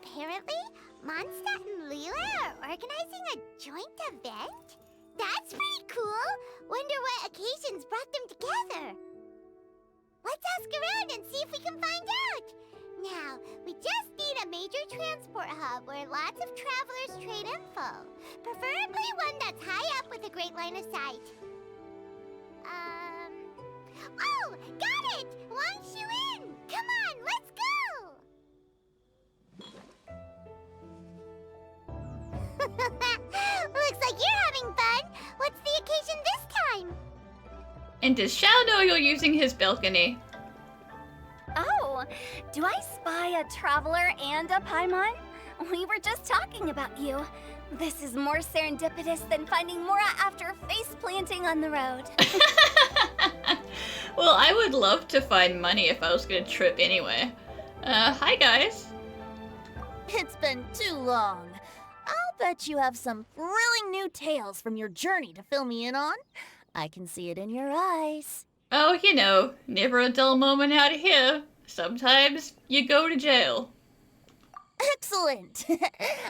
Apparently, Mondstadt and Lila are organizing a joint event? That's pretty cool! Wonder what occasions brought them together. Let's ask around and see if we can find out! Now, we just need a major transport hub where lots of travelers trade info. Preferably one that's high up with a great line of sight. Oh! Got it! Wang Shuin! Come on, let's go! Looks like you're having fun! What's the occasion this time? And does Xiao know you're using his balcony? Oh, do I spy a traveler and a Paimon? We were just talking about you. This is more serendipitous than finding Mora after face planting on the road. Well, I would love to find money if I was gonna trip anyway. Hi guys. It's been too long. I'll bet you have some thrilling new tales from your journey to fill me in on. I can see it in your eyes. Oh, you know, never a dull moment out here. Sometimes you go to jail. Excellent!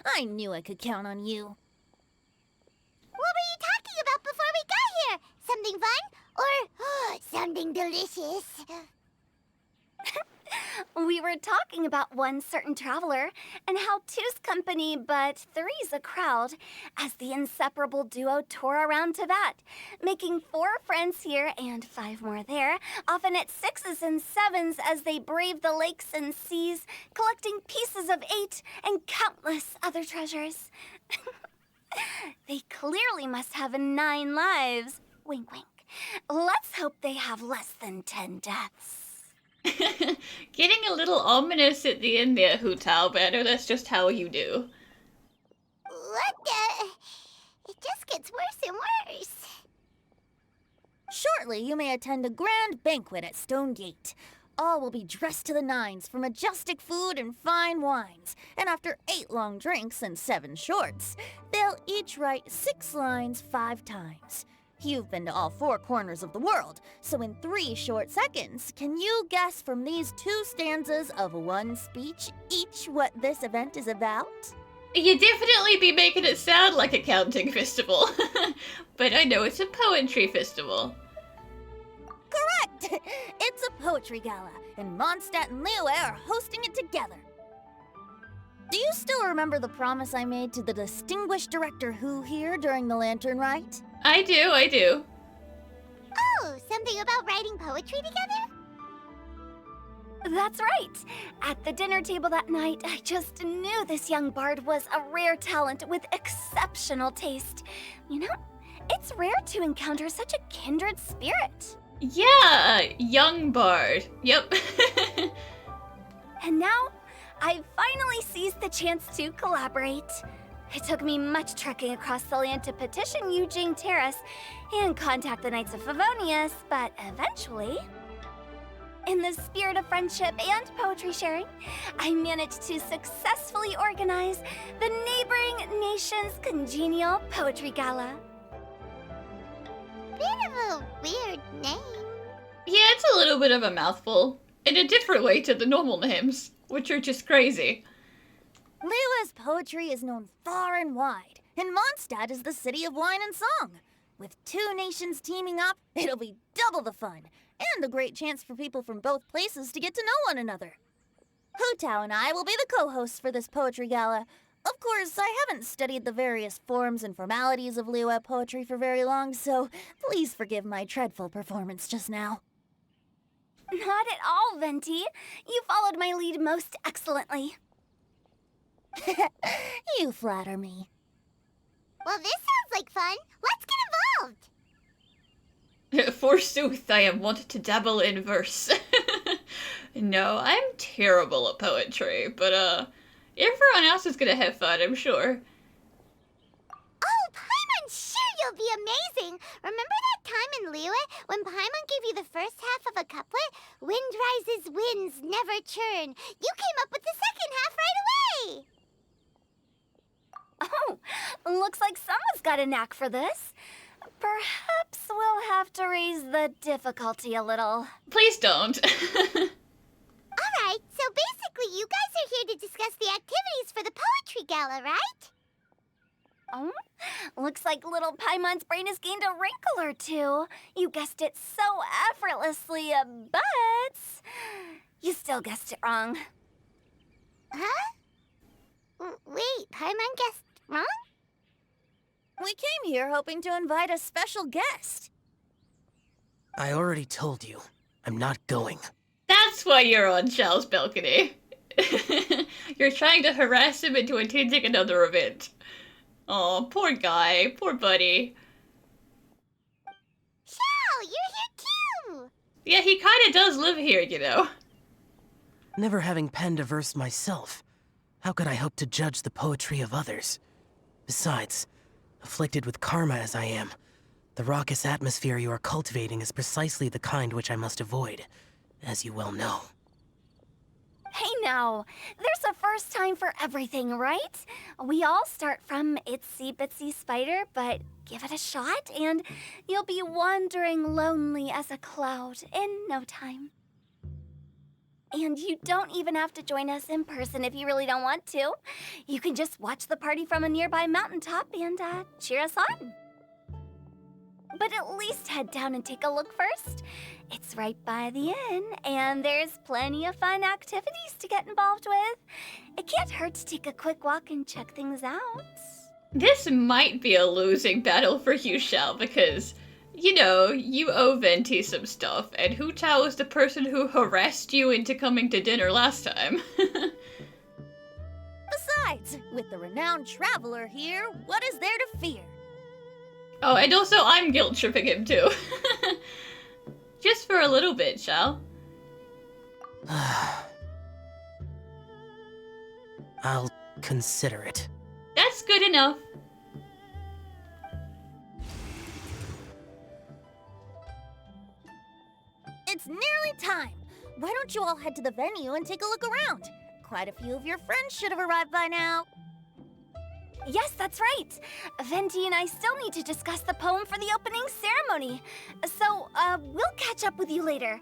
I knew I could count on you. What were you talking about before we got here? Something fun? Or something delicious? We were talking about one certain traveler and how two's company but three's a crowd as the inseparable duo tore around Tibet, making 4 friends here and 5 more there, often at 6s and 7s as they braved the lakes and seas, collecting pieces of 8 and countless other treasures. They clearly must have 9 lives. Wink, wink. Let's hope they have less than 10 deaths. Getting a little ominous at the end there, Hu Tao, but that's just how you do. What the? It just gets worse and worse. Shortly, you may attend a grand banquet at Stone Gate. All will be dressed to the nines for majestic food and fine wines. And after 8 long drinks and 7 shorts, they'll each write 6 lines 5 times. You've been to all 4 corners of the world, so in 3 short seconds, can you guess from these 2 stanzas of 1 speech each what this event is about? You definitely be making it sound like a counting festival. But I know it's a poetry festival. Correct! It's a poetry gala, and Mondstadt and Liyue are hosting it together. Do you still remember the promise I made to the distinguished director Hu here during the Lantern Rite? I do. Oh, something about writing poetry together? That's right. At the dinner table that night, I just knew this young bard was a rare talent with exceptional taste. You know, it's rare to encounter such a kindred spirit. Yeah, young bard. Yep. And now, I've finally seized the chance to collaborate. It took me much trekking across the land to petition Yujing Terrace and contact the Knights of Favonius, but eventually, in the spirit of friendship and poetry sharing, I managed to successfully organize the neighboring nation's congenial poetry gala. Bit of a weird name. Yeah, it's a little bit of a mouthful. In a different way to the normal names, which are just crazy. Liyue's poetry is known far and wide, and Mondstadt is the city of wine and song. With 2 nations teaming up, it'll be double the fun, and a great chance for people from both places to get to know one another. Hu Tao and I will be the co-hosts for this poetry gala. Of course, I haven't studied the various forms and formalities of Liyue poetry for very long, so please forgive my dreadful performance just now. Not at all, Venti. You followed my lead most excellently. You flatter me. Well, this sounds like fun. Let's get involved. Forsooth, I am wont to dabble in verse. No, I'm terrible at poetry, but everyone else is gonna have fun, I'm sure. Oh, Paimon, sure you'll be amazing. Remember that time in Liyue when Paimon gave you the first half of a couplet? Wind rises, winds never churn. You came up with the second half right away. Oh, looks like someone's got a knack for this. Perhaps we'll have to raise the difficulty a little. Please don't. All right, so basically you guys are here to discuss the activities Cinderella, right? Oh, looks like little Paimon's brain has gained a wrinkle or two. You guessed it so effortlessly, but you still guessed it wrong. Huh? Wait, Paimon guessed wrong? We came here hoping to invite a special guest. I already told you, I'm not going. That's why you're on Shell's balcony. You're trying to harass him into attending another event. Oh, poor guy. Poor buddy. Shell, you're here too! Yeah, he kinda does live here, you know. Never having penned a verse myself, how could I hope to judge the poetry of others? Besides, afflicted with karma as I am, the raucous atmosphere you are cultivating is precisely the kind which I must avoid, as you well know. Hey now, there's a first time for everything, right? We all start from itsy bitsy spider, but give it a shot and you'll be wandering lonely as a cloud in no time. And you don't even have to join us in person if you really don't want to. You can just watch the party from a nearby mountaintop and cheer us on. But at least head down and take a look first. It's right by the inn, and there's plenty of fun activities to get involved with. It can't hurt to take a quick walk and check things out. This might be a losing battle for you, Shell, because, you know, you owe Venti some stuff, and Hu Tao is the person who harassed you into coming to dinner last time. Besides, with the renowned traveler here, what is there to fear? Oh, and also I'm guilt-tripping him too. Just for a little bit, Shell. I'll consider it. That's good enough. It's nearly time. Why don't you all head to the venue and take a look around? Quite a few of your friends should have arrived by now. Yes, that's right. Venti and I still need to discuss the poem for the opening ceremony. So, we'll catch up with you later.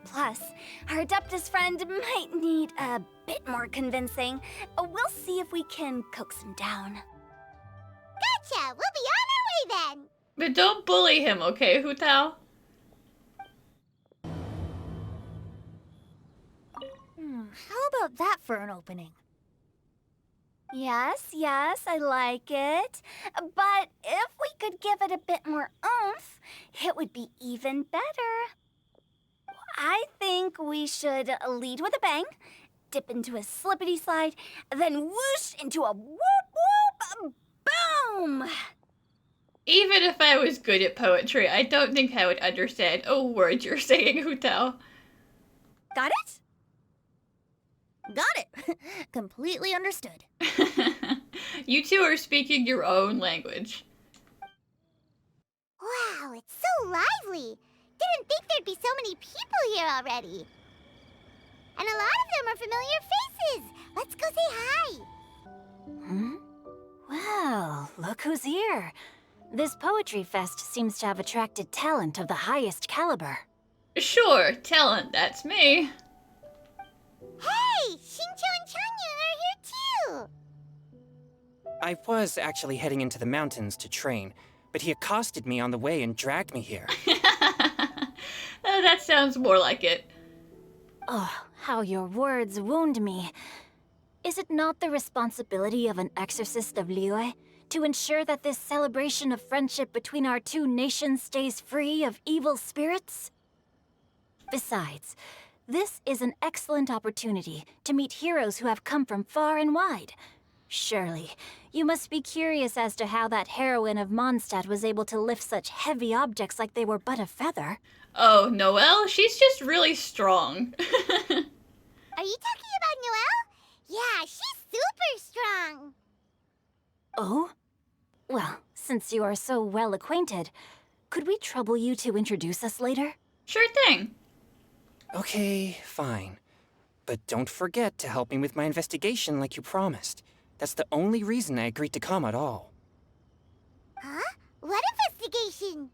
Plus, our Adeptus friend might need a bit more convincing. We'll see if we can coax him down. Gotcha! We'll be on our way then! But don't bully him, okay, Hu Tao? How about that for an opening? Yes, I like it. But if we could give it a bit more oomph, it would be even better. I think we should lead with a bang, dip into a slippity slide, then whoosh into a whoop whoop boom! Even if I was good at poetry, I don't think I would understand a word you're saying, Hu Tao. Got it? Got it. Completely understood. You two are speaking your own language. Wow, it's so lively! Didn't think there'd be so many people here already. And a lot of them are familiar faces. Let's go say hi. Well, look who's here. This poetry fest seems to have attracted talent of the highest caliber. Sure, talent, that's me. Hey, Shincho and Chanyu are here too. I was actually heading into the mountains to train, but he accosted me on the way and dragged me here. That sounds more like it. Oh, how your words wound me. Is it not the responsibility of an exorcist of Liyue to ensure that this celebration of friendship between our two nations stays free of evil spirits? Besides, this is an excellent opportunity to meet heroes who have come from far and wide. Surely, you must be curious as to how that heroine of Mondstadt was able to lift such heavy objects like they were but a feather. Oh, Noelle? She's just really strong. Are you talking about Noelle? Yeah, she's super strong. Oh? Well, since you are so well acquainted, could we trouble you to introduce us later? Sure thing. Okay, fine. But don't forget to help me with my investigation like you promised. That's the only reason I agreed to come at all. Huh? What investigation?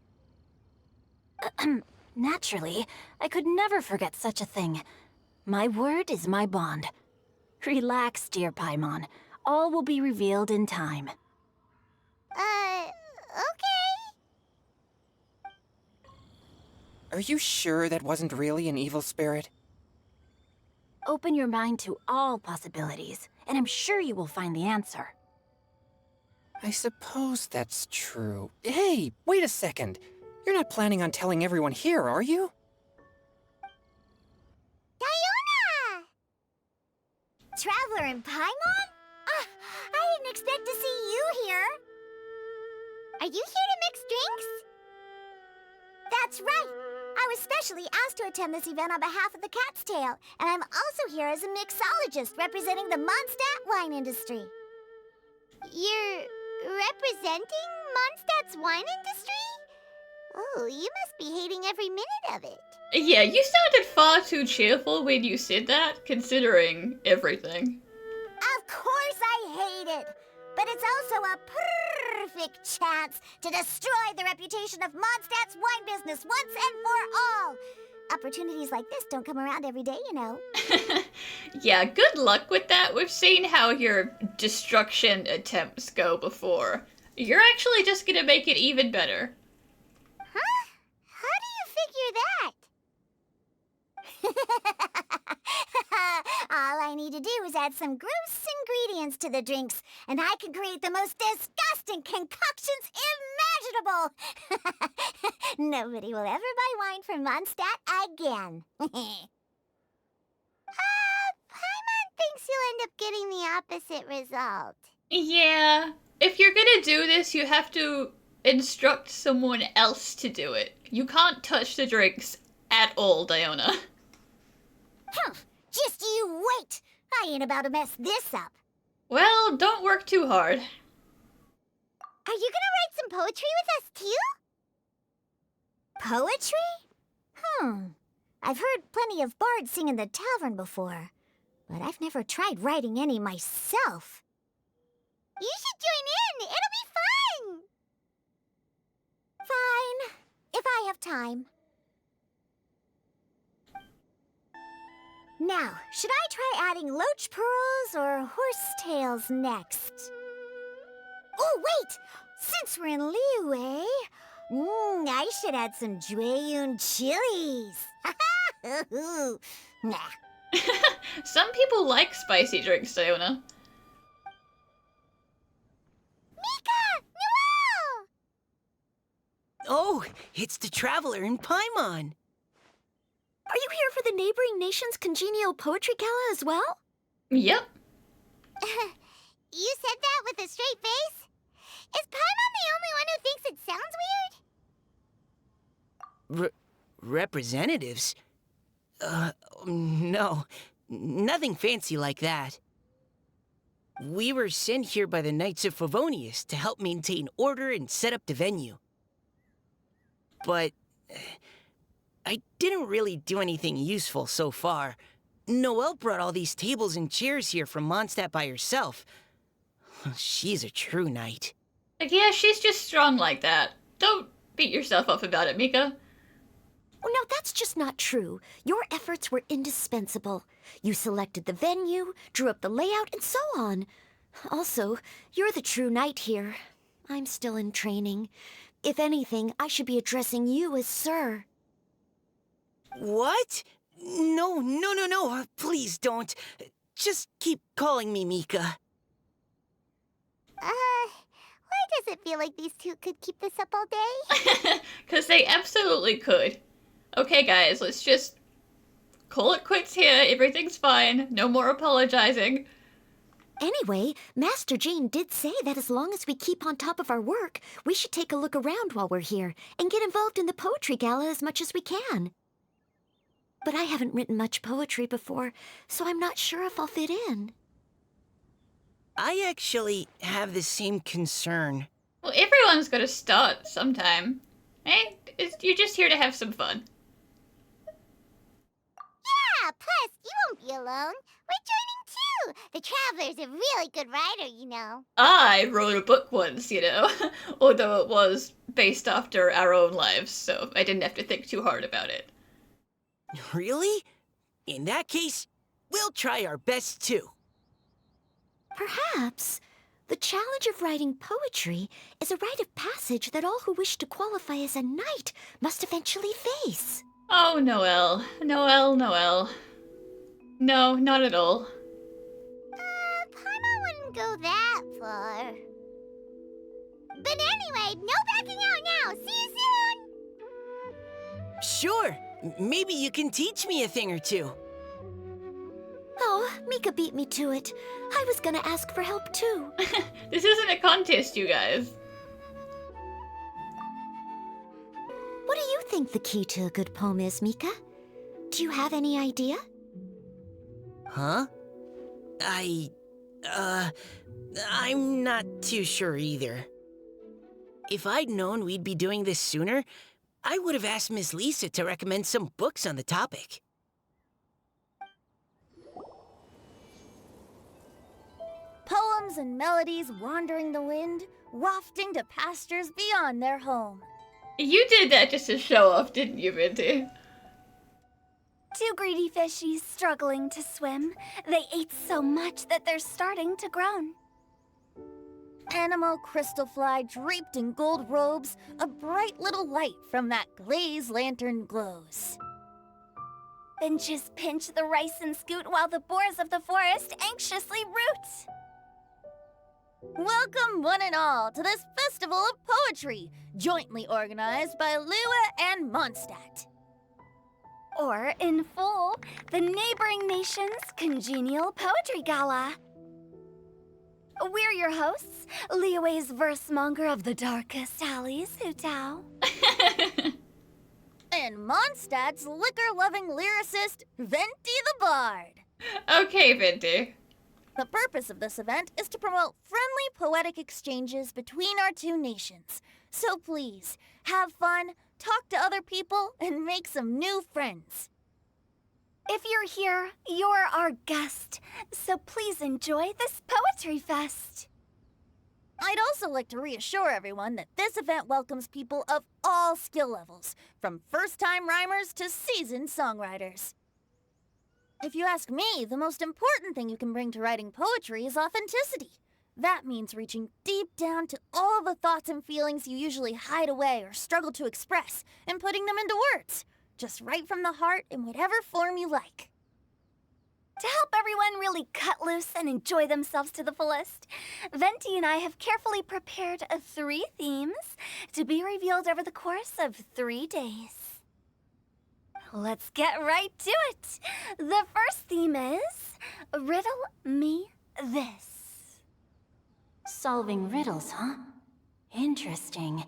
Naturally, I could never forget such a thing. My word is my bond. Relax, dear Paimon. all will be revealed in time. Okay. Are you sure that wasn't really an evil spirit? Open your mind to all possibilities, and I'm sure you will find the answer. I suppose that's true. Hey, wait a second. You're not planning on telling everyone here, are you? Diona! Traveler in Paimon? I didn't expect to see you here. Are you here to mix drinks? That's right. I was specially asked to attend this event on behalf of the Cat's Tail, and I'm also here as a mixologist representing the Mondstadt wine industry. You're representing Mondstadt's wine industry? Oh, you must be hating every minute of it. Yeah, you sounded far too cheerful when you said that, considering everything. Of course I hate it, but it's also a perfect chance to destroy the reputation of Mondstadt's wine business once and for all. Opportunities like this don't come around every day, you know. Yeah, good luck with that. We've seen how your destruction attempts go before. You're actually just gonna make it even better. Huh? How do you figure that? All I need to do is add some gross ingredients to the drinks, and I can create the most disgusting concoctions imaginable. Nobody will ever buy wine from Mondstadt again. Paimon thinks you'll end up getting the opposite result. Yeah, if you're gonna do this, you have to instruct someone else to do it. You can't touch the drinks at all, Diona. Humph! Just you wait! I ain't about to mess this up. Well, don't work too hard. Are you gonna write some poetry with us too? Poetry? I've heard plenty of bards sing in the tavern before, but I've never tried writing any myself. You should join in! It'll be fun! Fine, if I have time. Now, should I try adding loach pearls or horsetails next? Oh, wait! Since we're in Liyue, I should add some Jueyun chilies. Nah. Some people like spicy drinks, Diona. Mika! Noelle! Oh, it's the traveler in Paimon. Are you here for the neighboring nation's congenial poetry gala as well? Yep. You said that with a straight face? Is Paimon the only one who thinks it sounds weird? Representatives? No. Nothing fancy like that. We were sent here by the Knights of Favonius to help maintain order and set up the venue. But I didn't really do anything useful so far. Noelle brought all these tables and chairs here from Mondstadt by herself. She's a true knight. Yeah, she's just strong like that. Don't beat yourself up about it, Mika. Oh, no, that's just not true. Your efforts were indispensable. You selected the venue, drew up the layout, and so on. Also, you're the true knight here. I'm still in training. If anything, I should be addressing you as Sir. What? No. Please don't. Just keep calling me Mika. Why does it feel like these two could keep this up all day? Because they absolutely could. Okay, guys, let's just call it quits here. Everything's fine. No more apologizing. Anyway, Master Jane did say that as long as we keep on top of our work, we should take a look around while we're here and get involved in the poetry gala as much as we can. But I haven't written much poetry before, so I'm not sure if I'll fit in. I actually have the same concern. Well, everyone's got to start sometime. Hey, you're just here to have some fun. Yeah, plus, you won't be alone. We're joining too. The Traveler's a really good writer, you know. I wrote a book once, you know, although it was based after our own lives, so I didn't have to think too hard about it. Really? In that case, we'll try our best too. Perhaps. Perhaps the challenge of writing poetry is a rite of passage that all who wish to qualify as a knight must eventually face. Oh, Noelle. Noelle, Noelle. No, not at all. Paimon wouldn't go that far. But anyway, no backing out now. See you soon! Sure. Maybe you can teach me a thing or two. Oh, Mika beat me to it. I was gonna ask for help too. This isn't a contest, you guys. What do you think the key to a good poem is, Mika? Do you have any idea? Huh? I'm not too sure either. If I'd known we'd be doing this sooner, I would have asked Miss Lisa to recommend some books on the topic. Poems and melodies wandering the wind, wafting to pastures beyond their home. You did that just to show off, didn't you, Venti? Two greedy fishies struggling to swim. They ate so much that they're starting to groan. Animal crystal fly draped in gold robes, a bright little light from that glazed lantern glows. Finches pinch the rice and scoot while the boars of the forest anxiously root. Welcome one and all to this festival of poetry, jointly organized by Lua and Mondstadt. Or, in full, the neighboring nation's congenial poetry gala. We're your hosts, Liyue's verse-monger of the darkest alleys, Hu Tao. And Mondstadt's liquor-loving lyricist, Venti the Bard. Okay, Venti. The purpose of this event is to promote friendly poetic exchanges between our two nations. So please, have fun, talk to other people, and make some new friends. If you're here, you're our guest, so please enjoy this poetry fest. I'd also like to reassure everyone that this event welcomes people of all skill levels, from first-time rhymers to seasoned songwriters. If you ask me, the most important thing you can bring to writing poetry is authenticity. That means reaching deep down to all the thoughts and feelings you usually hide away or struggle to express, and putting them into words. Just right from the heart in whatever form you like. To help everyone really cut loose and enjoy themselves to the fullest, Venti and I have carefully prepared 3 themes to be revealed over the course of 3 days. Let's get right to it. The first theme is Riddle Me This. Solving riddles, huh? Interesting.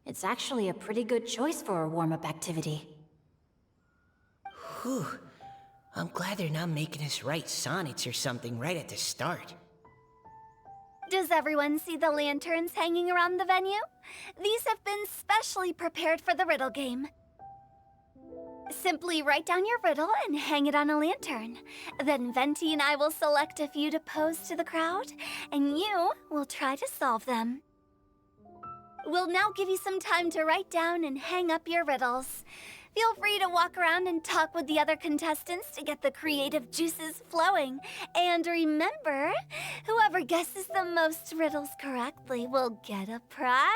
It's actually a pretty good choice for a warm-up activity. Whew. I'm glad they're not making us write sonnets or something right at the start. Does everyone see the lanterns hanging around the venue? These have been specially prepared for the riddle game. Simply write down your riddle and hang it on a lantern. Then Venti and I will select a few to pose to the crowd, and you will try to solve them. We'll now give you some time to write down and hang up your riddles. Feel free to walk around and talk with the other contestants to get the creative juices flowing. And remember, whoever guesses the most riddles correctly will get a prize.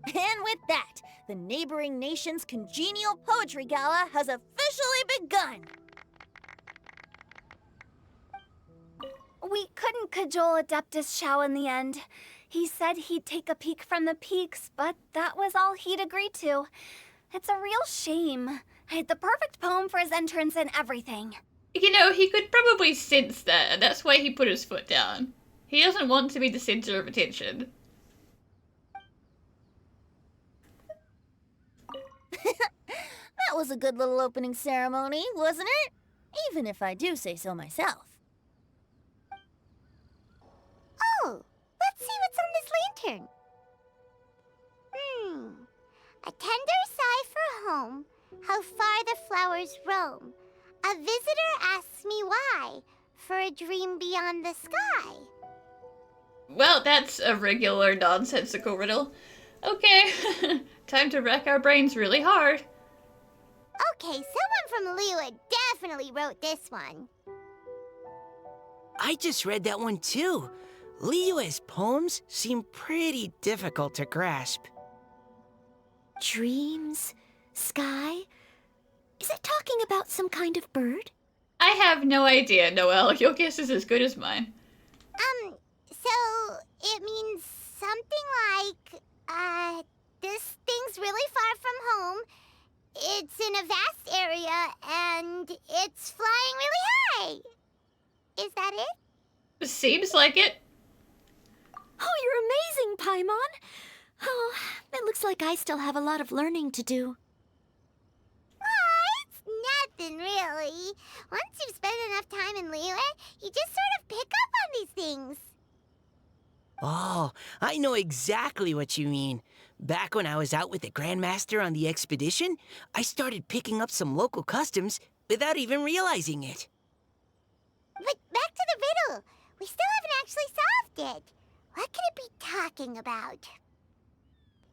And with that, the neighboring nation's congenial poetry gala has officially begun. We couldn't cajole Adeptus Shao in the end. He said he'd take a peek from the peaks, but that was all he'd agreed to. It's a real shame. I had the perfect poem for his entrance and everything. You know, he could probably sense that, and that's why he put his foot down. He doesn't want to be the center of attention. That was a good little opening ceremony, wasn't it? Even if I do say so myself. Oh, let's see what's on this lantern. A tender sigh for home, how far the flowers roam. A visitor asks me why, for a dream beyond the sky. Well, that's a regular nonsensical riddle. Okay, time to wreck our brains really hard. Okay, someone from Lua definitely wrote this one. I just read that one too. Liyue's poems seem pretty difficult to grasp. Dreams? Sky? Is it talking about some kind of bird? I have no idea, Noelle. Your guess is as good as mine. So it means something like, this thing's really far from home. It's in a vast area, and it's flying really high. Is that it? Seems like it. Oh, you're amazing, Paimon! Oh, it looks like I still have a lot of learning to do. Oh, it's nothing, really. Once you've spent enough time in Liyue, you just sort of pick up on these things. Oh, I know exactly what you mean. Back when I was out with the Grandmaster on the expedition, I started picking up some local customs without even realizing it. But back to the riddle. We still haven't actually solved it. What could it be talking about?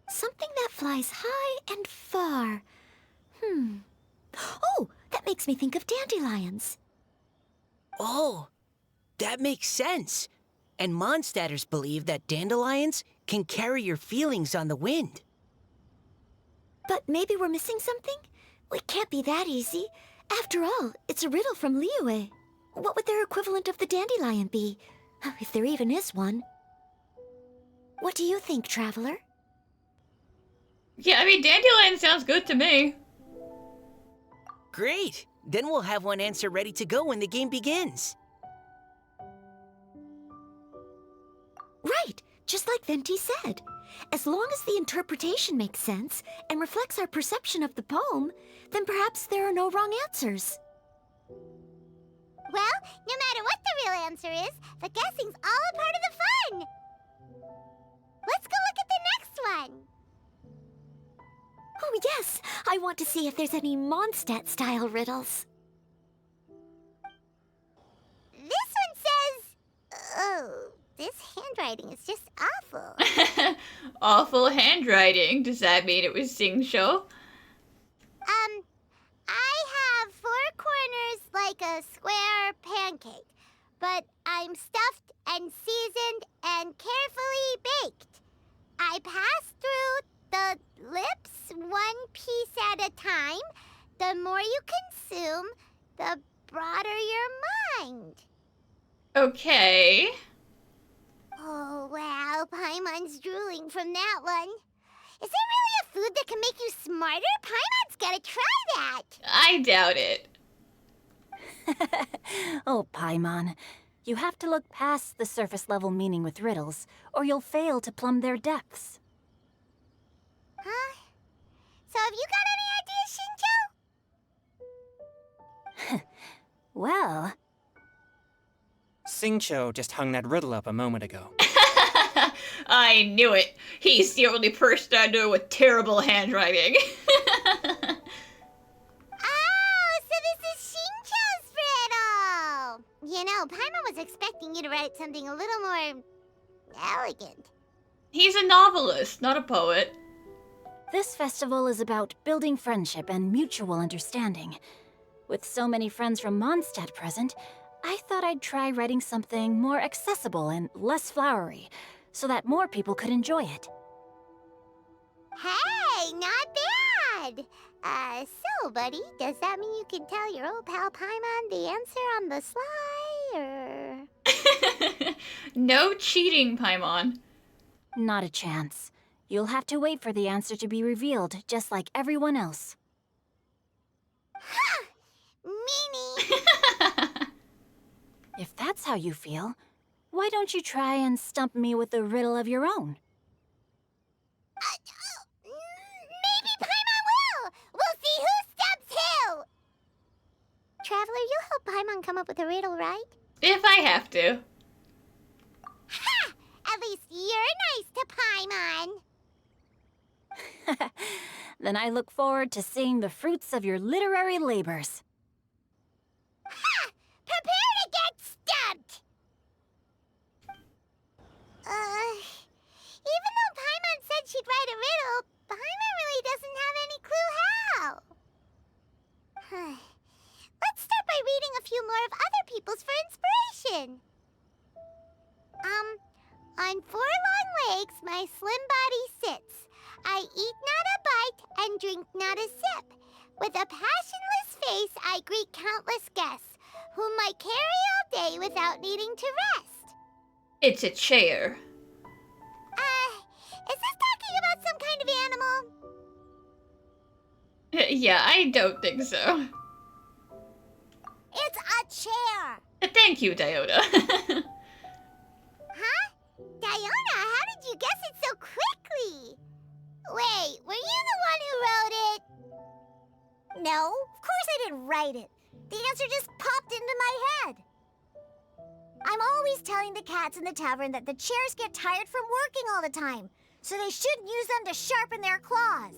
Something that flies high and far. Oh, that makes me think of dandelions. Oh, that makes sense. And Mondstadters believe that dandelions can carry your feelings on the wind. But maybe we're missing something? It can't be that easy. After all, it's a riddle from Liyue. What would their equivalent of the dandelion be? If there even is one. What do you think, Traveler? Yeah, I mean, dandelion sounds good to me. Great! Then we'll have one answer ready to go when the game begins. Right, just like Venti said. As long as the interpretation makes sense and reflects our perception of the poem, then perhaps there are no wrong answers. Well, no matter what the real answer is, the guessing's all a part of the fun. Let's go look at the next one. Oh yes, I want to see if there's any Mondstadt-style riddles. This one says... Oh, this handwriting is just awful. Awful handwriting. Does that mean it was Xingqiu? I have 4 corners like a square pancake, but I'm stuffed and seasoned and carefully baked. I pass through the lips 1 piece at a time. The more you consume, the broader your mind. Okay. Oh, wow, Paimon's drooling from that one. Is there really a food that can make you smarter? Paimon's gotta try that. I doubt it. Oh, Paimon. You have to look past the surface-level meaning with riddles, or you'll fail to plumb their depths. Huh? So have you got any ideas, Xingqiu? Well... Xingqiu just hung that riddle up a moment ago. I knew it. He's the only person I know with terrible handwriting. Oh, so this is Xingqiu's riddle! You know, Paimon was expecting you to write something a little more... elegant. He's a novelist, not a poet. This festival is about building friendship and mutual understanding. With so many friends from Mondstadt present, I thought I'd try writing something more accessible and less flowery, so that more people could enjoy it. Hey, not bad! So, buddy, does that mean you can tell your old pal Paimon the answer on the sly, or...? No cheating, Paimon. Not a chance. You'll have to wait for the answer to be revealed, just like everyone else. Ha! Meanie! If that's how you feel, why don't you try and stump me with a riddle of your own? Maybe Paimon will! We'll see who stumps who! Traveler, you'll help Paimon come up with a riddle, right? If I have to. Ha! At least you're nice to Paimon. Then I look forward to seeing the fruits of your literary labors. Ha! Prepare to get stumped! Even though Paimon said she'd write a riddle, Paimon really doesn't have any clue how. Let's start by reading a few more of other people's for inspiration. On 4 long legs, my slim body sits. I eat not a bite and drink not a sip. With a passionless face, I greet countless guests, whom I carry all day without needing to rest. It's a chair. Is this talking about some kind of animal? Yeah, I don't think so. It's a chair. Thank you, Diona. Huh? Diona, how did you guess it so quickly? Wait, were you the one who wrote it? No, of course I didn't write it. The answer just popped into my head. I'm always telling the cats in the tavern that the chairs get tired from working all the time, so they shouldn't use them to sharpen their claws.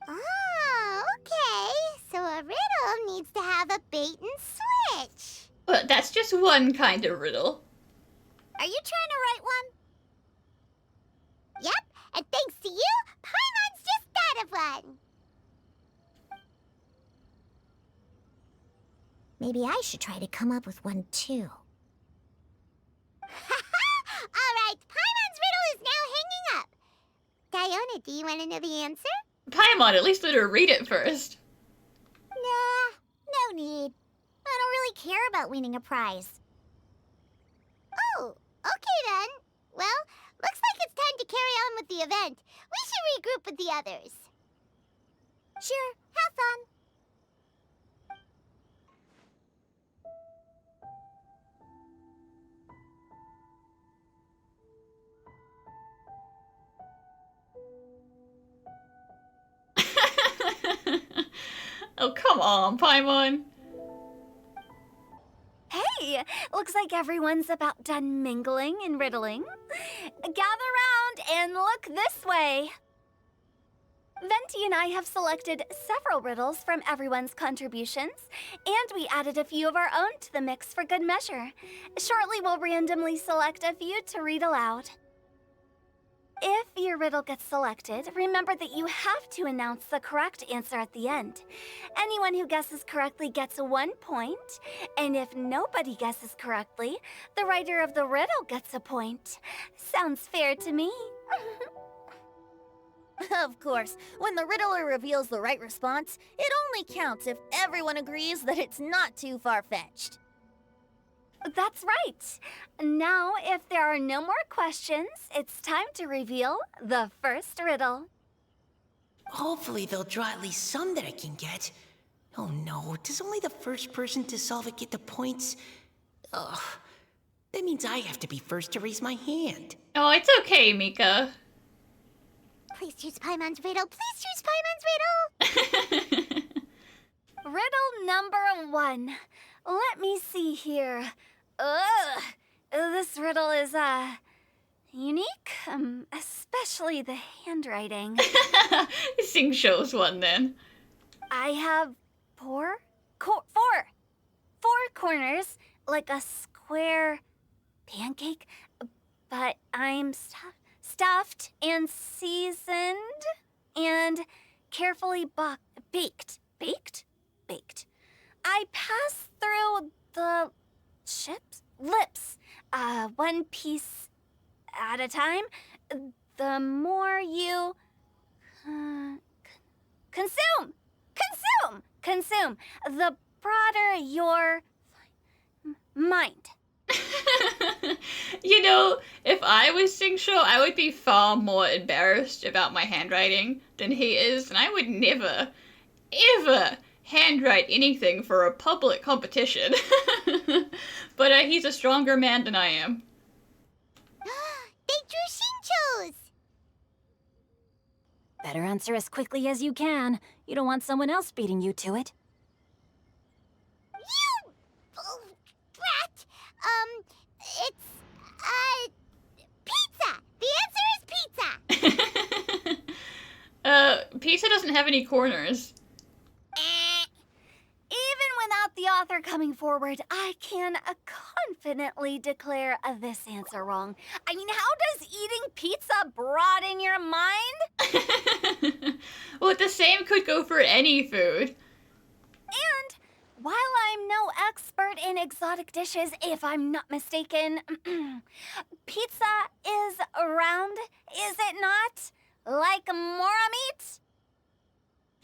Oh, okay. So a riddle needs to have a bait and switch. Well, that's just one kind of riddle. Are you trying to write one? Yep, and thanks to you, Paimon's just thought of one. Maybe I should try to come up with one too. All right, Paimon's riddle is now hanging up. Diona, do you want to know the answer? Paimon, at least let her read it first. Nah, no need. I don't really care about winning a prize. Oh, okay then. Well, looks like it's time to carry on with the event. We should regroup with the others. Sure, have fun. Oh, come on, Paimon. Hey, looks like everyone's about done mingling and riddling. Gather round and look this way. Venti and I have selected several riddles from everyone's contributions, and we added a few of our own to the mix for good measure. Shortly, we'll randomly select a few to read aloud. If your riddle gets selected, remember that you have to announce the correct answer at the end. Anyone who guesses correctly gets 1 point, and if nobody guesses correctly, the writer of the riddle gets a point. Sounds fair to me. Of course, when the riddler reveals the right response, it only counts if everyone agrees that it's not too far-fetched. That's right. Now, if there are no more questions, it's time to reveal the first riddle. Hopefully they'll draw at least some that I can get. Oh no, does only the first person to solve it get the points? Ugh. That means I have to be first to raise my hand. Oh, it's okay, Mika. Please choose Paimon's riddle. Please choose Paimon's riddle. Riddle number 1. Let me see here. Ugh. This riddle is, unique. Especially the handwriting. Sing shows one then. I have four corners, like a square pancake, but I'm stuffed and seasoned and carefully baked. I pass through the lips, 1 piece at a time. The more you consume, the broader your mind. You know, if I was Sing Show, I would be far more embarrassed about my handwriting than he is, and I would never, ever handwrite anything for a public competition. But he's a stronger man than I am. They drew Shinchos! Better answer as quickly as you can. You don't want someone else beating you to it. You... Oh, brat! It's... pizza! The answer is pizza! Pizza doesn't have any corners. Even without the author coming forward, I can confidently declare this answer wrong. I mean, how does eating pizza broaden your mind? Well, the same could go for any food. And While I'm no expert in exotic dishes, if I'm not mistaken, pizza is round, is it not? Like mora meat?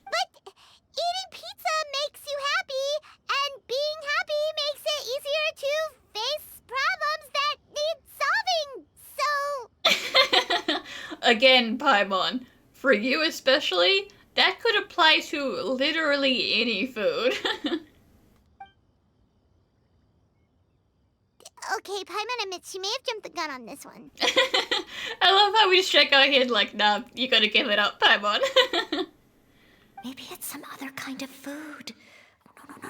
But eating pizza makes you happy, and being happy makes it easier to face problems that need solving. So, Again, Paimon, for you especially, that could apply to literally any food. okay, Paimon admits she may have jumped the gun on this one. I love how we just shake our head like, nah, you gotta give it up, Paimon. Maybe it's some other kind of food.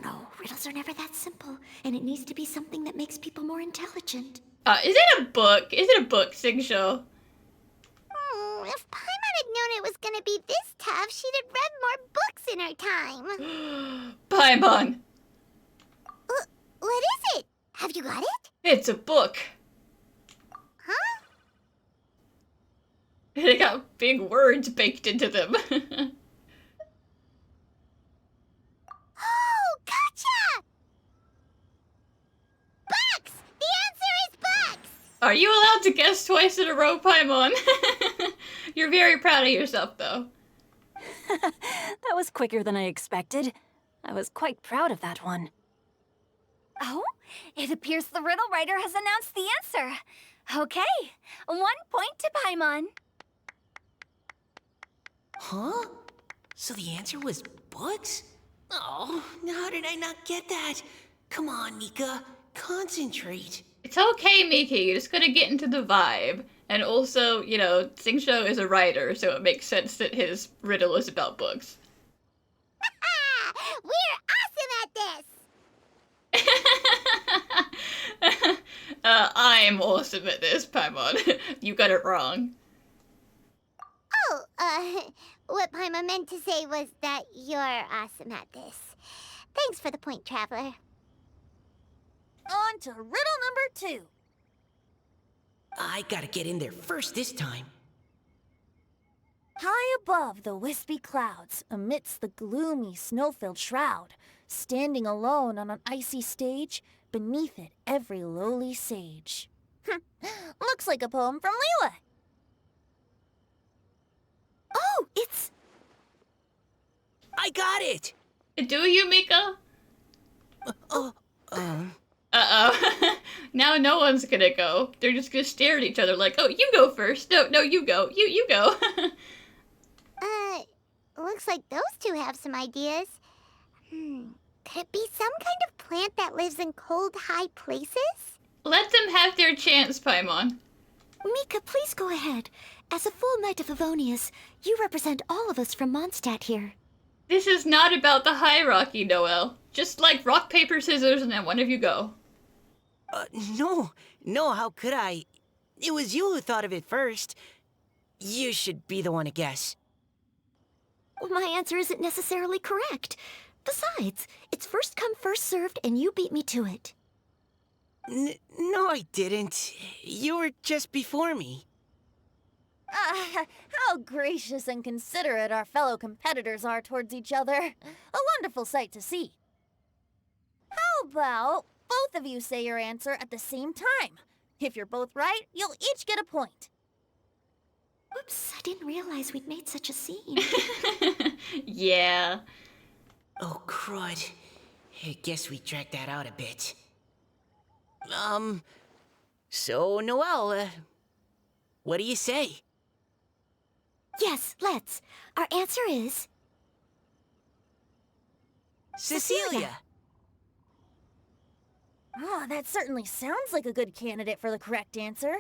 No. Riddles are never that simple, and it needs to be something that makes people more intelligent. Is it a book? Is it a book, Singsho? If Paimon had known it was gonna be this tough, she'd have read more books in her time. Paimon! What is it? Have you got it? It's a book. Huh? They got big words baked into them. Oh, gotcha! Books! The answer is books! Are you allowed to guess twice in a row, Paimon? You're very proud of yourself, though. That was quicker than I expected. I was quite proud of that one. Oh, it appears the riddle writer has announced the answer. Okay, 1 point to Paimon. Huh? So the answer was books? Oh, how did I not get that? Come on, Mika. Concentrate. It's okay, Miki. You just gotta get into the vibe. And also, you know, Singsho is a writer, so it makes sense that his riddle is about books. We're awesome at this! I'm awesome at this, Paimon. You got it wrong. Oh, what Paimon meant to say was that you're awesome at this. Thanks for the point, Traveler. On to riddle number 2. I gotta get in there first this time. High above the wispy clouds, amidst the gloomy snow-filled shroud, standing alone on an icy stage, beneath it every lowly sage. Looks like a poem from Liyue. Oh, it's... I got it! Do you, Mika? Uh-oh. Uh-oh. Now no one's gonna go. They're just gonna stare at each other like, oh, you go first. No, you go. You go. Looks like those two have some ideas. Could it be some kind of plant that lives in cold, high places? Let them have their chance, Paimon. Mika, please go ahead. As a full Knight of Favonius, you represent all of us from Mondstadt here. This is not about the hierarchy, Noelle. Just like rock, paper, scissors, and then one of you go. No, how could I? It was you who thought of it first. You should be the one to guess. Well, my answer isn't necessarily correct. Besides, it's first come, first served, and you beat me to it. No, I didn't. You were just before me. How gracious and considerate our fellow competitors are towards each other. A wonderful sight to see. How about both of you say your answer at the same time? If you're both right, you'll each get a point. Whoops, I didn't realize we'd made such a scene. Yeah. Oh, crud. I guess we dragged that out a bit. So, Noelle, what do you say? Yes, let's. Our answer is... Cecilia! Oh, that certainly sounds like a good candidate for the correct answer.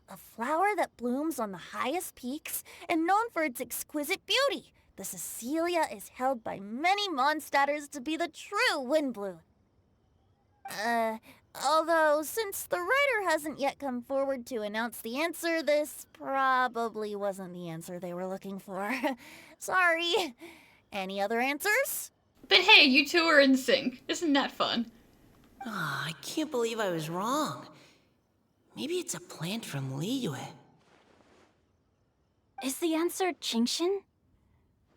A flower that blooms on the highest peaks and known for its exquisite beauty. The Cecilia is held by many Mondstadters to be the true Windblue. Although, since the writer hasn't yet come forward to announce the answer, this probably wasn't the answer they were looking for. Sorry. Any other answers? But hey, you two are in sync. Isn't that fun? Ah, I can't believe I was wrong. Maybe it's a plant from Liyue. Is the answer Genshin?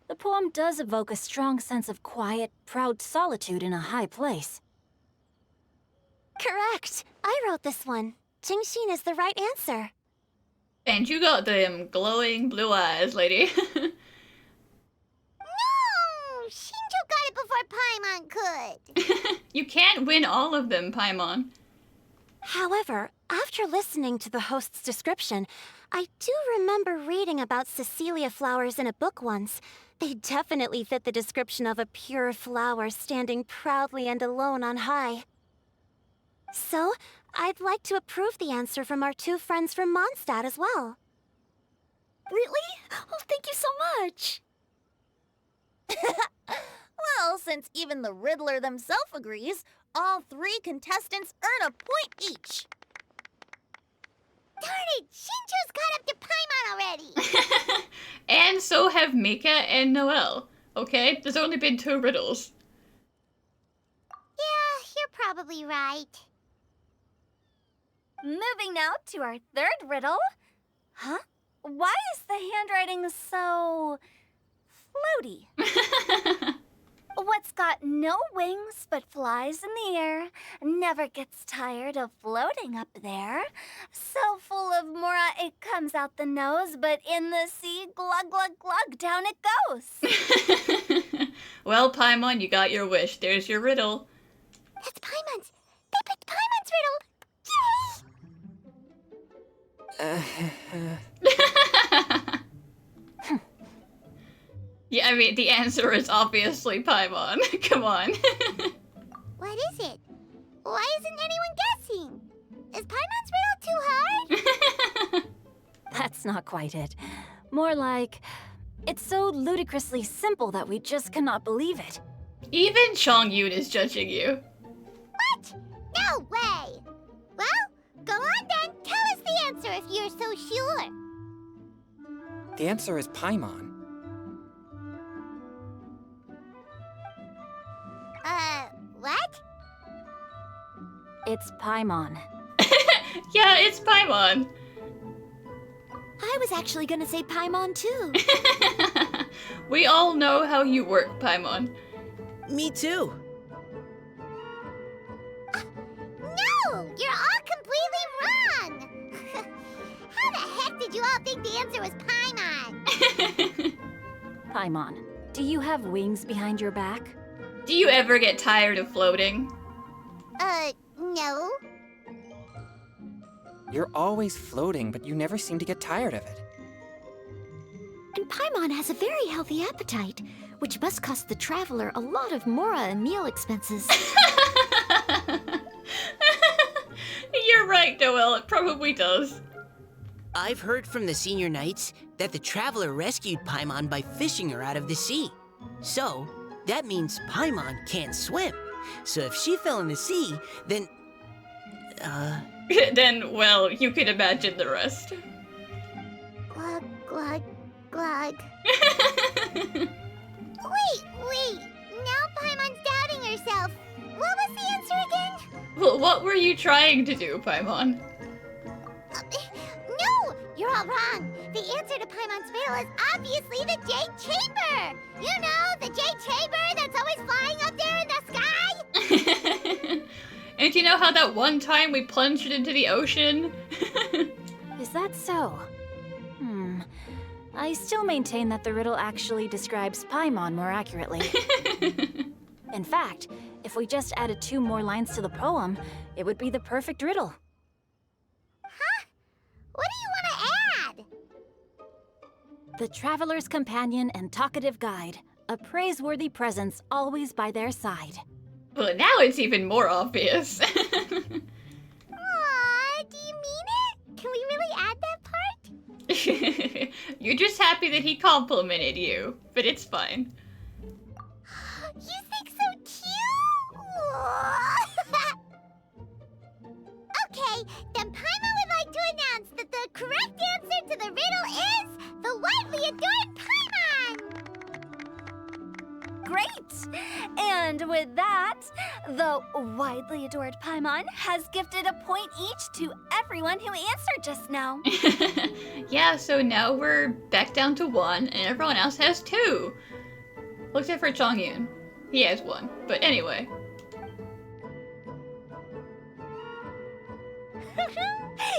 The poem does evoke a strong sense of quiet, proud solitude in a high place. Correct. I wrote this one. Genshin is the right answer. And you got them glowing blue eyes, lady. No! Shinjo got it before Paimon could. You can't win all of them, Paimon. However, after listening to the host's description, I do remember reading about Cecilia flowers in a book once. They definitely fit the description of a pure flower standing proudly and alone on high. So, I'd like to approve the answer from our two friends from Mondstadt as well. Really? Oh, thank you so much. Well, since even the Riddler themselves agrees, all 3 contestants earn a point each. Darn it! Shinjo's caught up to Paimon already! And so have Mika and Noelle. Okay, there's only been 2 riddles. Yeah, you're probably right. Moving now to our third riddle. Huh? Why is the handwriting so floaty? What's got no wings but flies in the air, never gets tired of floating up there. So full of mora it comes out the nose, but in the sea, glug glug glug, down it goes. Well, Paimon, you got your wish. There's your riddle. That's Paimon's. They picked Paimon's riddle. Yeah, I mean, the answer is obviously Paimon. Come on. What is it? Why isn't anyone guessing? Is Paimon's riddle too hard? That's not quite it. More like, it's so ludicrously simple that we just cannot believe it. Even Chongyun is judging you. What? No way! Well, go on then. Tell us the answer if you're so sure. The answer is Paimon. What? It's Paimon. Yeah, it's Paimon. I was actually gonna say Paimon too. We all know how you work, Paimon. Me too. No! You're all completely wrong! How the heck did you all think the answer was Paimon? Paimon, do you have wings behind your back? Do you ever get tired of floating? No. You're always floating, but you never seem to get tired of it. And Paimon has a very healthy appetite, which must cost the traveler a lot of mora and meal expenses. You're right, Noelle, it probably does. I've heard from the senior knights that the traveler rescued Paimon by fishing her out of the sea. So, that means Paimon can't swim. So if she fell in the sea, then... Then, well, you can imagine the rest. Glug, glug, glug. Wait. Now Paimon's doubting herself. What was the answer again? Well, what were you trying to do, Paimon? No! You're all wrong. The answer to Paimon's riddle is obviously the Jade Chamber! You know, the Jade Chamber that's always flying up there in the sky? And you know how that one time we plunged it into the ocean? Is that so? I still maintain that the riddle actually describes Paimon more accurately. In fact, if we just added 2 more lines to the poem, it would be the perfect riddle. Huh? What do you want to add? The traveler's companion and talkative guide, a praiseworthy presence always by their side. Well, now it's even more obvious. Aw, do you mean it? Can we really add that part? You're just happy that he complimented you, but it's fine. You think so too? Okay, then Paimon would like to announce that the correct answer to the riddle is the widely adored Paimon! Great! And with that, the widely adored Paimon has gifted a point each to everyone who answered just now. Yeah, so now we're back down to 1, and everyone else has 2. Except for Chongyun. He has one. But anyway.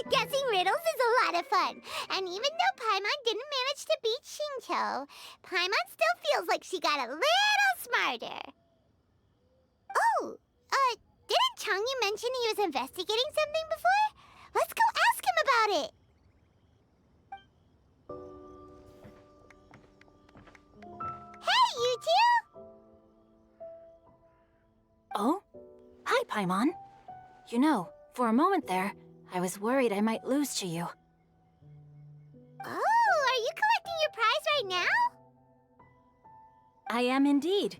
Guessing riddles is a lot of fun. And even though Paimon didn't manage to beat Shinto, Paimon still feels like she got a little smarter. Oh, didn't Changyu mention he was investigating something before? Let's go ask him about it. Hey, you two! Oh? Hi, Paimon. You know, for a moment there, I was worried I might lose to you. Oh, are you collecting your prize right now? I am indeed.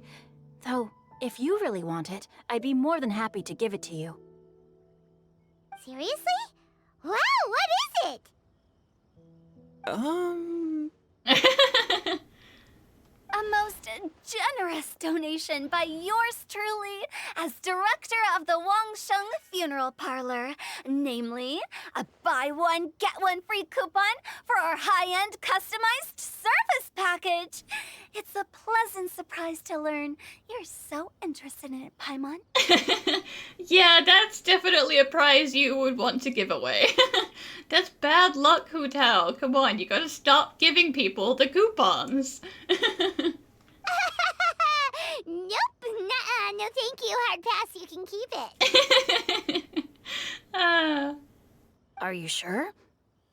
Though, if you really want it, I'd be more than happy to give it to you. Seriously? Wow, what is it? A most generous donation by yours truly as director of the Wangsheng Funeral Parlor. Namely, a buy one, get one free coupon for our high-end customized service package. It's a pleasant surprise to learn you're so interested in it, Paimon. Yeah, that's definitely a prize you would want to give away. That's bad luck, Hu Tao. Come on, you gotta stop giving people the coupons. Nope, nuh-uh, no thank you, hard pass, you can keep it. Are you sure?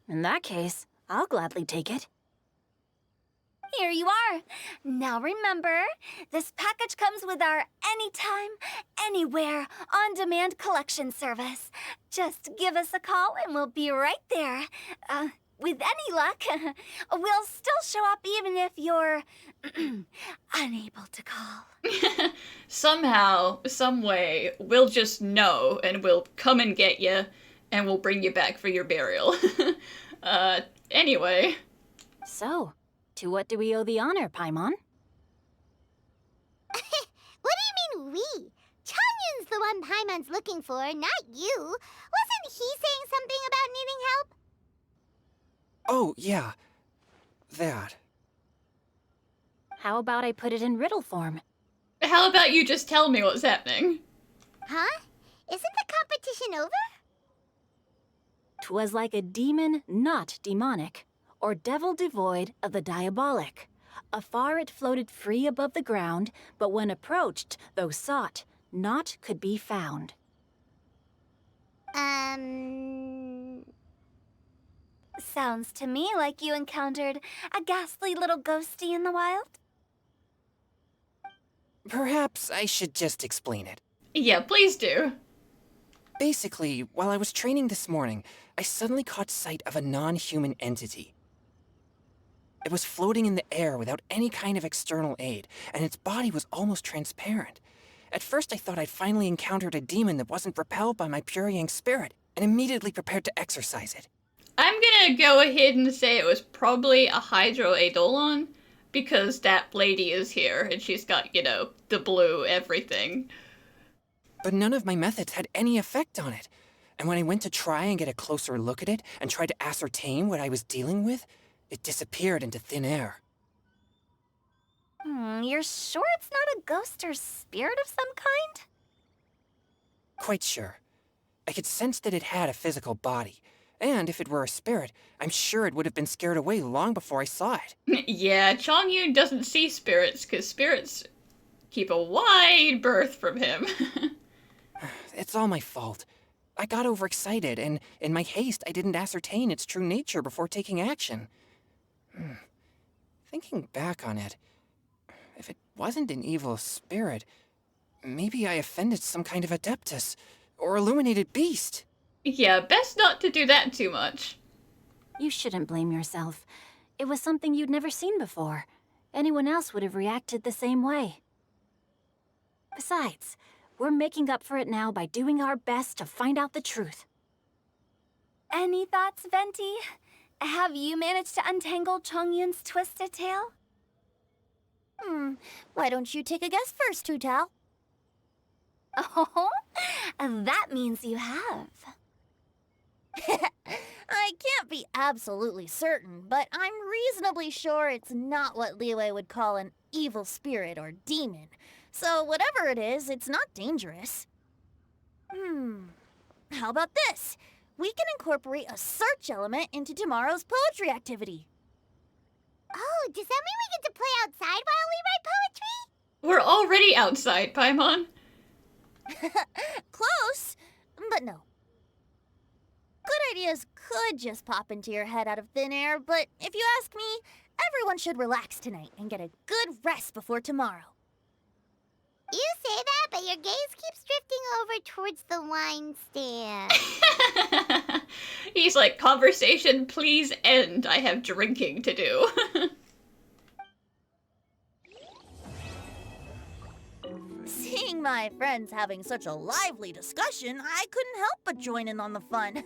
In that case, I'll gladly take it. Here you are. Now remember, this package comes with our anytime, anywhere, on-demand collection service. Just give us a call and we'll be right there. With any luck, we'll still show up even if you're unable to call. Somehow, some way, we'll just know and we'll come and get you and we'll bring you back for your burial. Anyway. So, to what do we owe the honor, Paimon? What do you mean we? Changyun's the one Paimon's looking for, not you. Wasn't he saying something about needing help? Oh, yeah. That. How about I put it in riddle form? How about you just tell me what's happening? Huh? Isn't the competition over? 'Twas like a demon not demonic, or devil devoid of the diabolic. Afar it floated free above the ground, but when approached, though sought, naught could be found. Sounds to me like you encountered a ghastly little ghosty in the wild. Perhaps I should just explain it. Yeah, please do. Basically, while I was training this morning, I suddenly caught sight of a non-human entity. It was floating in the air without any kind of external aid, and its body was almost transparent. At first I thought I'd finally encountered a demon that wasn't repelled by my pure yang spirit, and immediately prepared to exorcise it. I'm gonna go ahead and say it was probably a Hydro-Eidolon, because that lady is here, and she's got, you know, the blue everything. But none of my methods had any effect on it. And when I went to try and get a closer look at it and tried to ascertain what I was dealing with, it disappeared into thin air. You're sure it's not a ghost or spirit of some kind? Quite sure. I could sense that it had a physical body. And if it were a spirit, I'm sure it would have been scared away long before I saw it. Yeah, Chongyun doesn't see spirits, because spirits keep a wide berth from him. It's all my fault. I got overexcited, and in my haste, I didn't ascertain its true nature before taking action. Thinking back on it, if it wasn't an evil spirit, maybe I offended some kind of adeptus, or illuminated beast. Yeah, best not to do that too much. You shouldn't blame yourself. It was something you'd never seen before. Anyone else would have reacted the same way. Besides, we're making up for it now by doing our best to find out the truth. Any thoughts, Venti? Have you managed to untangle Chongyun's twisted tail? Why don't you take a guess first, Hu Tao? Oh, that means you have. I can't be absolutely certain, but I'm reasonably sure it's not what Liyue would call an evil spirit or demon. So whatever it is, it's not dangerous. How about this? We can incorporate a search element into tomorrow's poetry activity. Oh, does that mean we get to play outside while we write poetry? We're already outside, Paimon. Close, but no. Good ideas could just pop into your head out of thin air, but if you ask me, everyone should relax tonight and get a good rest before tomorrow. You say that, but your gaze keeps drifting over towards the wine stand. He's like, conversation, please end. I have drinking to do. Seeing my friends having such a lively discussion, I couldn't help but join in on the fun.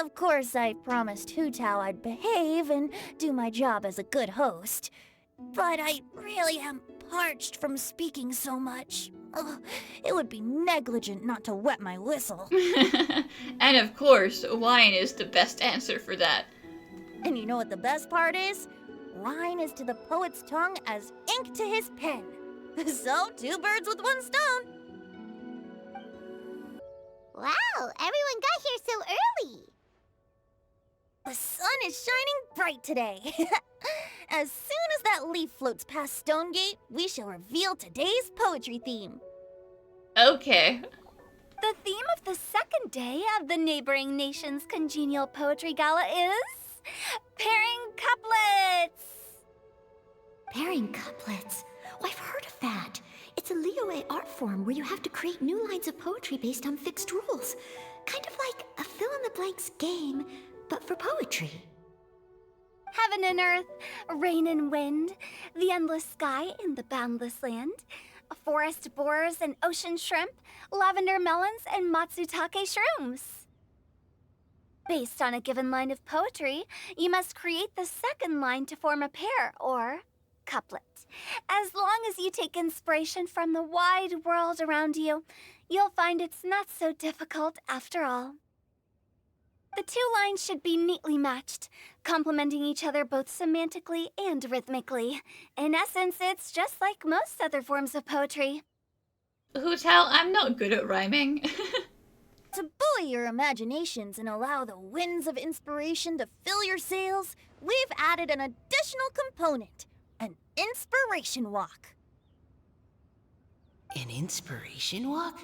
Of course, I promised Hu Tao I'd behave and do my job as a good host. But I really am parched from speaking so much. Ugh, it would be negligent not to wet my whistle. And of course, wine is the best answer for that. And you know what the best part is? Wine is to the poet's tongue as ink to his pen. So, 2 birds with 1 stone. Wow, everyone got here so early. The sun is shining bright today. As soon as that leaf floats past Stonegate, we shall reveal today's poetry theme. Okay. The theme of the second day of the neighboring nation's congenial poetry gala is pairing couplets. Pairing couplets. Oh, I've heard of that. It's a Liyue art form where you have to create new lines of poetry based on fixed rules. Kind of like a fill-in-the-blanks game, but for poetry. Heaven and earth, rain and wind, the endless sky and the boundless land, forest borers and ocean shrimp, lavender melons and matsutake shrooms. Based on a given line of poetry, you must create the second line to form a pair, or couplet. As long as you take inspiration from the wide world around you, you'll find it's not so difficult after all. The 2 lines should be neatly matched, complementing each other both semantically and rhythmically. In essence, it's just like most other forms of poetry. Hu Tao, I'm not good at rhyming. To buoy your imaginations and allow the winds of inspiration to fill your sails, we've added an additional component, an inspiration walk. An inspiration walk?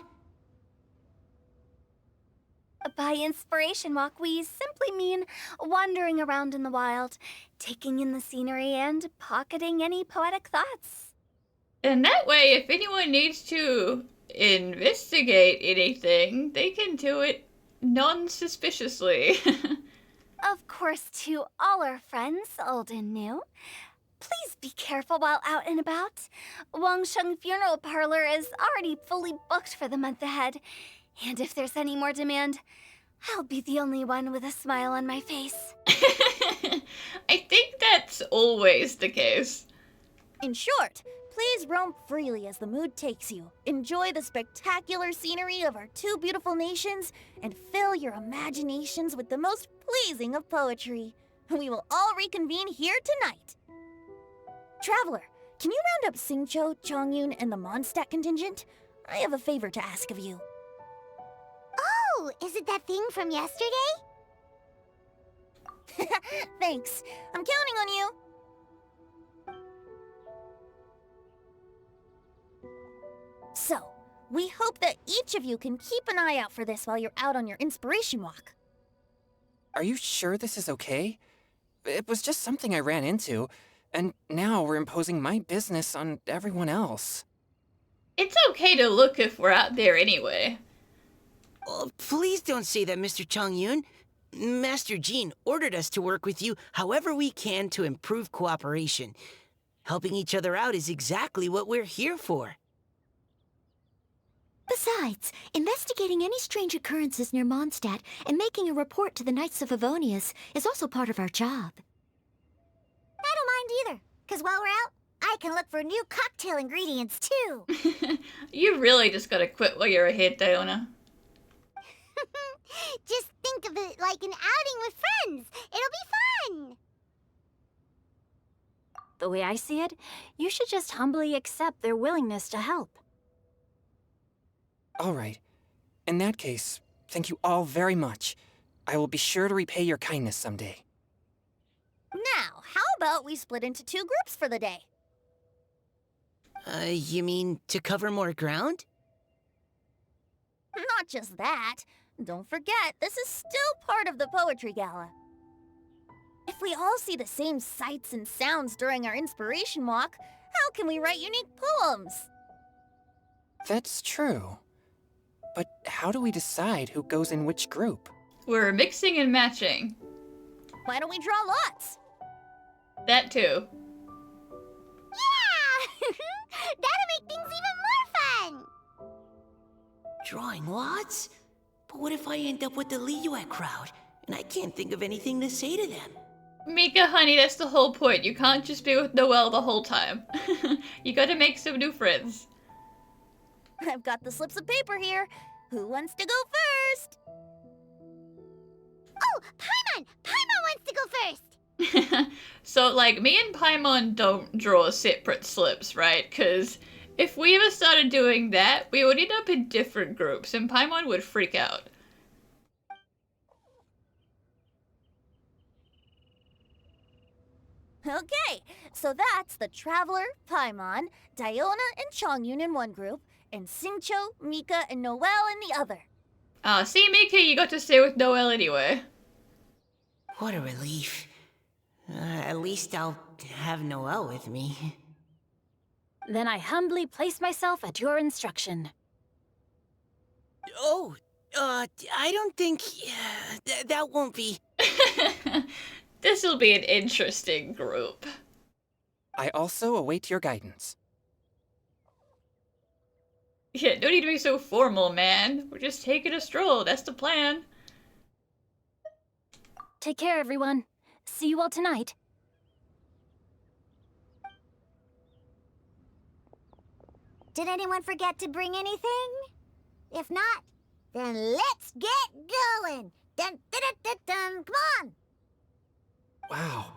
By inspiration walk, we simply mean wandering around in the wild, taking in the scenery and pocketing any poetic thoughts. And that way, if anyone needs to investigate anything, they can do it non-suspiciously. Of course, to all our friends, old and new, please be careful while out and about. Wangsheng Funeral Parlor is already fully booked for the month ahead. And if there's any more demand, I'll be the only one with a smile on my face. I think that's always the case. In short, please roam freely as the mood takes you. Enjoy the spectacular scenery of our 2 beautiful nations, and fill your imaginations with the most pleasing of poetry. We will all reconvene here tonight. Traveler, can you round up Xingqiu, Chongyun, and the Mondstadt contingent? I have a favor to ask of you. Oh, is it that thing from yesterday? Thanks. I'm counting on you. So, we hope that each of you can keep an eye out for this while you're out on your inspiration walk. Are you sure this is okay? It was just something I ran into, and now we're imposing my business on everyone else. It's okay to look if we're out there anyway. Oh, please don't say that, Mr. Chongyun. Master Jean ordered us to work with you however we can to improve cooperation. Helping each other out is exactly what we're here for. Besides, investigating any strange occurrences near Mondstadt and making a report to the Knights of Avonius is also part of our job. I don't mind either, because while we're out, I can look for new cocktail ingredients too. You really just gotta quit while you're ahead, Diona. Just think of it like an outing with friends. It'll be fun. The way I see it, you should just humbly accept their willingness to help. All right. In that case, thank you all very much. I will be sure to repay your kindness someday. Now, how about we split into 2 groups for the day? You mean to cover more ground? Not just that. Don't forget, this is still part of the Poetry Gala. If we all see the same sights and sounds during our inspiration walk, how can we write unique poems? That's true. But how do we decide who goes in which group? We're mixing and matching. Why don't we draw lots? That too. Yeah! That'll make things even more fun! Drawing lots? But what if I end up with the Liyue crowd, and I can't think of anything to say to them? Mika, honey, that's the whole point. You can't just be with Noelle the whole time. You gotta make some new friends. I've got the slips of paper here. Who wants to go first? Oh, Paimon! Paimon wants to go first! So, like, me and Paimon don't draw separate slips, right? Because if we ever started doing that, we would end up in different groups, and Paimon would freak out. Okay, so that's the Traveler, Paimon, Diona, and Chongyun in one group, and Xingqiu, Mika, and Noelle in the other. See, Mika, you got to stay with Noelle anyway. What a relief. At least I'll have Noelle with me. Then I humbly place myself at your instruction. Oh, I don't think... that won't be... This'll be an interesting group. I also await your guidance. Yeah, no need to be so formal, man. We're just taking a stroll, that's the plan. Take care, everyone. See you all tonight. Did anyone forget to bring anything? If not, then let's get going! Dun dun dun dun dun! Come on! Wow.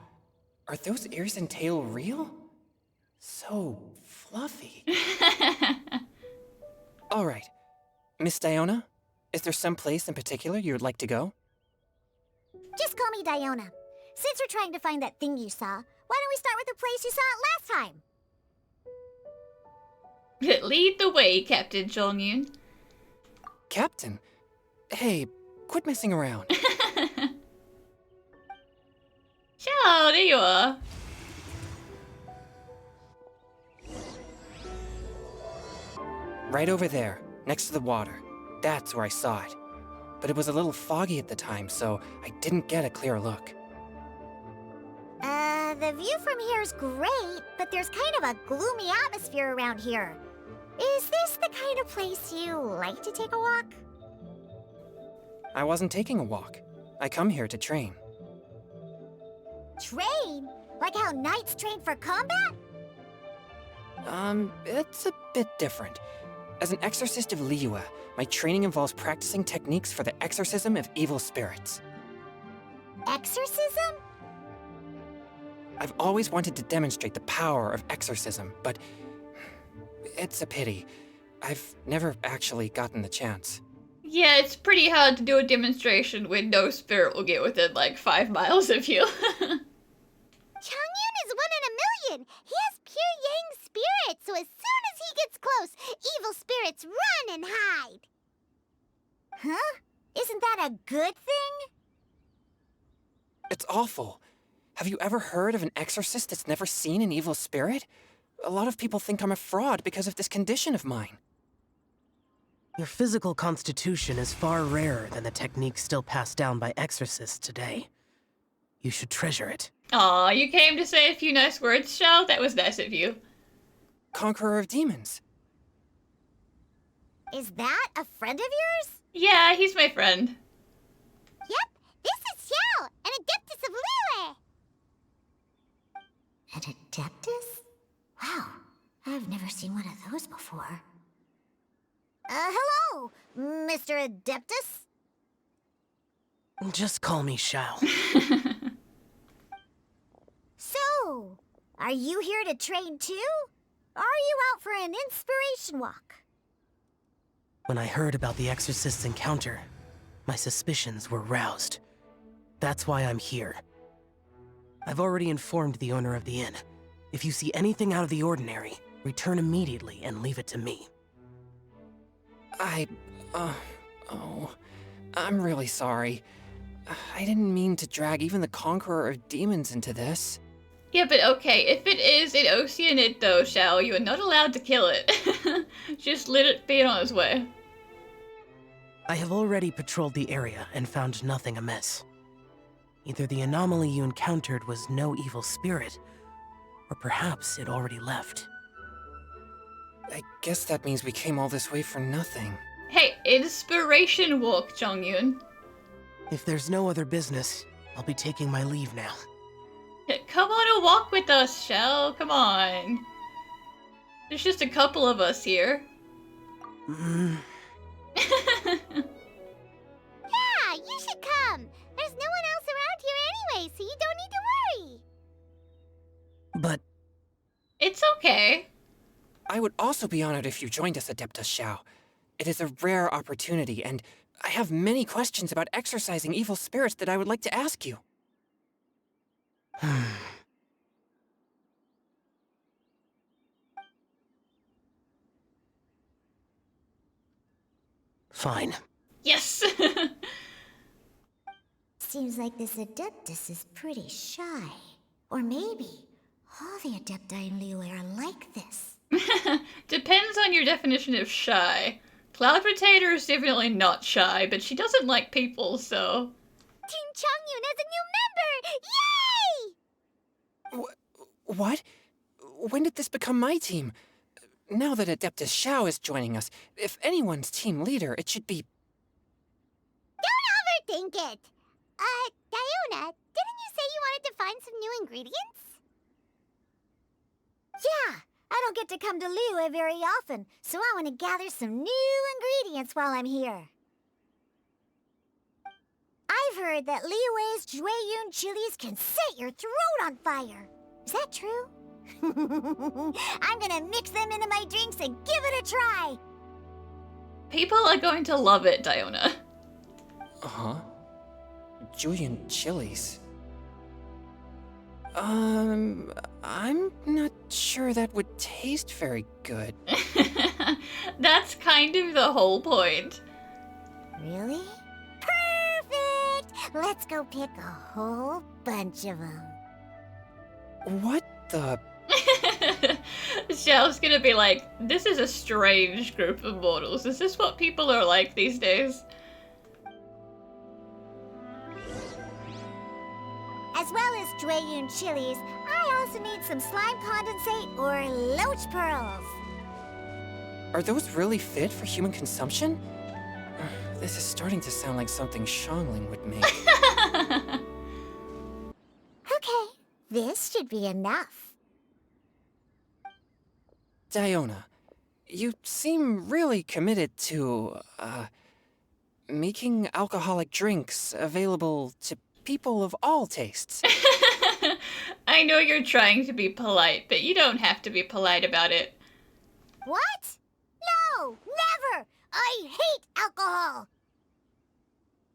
Are those ears and tail real? So fluffy. All right. Miss Diona, is there some place in particular you would like to go? Just call me Diona. Since we're trying to find that thing you saw, why don't we start with the place you saw it last time? Lead the way, Captain Chongyun. Captain? Hey, quit messing around. Ciao, there you are. Right over there, next to the water. That's where I saw it. But it was a little foggy at the time, so I didn't get a clear look. The view from here is great, but there's kind of a gloomy atmosphere around here. Is this the kind of place you like to take a walk? I wasn't taking a walk. I come here to train. Train? Like how knights train for combat? It's a bit different. As an exorcist of Liyue, my training involves practicing techniques for the exorcism of evil spirits. Exorcism? I've always wanted to demonstrate the power of exorcism, but it's a pity. I've never actually gotten the chance. Yeah, it's pretty hard to do a demonstration when no spirit will get within like 5 miles of you. Chongyun is 1 in a million! He has pure yang spirit, so as soon as he gets close, evil spirits run and hide! Huh? Isn't that a good thing? It's awful. Have you ever heard of an exorcist that's never seen an evil spirit? A lot of people think I'm a fraud because of this condition of mine. Your physical constitution is far rarer than the techniques still passed down by exorcists today. You should treasure it. Aw, you came to say a few nice words, Shao? That was nice of you. Conqueror of demons. Is that a friend of yours? Yeah, he's my friend. Yep, this is Xiao, an adeptus of Liyue! An adeptus? Wow, I've never seen one of those before. Hello, Mr. Adeptus? Just call me Shao. So, Are you here to train too? Or are you out for an inspiration walk? When I heard about the Exorcist's encounter, my suspicions were roused. That's why I'm here. I've already informed the owner of the inn. If you see anything out of the ordinary, return immediately and leave it to me. I'm really sorry. I didn't mean to drag even the Conqueror of Demons into this. Yeah, but okay, if it is an Oceanid though, Xiao, you are not allowed to kill it. Just let it be on its way. I have already patrolled the area and found nothing amiss. Either the anomaly you encountered was no evil spirit, or perhaps it already left. I guess that means we came all this way for nothing. Hey, inspiration walk, Jongyun. If there's no other business, I'll be taking my leave now. Come on a walk with us, Shell. Come on. There's just a couple of us here. Mm, Yeah, you should come. There's no one else around here anyway, so you don't need to worry. but It's okay. I would also be honored if you joined us, Adeptus Xiao. It is a rare opportunity, and I have many questions about exorcising evil spirits that I would like to ask you. fine. Yes. Seems like this Adeptus is pretty shy. Or maybe all the Adepti in Liyue are like this. Depends on your definition of shy. Cloud Potato is definitely not shy, but she doesn't like people, so... Team Chongyun has a new member! Yay! What? When did this become my team? Now that Adeptus Xiao is joining us, if anyone's team leader, it should be... Don't overthink it! Diona, didn't you say you wanted to find some new ingredients? Yeah, I don't get to come to Liyue very often, so I want to gather some new ingredients while I'm here. I've heard that Liyue's Jueyun chilies can set your throat on fire. Is that true? I'm gonna mix them into my drinks and give it a try. People are going to love it, Diona. Uh-huh. Julian chilies. I'm not sure that would taste very good. That's kind of the whole point. Really? Perfect! Let's go pick a whole bunch of them. What the... Shell's gonna be like, this is a strange group of mortals. Is this what people are like these days? As well as Jueyun chilies, I also need some slime condensate or loach pearls. Are those really fit for human consumption? This is starting to sound like something Xiangling would make. Okay, this should be enough. Diona, you seem really committed to, making alcoholic drinks available to people of all tastes. I know you're trying to be polite, but you don't have to be polite about it. What? No, never! I hate alcohol!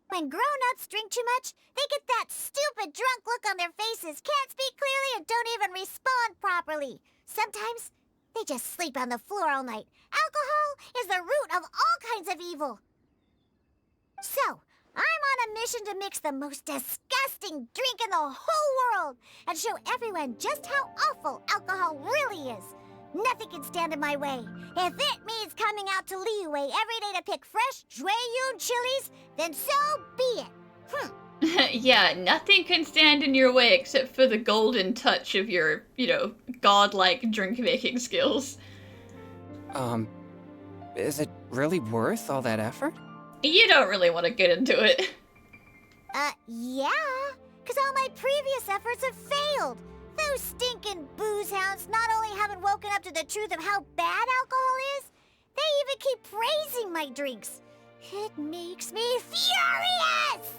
When grown-ups drink too much, they get that stupid drunk look on their faces, can't speak clearly, and don't even respond properly. Sometimes, they just sleep on the floor all night. Alcohol is the root of all kinds of evil. So, I'm on a mission to mix the most disgusting drink in the whole world and show everyone just how awful alcohol really is. Nothing can stand in my way. If it means coming out to Liyue every day to pick fresh Jueyun chilies, then so be it. Yeah, nothing can stand in your way except for the golden touch of your, godlike drink-making skills. Is it really worth all that effort? You don't really want to get into it. Yeah, because all my previous efforts have failed. Those stinking booze hounds not only haven't woken up to the truth of how bad alcohol is, they even keep praising my drinks. It makes me furious!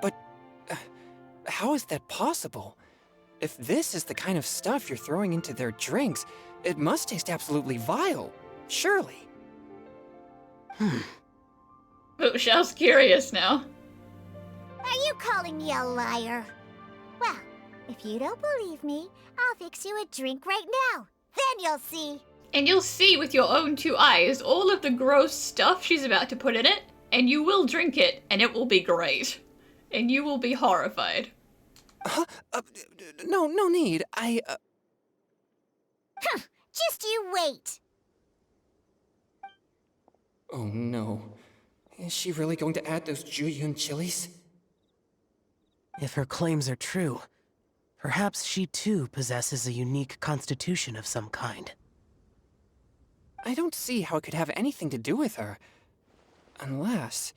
But, how is that possible? If this is the kind of stuff you're throwing into their drinks, it must taste absolutely vile. Surely. Oh, Xiao's curious now. Are you calling me a liar? Well, if you don't believe me, I'll fix you a drink right now. Then you'll see. And you'll see with your own 2 eyes all of the gross stuff she's about to put in it, and you will drink it, and it will be great. And you will be horrified. No need. Just you wait. Oh no. Is she really going to add those Juyun chilies? If her claims are true, perhaps she too possesses a unique constitution of some kind. I don't see how it could have anything to do with her. Unless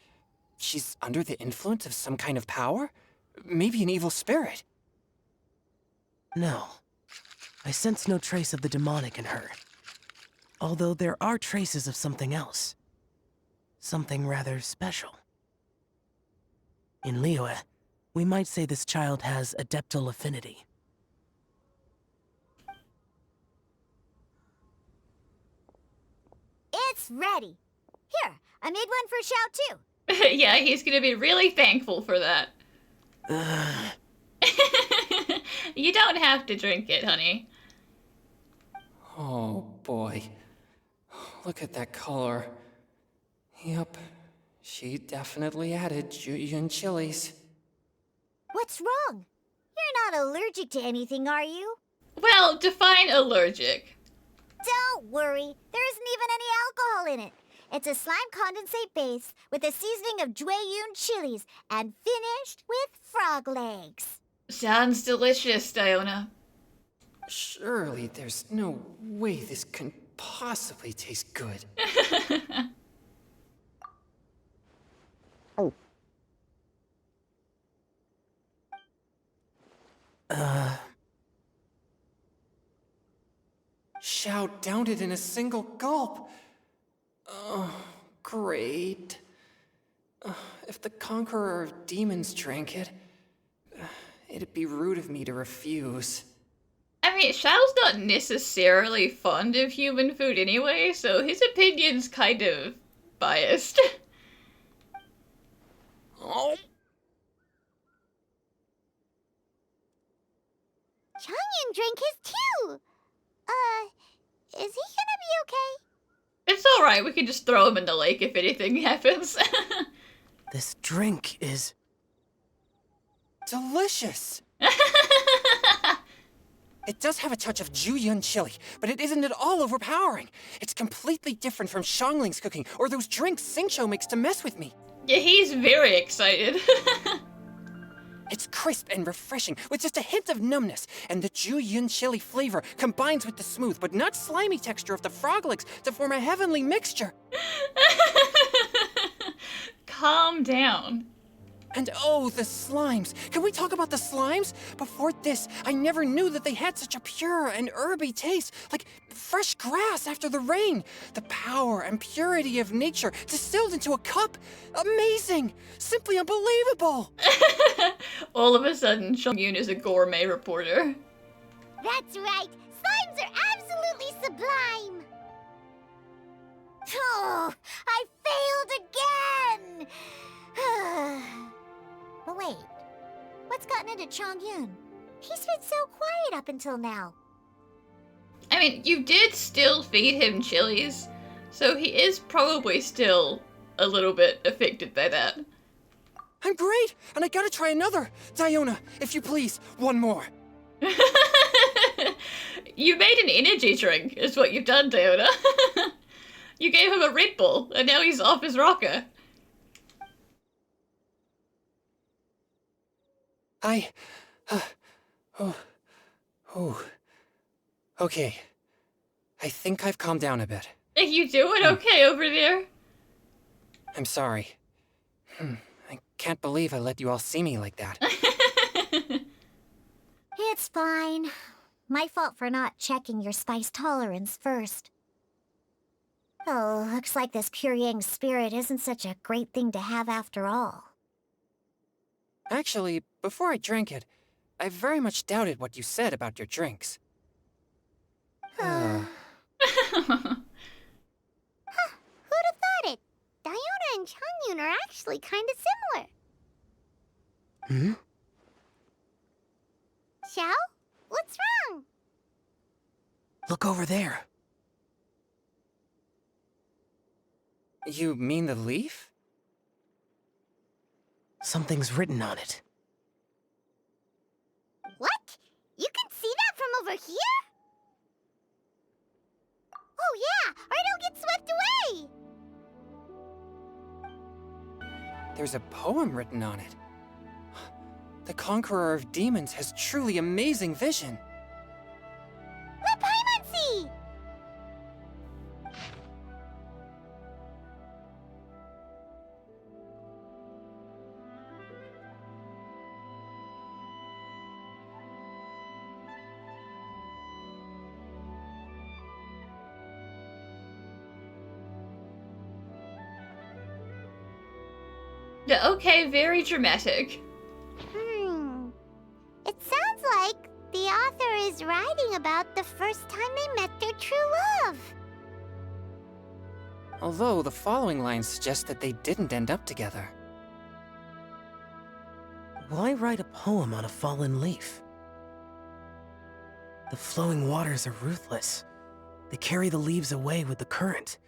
she's under the influence of some kind of power? Maybe an evil spirit. No. I sense no trace of the demonic in her. Although there are traces of something else. Something rather special. In Liyue, we might say this child has adeptal affinity. It's ready. Here, I made one for Xiao too. Yeah, he's gonna be really thankful for that. You don't have to drink it, honey. Oh boy. Look at that color. Yep. She definitely added Juyun chilies. What's wrong? You're not allergic to anything, are you? Well, define allergic. Don't worry, there isn't even any alcohol in it. It's a slime condensate base with a seasoning of Juyun chilies and finished with frog legs. Sounds delicious, Diona. Surely there's no way this can possibly taste good. Xiao downed it in a single gulp. Oh, great. If the Conqueror of Demons drank it, it'd be rude of me to refuse. I mean, Xiao's not necessarily fond of human food anyway, so his opinion's kind of biased. Oh. Changyan drank his too. Is he gonna be okay? It's alright, we can just throw him in the lake if anything happens. This drink is... delicious! It does have a touch of Juyun chili, but it isn't at all overpowering. It's completely different from Xiangling's cooking or those drinks Xingqiu makes to mess with me. Yeah, he's very excited. It's crisp and refreshing, with just a hint of numbness, and the Juyun chili flavor combines with the smooth but not slimy texture of the frog legs to form a heavenly mixture. Calm down. And oh, the slimes. Can we talk about the slimes? Before this, I never knew that they had such a pure and herby taste, like fresh grass after the rain. The power and purity of nature distilled into a cup. Amazing! Simply unbelievable! All of a sudden, Chongyun is a gourmet reporter. That's right. Slimes are absolutely sublime. Oh, I failed again. But wait, what's gotten into Chongyun? He's been so quiet up until now. I mean, you did still feed him chilies, so he is probably still a little bit affected by that. I'm great, and I gotta try another. Diona, if you please, one more. You made an energy drink, is what you've done, Diona. You gave him a Red Bull, and now he's off his rocker. Okay. I think I've calmed down a bit. Are you doing okay over there? I'm sorry. I can't believe I let you all see me like that. It's fine. My fault for not checking your spice tolerance first. Oh, looks like this pure yang spirit isn't such a great thing to have after all. Actually, before I drank it, I very much doubted what you said about your drinks. Who'd have thought it? Diona and Changyun are actually kind of similar. Hmm? Xiao? What's wrong? Look over there. You mean the leaf? Something's written on it. What? You can see that from over here? Oh yeah, or it'll get swept away! There's a poem written on it. The Conqueror of Demons has truly amazing vision. Let Paimon see! Yeah, okay, very dramatic. It sounds like the author is writing about the first time they met their true love. Although the following lines suggest that they didn't end up together. Why write a poem on a fallen leaf? The flowing waters are ruthless. They carry the leaves away with the current.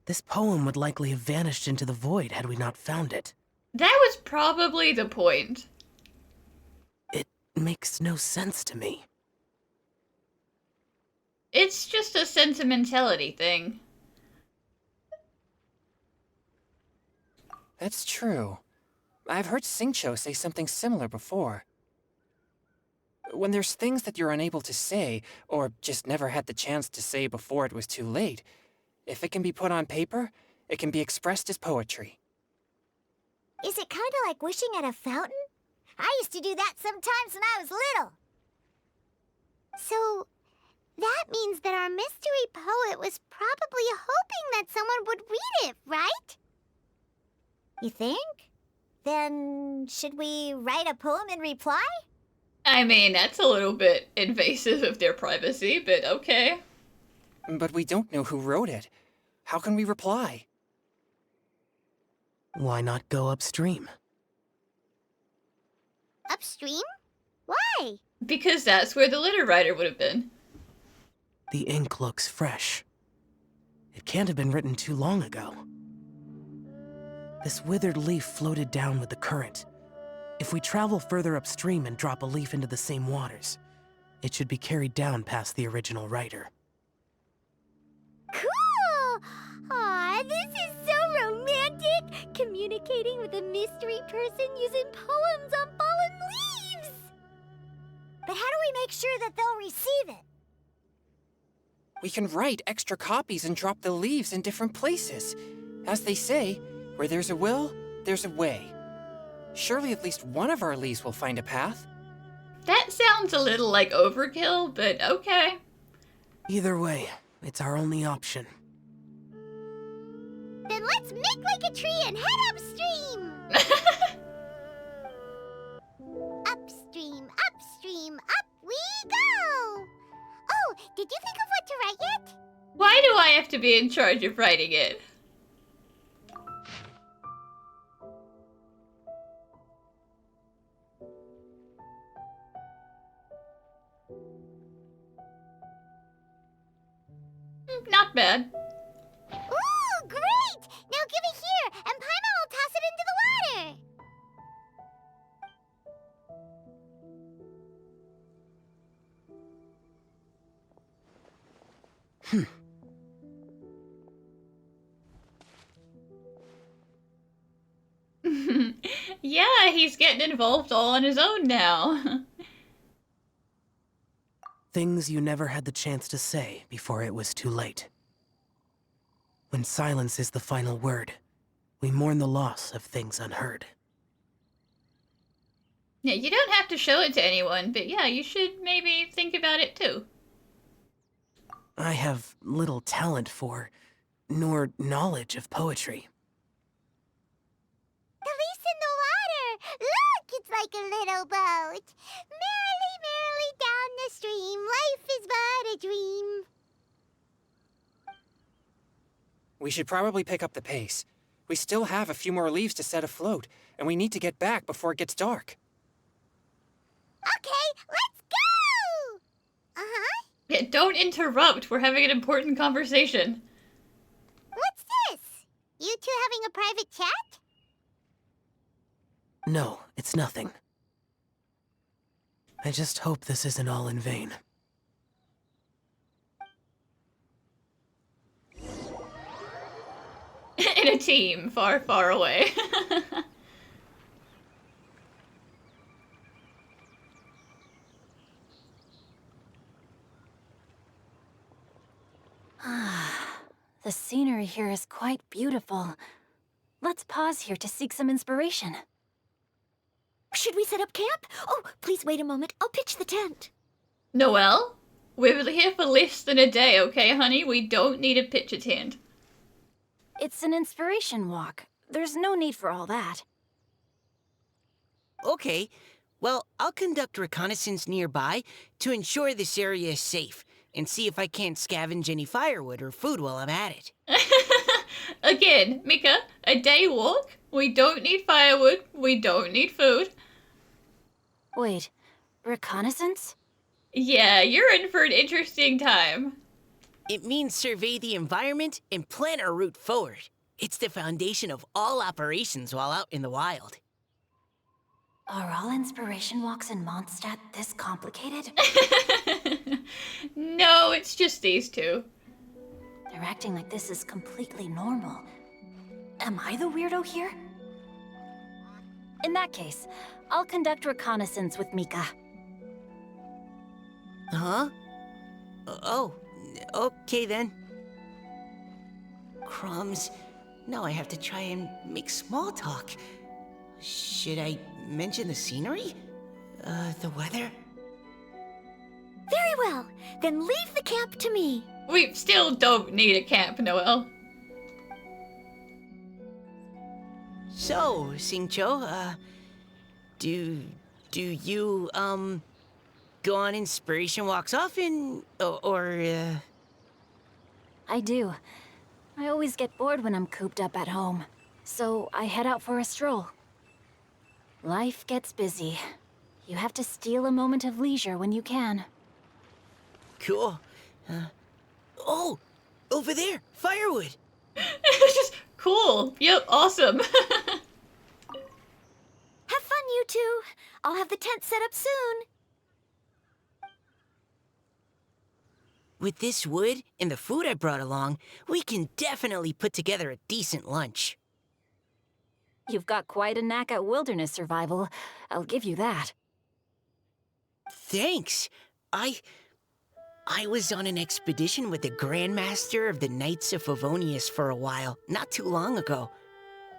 This poem would likely have vanished into the void had we not found it. That was probably the point. It makes no sense to me. It's just a sentimentality thing. That's true. I've heard Xingqiu say something similar before. When there's things that you're unable to say, or just never had the chance to say before it was too late, if it can be put on paper, it can be expressed as poetry. Is it kind of like wishing at a fountain? I used to do that sometimes when I was little. So, that means that our mystery poet was probably hoping that someone would read it, right? You think? Then, should we write a poem in reply? I mean, that's a little bit invasive of their privacy, but okay. But we don't know who wrote it. How can we reply? Why not go upstream? Upstream? Why? Because that's where the letter writer would have been. The ink looks fresh. It can't have been written too long ago. This withered leaf floated down with the current. If we travel further upstream and drop a leaf into the same waters, it should be carried down past the original writer. Cool! Aw, this is so romantic! Communicating with a mystery person using poems on fallen leaves! But how do we make sure that they'll receive it? We can write extra copies and drop the leaves in different places. As they say, where there's a will, there's a way. Surely at least one of our leaves will find a path. That sounds a little like overkill, but okay. Either way, it's our only option. Then let's make like a tree and head upstream! Upstream, upstream, up we go! Oh, did you think of what to write yet? Why do I have to be in charge of writing it? Not bad. Ooh, great! Now give it here, and Paimon will toss it into the water! Yeah, he's getting involved all on his own now. Things you never had the chance to say before it was too late. When silence is the final word, we mourn the loss of things unheard. Yeah, you don't have to show it to anyone, but yeah, you should maybe think about it too. I have little talent for, nor knowledge of poetry. The leaf's in the water! Look, it's like a little boat! We should probably pick up the pace. We still have a few more leaves to set afloat, and we need to get back before it gets dark. Okay, let's go! Uh-huh. Yeah, don't interrupt. We're having an important conversation. What's this? You two having a private chat? No, it's nothing. I just hope this isn't all in vain. In a team, far, far away. The scenery here is quite beautiful. Let's pause here to seek some inspiration. Should we set up camp? Oh, please wait a moment. I'll pitch the tent. Noelle? We're here for less than a day, okay, honey? We don't need a picture tent. It's an inspiration walk. There's no need for all that. Okay, well, I'll conduct reconnaissance nearby to ensure this area is safe, and see if I can't scavenge any firewood or food while I'm at it. Again, Mika, a day walk. We don't need firewood. We don't need food. Wait, reconnaissance? Yeah, you're in for an interesting time. It means survey the environment and plan our route forward. It's the foundation of all operations while out in the wild. Are all inspiration walks in Mondstadt this complicated? No, it's just these two. They're acting like this is completely normal. Am I the weirdo here? In that case, I'll conduct reconnaissance with Mika. Huh? Oh, okay then. Crumbs. Now I have to try and make small talk. Should I mention the scenery? The weather? Very well. Then leave the camp to me. We still don't need a camp, Noelle. So, Xingqiu, do you, go on inspiration walks often, or? I do. I always get bored when I'm cooped up at home, so I head out for a stroll. Life gets busy. You have to steal a moment of leisure when you can. Cool. Oh, over there, firewood. Just cool. Yep, awesome. Have fun, you two. I'll have the tent set up soon. With this wood and the food I brought along, we can definitely put together a decent lunch. You've got quite a knack at wilderness survival. I'll give you that. Thanks. I was on an expedition with the Grandmaster of the Knights of Favonius for a while, not too long ago.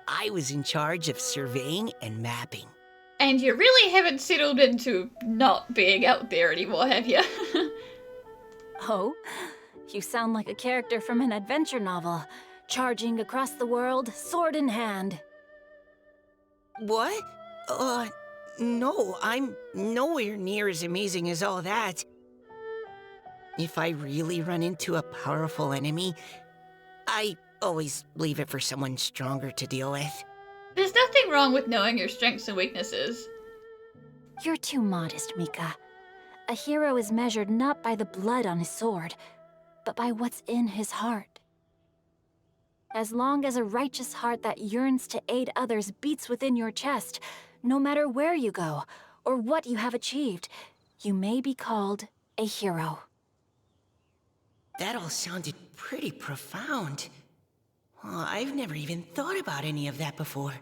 I was in charge of surveying and mapping. And you really haven't settled into not being out there anymore, have you? Oh? You sound like a character from an adventure novel, charging across the world, sword in hand. What? No, I'm nowhere near as amazing as all that. If I really run into a powerful enemy, I always leave it for someone stronger to deal with. There's nothing wrong with knowing your strengths and weaknesses. You're too modest, Mika. A hero is measured not by the blood on his sword, but by what's in his heart. As long as a righteous heart that yearns to aid others beats within your chest, no matter where you go or what you have achieved, you may be called a hero. That all sounded pretty profound. Well, I've never even thought about any of that before.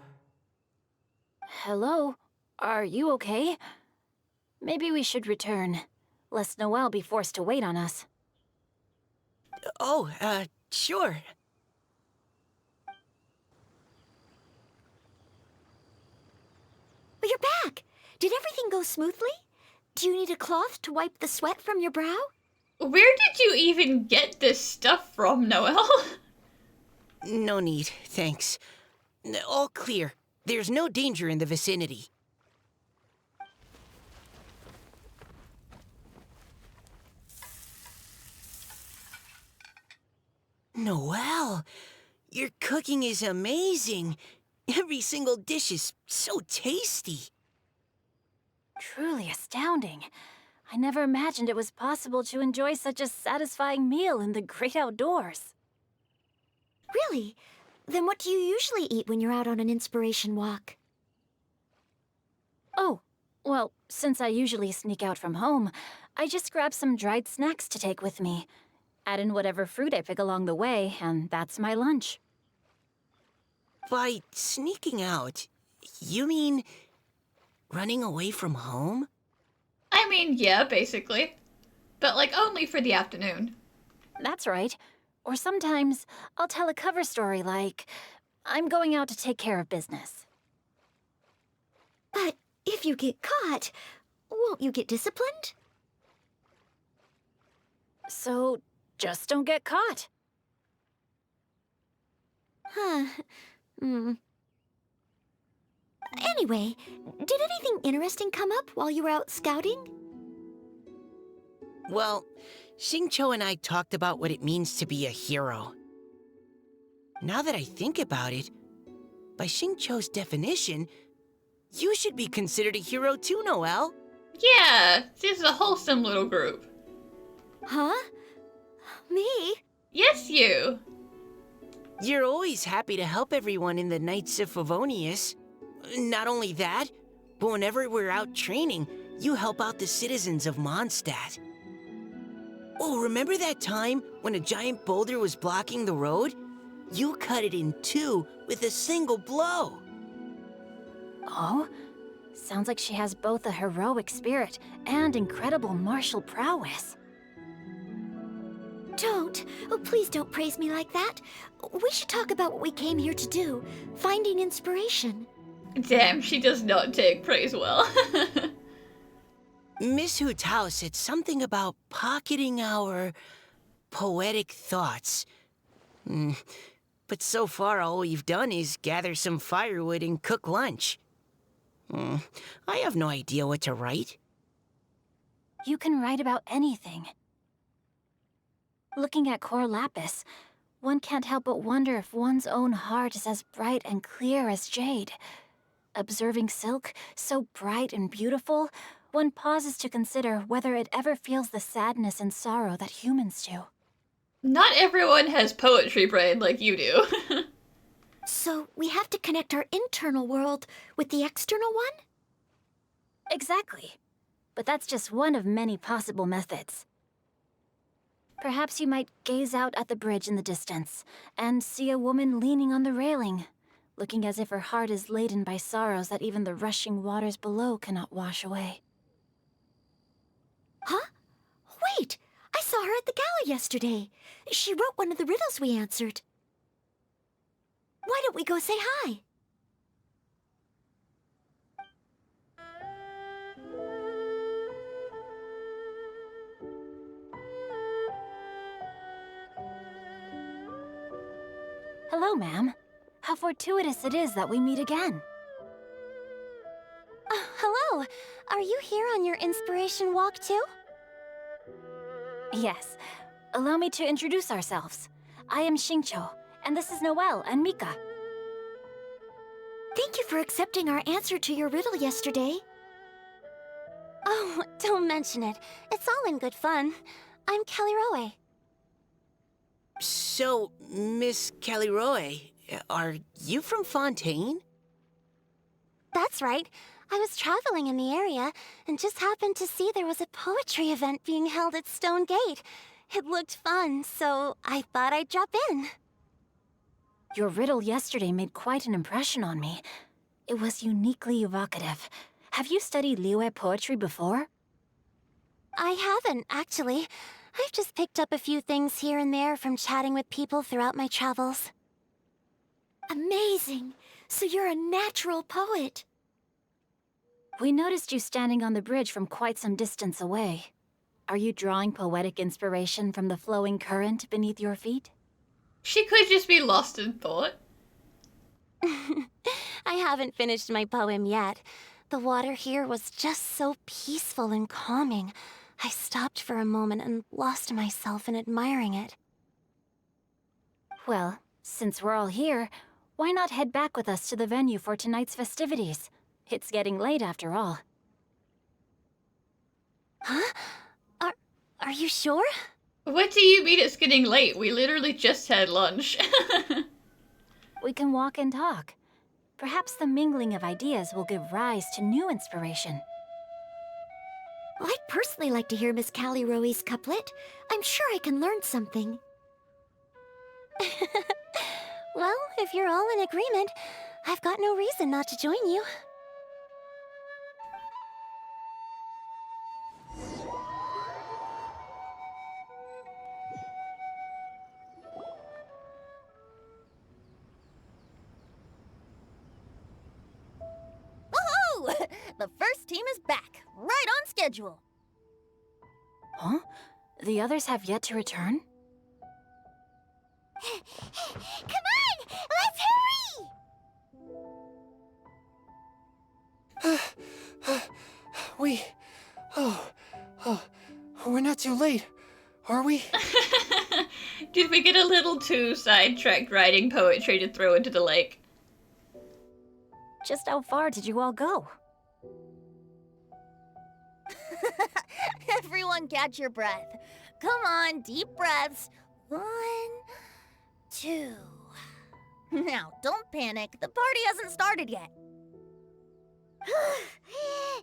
Hello? Are you okay? Maybe we should return, lest Noelle be forced to wait on us. Oh, sure. But you're back. Did everything go smoothly? Do you need a cloth to wipe the sweat from your brow? Where did you even get this stuff from, Noelle? No need, thanks. All clear. There's no danger in the vicinity. Noelle, Your cooking is amazing. Every single dish is so tasty. Truly astounding. I never imagined it was possible to enjoy such a satisfying meal in the great outdoors. Really? Then what do you usually eat when you're out on an inspiration walk? Oh, well, since I usually sneak out from home, I just grab some dried snacks to take with me. Add in whatever fruit I pick along the way, and that's my lunch. By sneaking out, you mean running away from home? I mean, yeah, basically. But, like, only for the afternoon. That's right. Or sometimes I'll tell a cover story like, I'm going out to take care of business. But if you get caught, won't you get disciplined? So just don't get caught. Huh. Anyway, did anything interesting come up while you were out scouting? Well, Xingqiu and I talked about what it means to be a hero. Now that I think about it, by Xingqiu's definition, you should be considered a hero too, Noelle. Yeah, this is a wholesome little group. Huh? Me? Yes, you. You're always happy to help everyone in the Knights of Favonius. Not only that, but whenever we're out training, you help out the citizens of Mondstadt. Oh, remember that time when a giant boulder was blocking the road? You cut it in two with a single blow. Oh? Sounds like she has both a heroic spirit and incredible martial prowess. Don't. Oh, please don't praise me like that. We should talk about what we came here to do. Finding inspiration. Damn, she does not take praise well. Miss Hu Tao said something about pocketing our poetic thoughts. But so far, all we've done is gather some firewood and cook lunch. I have no idea what to write. You can write about anything. Looking at Cor Lapis, one can't help but wonder if one's own heart is as bright and clear as jade. Observing silk, so bright and beautiful, one pauses to consider whether it ever feels the sadness and sorrow that humans do. Not everyone has poetry brain like you do. So we have to connect our internal world with the external one? Exactly. But that's just one of many possible methods. Perhaps you might gaze out at the bridge in the distance and see a woman leaning on the railing, looking as if her heart is laden by sorrows that even the rushing waters below cannot wash away. Huh? Wait! I saw her at the gala yesterday. She wrote one of the riddles we answered. Why don't we go say hi? Hello, ma'am. How fortuitous it is that we meet again. Hello. Are you here on your inspiration walk too? Yes. Allow me to introduce ourselves. I am Xingqiu, and this is Noelle and Mika. Thank you for accepting our answer to your riddle yesterday. Oh, don't mention it. It's all in good fun. I'm Kelly Roe. So, Miss Caliroe, are you from Fontaine? That's right. I was traveling in the area and just happened to see there was a poetry event being held at Stone Gate. It looked fun, so I thought I'd drop in. Your riddle yesterday made quite an impression on me. It was uniquely evocative. Have you studied Liyue poetry before? I haven't, actually. I've just picked up a few things here and there from chatting with people throughout my travels. Amazing! So you're a natural poet. We noticed you standing on the bridge from quite some distance away. Are you drawing poetic inspiration from the flowing current beneath your feet? She could just be lost in thought. I haven't finished my poem yet. The water here was just so peaceful and calming. I stopped for a moment and lost myself in admiring it. Well, Since we're all here, why not head back with us to the venue for tonight's festivities? It's getting late after all. Huh? Are you sure? What do you mean it's getting late? We literally just had lunch. We can walk and talk. Perhaps the mingling of ideas will give rise to new inspiration. I'd personally like to hear Miss Callie Rowe's couplet. I'm sure I can learn something. Well, if you're all in agreement, I've got no reason not to join you. Woohoo! The first team is back, right on schedule. Huh? The others have yet to return? Come on! Let's hurry! We're not too late, are we? Did we get a little too sidetracked writing poetry to throw into the lake? Just how far did you all go? Everyone catch your breath. Come on, deep breaths. 1, 2. Now, don't panic. The party hasn't started yet.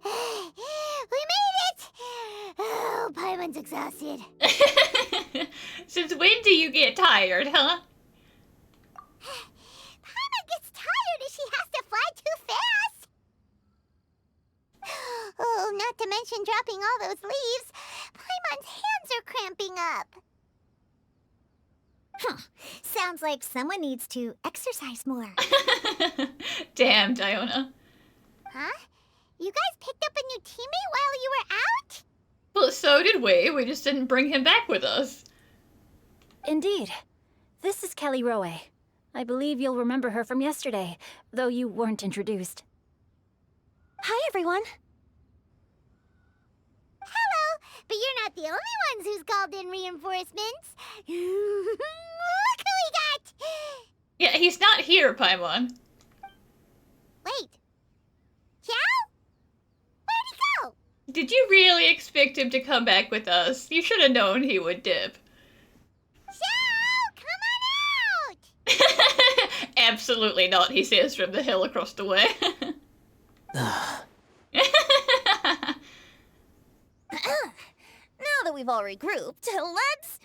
We made it! Oh, Paimon's exhausted. Since when do you get tired, huh? Paimon gets tired if she has to fly too fast. Oh, not to mention dropping all those leaves. Paimon's hands are cramping up. Sounds like someone needs to exercise more. Damn, Diona. Huh? You guys picked up a new teammate while you were out? Well, so did we. We just didn't bring him back with us. Indeed. This is Callie Rowe. I believe you'll remember her from yesterday, though you weren't introduced. Hi, everyone. Hello, but you're not the only ones who's called in reinforcements. Look who we got! Yeah, he's not here, Paimon. Wait. Xiao? Where'd he go? Did you really expect him to come back with us? You should have known he would dip. Xiao, come on out! Absolutely not, he says from the hill across the way. Now that we've all regrouped, let's...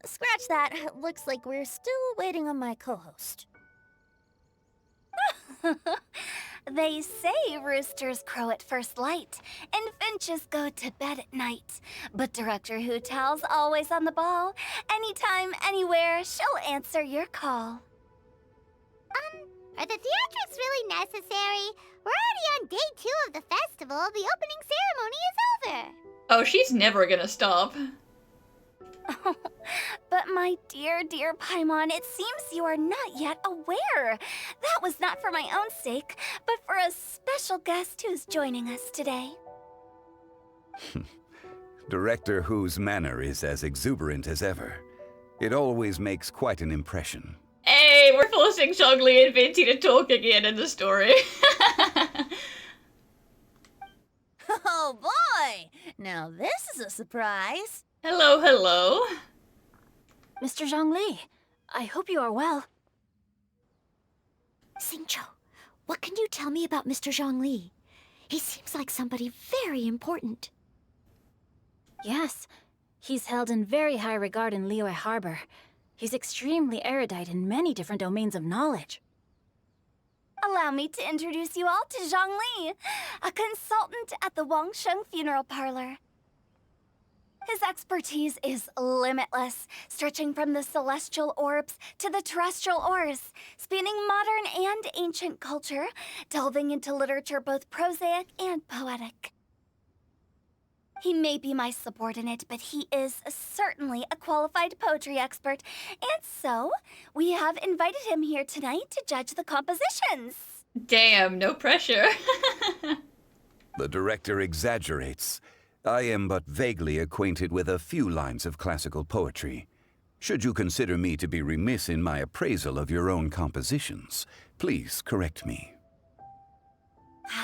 Scratch that. Looks like we're still waiting on my co-host. They say roosters crow at first light, and finches go to bed at night. But Director Hu Tao's always on the ball. Anytime, anywhere, she'll answer your call. Are the theatrics really necessary? We're already on day 2 of the festival. The opening ceremony is over. Oh, she's never gonna stop. But my dear, dear Paimon, it seems you are not yet aware. That was not for my own sake, but for a special guest who's joining us today. Director Hu's manner is as exuberant as ever. It always makes quite an impression. Hey, we're forcing Zhongli and Venti to talk again in the story. Oh boy! Now this is a surprise. Hello, hello. Mr. Zhongli, I hope you are well. Xingqiu, what can you tell me about Mr. Zhongli? He seems like somebody very important. Yes, he's held in very high regard in Liyue Harbor. He's extremely erudite in many different domains of knowledge. Allow me to introduce you all to Zhang Li, a consultant at the Wangsheng Funeral Parlor. His expertise is limitless, stretching from the celestial orbs to the terrestrial ores, spanning modern and ancient culture, delving into literature both prosaic and poetic. He may be my subordinate, but he is certainly a qualified poetry expert, and so we have invited him here tonight to judge the compositions. Damn, no pressure. The director exaggerates. I am but vaguely acquainted with a few lines of classical poetry. Should you consider me to be remiss in my appraisal of your own compositions, please correct me.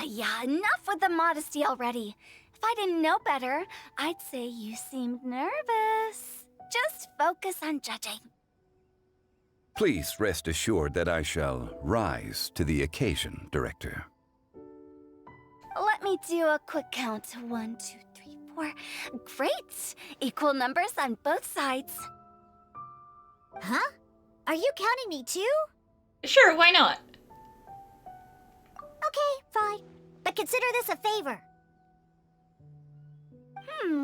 Yeah, enough with the modesty already. If I didn't know better, I'd say you seemed nervous. Just focus on judging. Please rest assured that I shall rise to the occasion, Director. Let me do a quick count. 1, 2, 3, 4. Great! Equal numbers on both sides. Huh? Are you counting me too? Sure, why not? Okay, fine. But consider this a favor.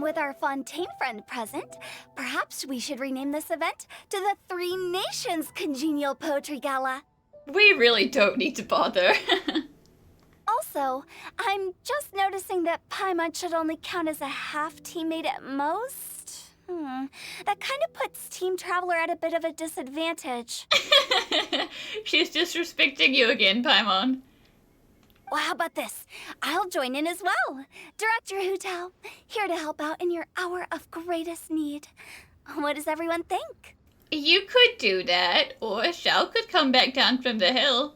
With our Fontaine friend present, perhaps we should rename this event to the Three Nations Congenial Poetry Gala. We really don't need to bother. Also, I'm just noticing that Paimon should only count as a half teammate at most. That kind of puts Team Traveler at a bit of a disadvantage. She's disrespecting you again, Paimon. Well, how about this? I'll join in as well. Director Hu Tao, here to help out in your hour of greatest need. What does everyone think? You could do that, or Xiao could come back down from the hill.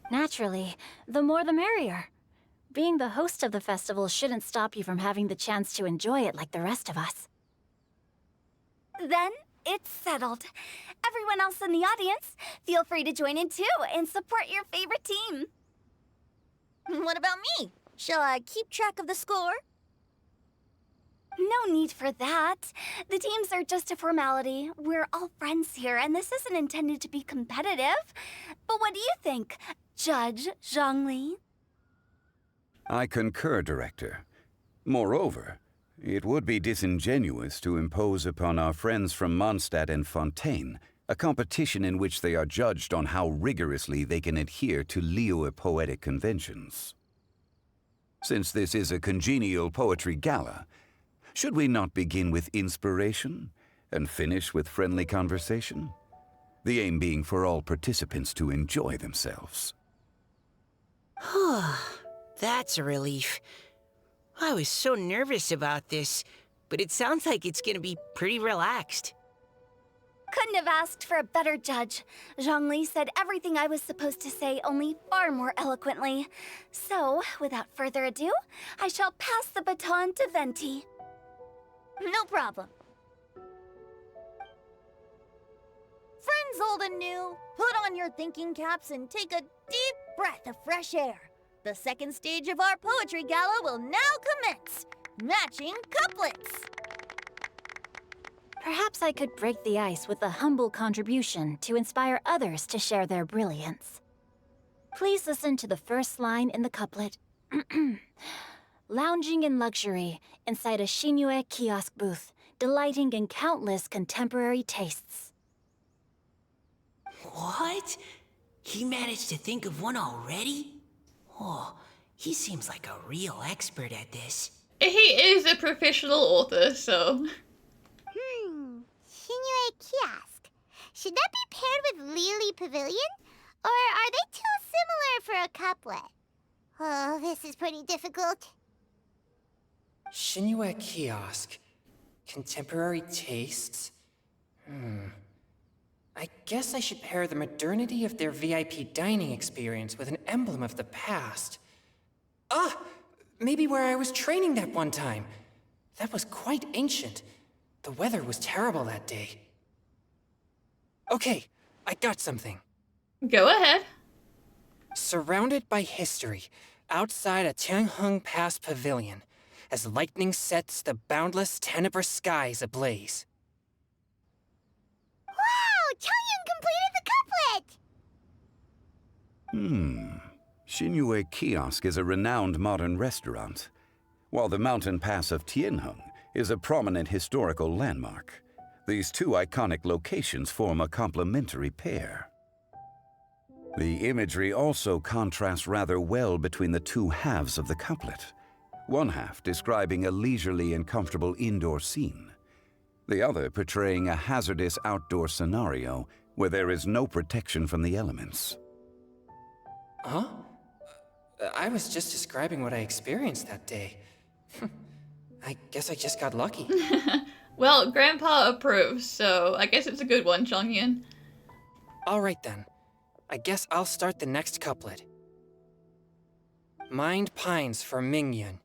Naturally, the more the merrier. Being the host of the festival shouldn't stop you from having the chance to enjoy it like the rest of us. Then it's settled. Everyone else in the audience, feel free to join in too and support your favorite team. What about me? Shall I keep track of the score? No need for that. The teams are just a formality. We're all friends here, and this isn't intended to be competitive. But what do you think, Judge Zhongli? I concur, Director. Moreover, it would be disingenuous to impose upon our friends from Mondstadt and Fontaine a competition in which they are judged on how rigorously they can adhere to Liyue poetic conventions. Since this is a congenial poetry gala, should we not begin with inspiration and finish with friendly conversation? The aim being for all participants to enjoy themselves. That's a relief. I was so nervous about this, but it sounds like it's gonna be pretty relaxed. Couldn't have asked for a better judge. Zhongli said everything I was supposed to say, only far more eloquently. So, without further ado, I shall pass the baton to Venti. No problem. Friends old and new, put on your thinking caps and take a deep breath of fresh air. The second stage of our poetry gala will now commence. Matching couplets. Perhaps I could break the ice with a humble contribution to inspire others to share their brilliance. Please listen to the first line in the couplet. Lounging in luxury inside a Shinue kiosk booth, delighting in countless contemporary tastes. What? He managed to think of one already? Oh, he seems like a real expert at this. He is a professional author, so... Shinue Kiosk. Should that be paired with Lily Pavilion? Or are they too similar for a couplet? Oh, this is pretty difficult. Shinue Kiosk. Contemporary tastes? I guess I should pair the modernity of their VIP dining experience with an emblem of the past. Ah! Maybe where I was training that one time. That was quite ancient. The weather was terrible that day. Okay, I got something. Go ahead. Surrounded by history, outside a Tianheng Pass pavilion, as lightning sets the boundless tenebrous skies ablaze. Wow! Chongyun completed the couplet! Shinue Kiosk is a renowned modern restaurant, while the mountain pass of Tianheng is a prominent historical landmark. These two iconic locations form a complementary pair. The imagery also contrasts rather well between the two halves of the couplet, one half describing a leisurely and comfortable indoor scene, the other portraying a hazardous outdoor scenario where there is no protection from the elements. Huh? I was just describing what I experienced that day. I guess I just got lucky. Well, Grandpa approves, so I guess it's a good one, Chongyun. All right then. I guess I'll start the next couplet. Mind pines for Mingyun,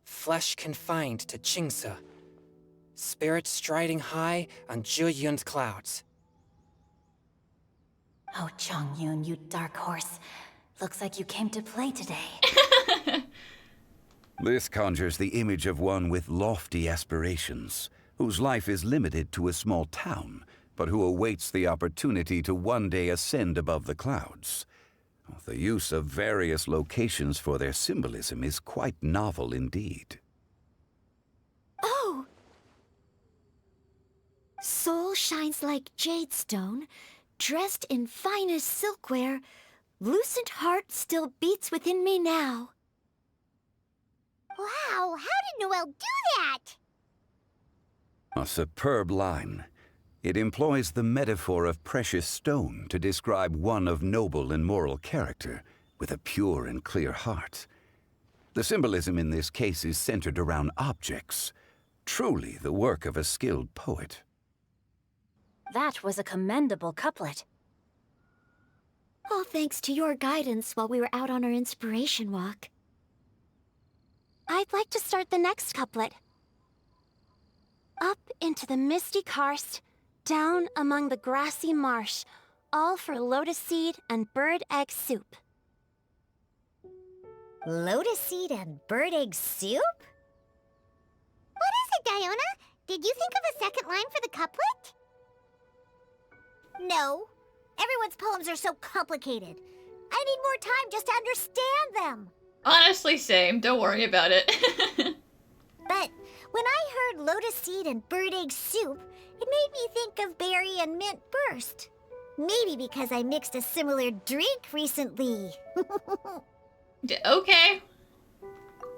flesh confined to Qingse, spirit striding high on Zheyun's clouds. Oh, Chongyun, you dark horse. Looks like you came to play today. This conjures the image of one with lofty aspirations, whose life is limited to a small town, but who awaits the opportunity to one day ascend above the clouds. The use of various locations for their symbolism is quite novel indeed. Oh! Soul shines like jade stone, dressed in finest silkwear. Lucent heart still beats within me now. Wow, how did Noelle do that? A superb line. It employs the metaphor of precious stone to describe one of noble and moral character, with a pure and clear heart. The symbolism in this case is centered around objects, truly the work of a skilled poet. That was a commendable couplet. All thanks to your guidance while we were out on our inspiration walk. I'd like to start the next couplet. Up into the misty karst, down among the grassy marsh, all for lotus seed and bird egg soup. Lotus seed and bird egg soup? What is it, Diona? Did you think of a second line for the couplet? No. Everyone's poems are so complicated. I need more time just to understand them. Honestly, same. Don't worry about it. But when I heard lotus seed and bird egg soup, it made me think of berry and mint burst. Maybe because I mixed a similar drink recently. Okay.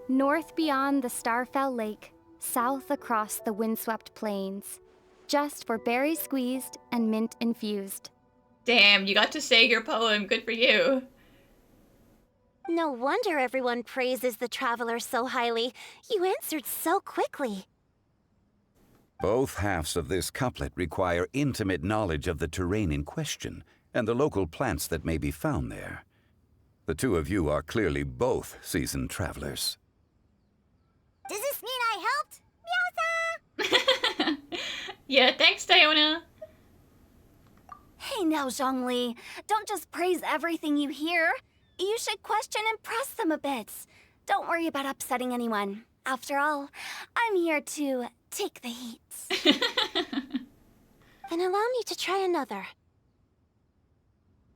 North beyond the Starfell Lake, south across the windswept plains. Just for berries squeezed and mint infused. Damn, you got to say your poem. Good for you. No wonder everyone praises the traveler so highly. You answered so quickly. Both halves of this couplet require intimate knowledge of the terrain in question and the local plants that may be found there. The two of you are clearly both seasoned travelers. Does this mean I helped? Meowsa! Yeah, thanks, Diona. Hey now, Zhongli. Don't just praise everything you hear. You should question and press them a bit. Don't worry about upsetting anyone. After all, I'm here to take the heat. Then allow me to try another.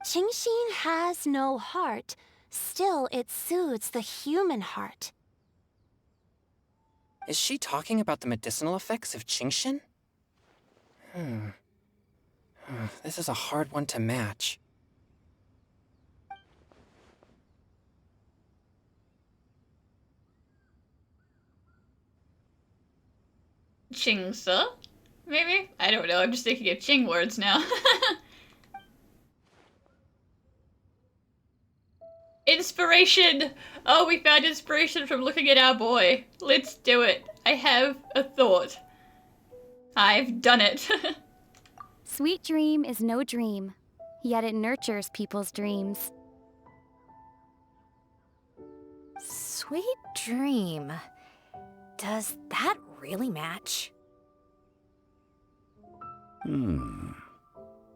Qingxin has no heart. Still, it soothes the human heart. Is she talking about the medicinal effects of Qingxin? This is a hard one to match. Qingse? Maybe? I don't know. I'm just thinking of Qing words now. Inspiration! Oh, we found inspiration from looking at our boy. Let's do it. I have a thought. I've done it. Sweet dream is no dream, yet it nurtures people's dreams. Sweet dream. Does that really match?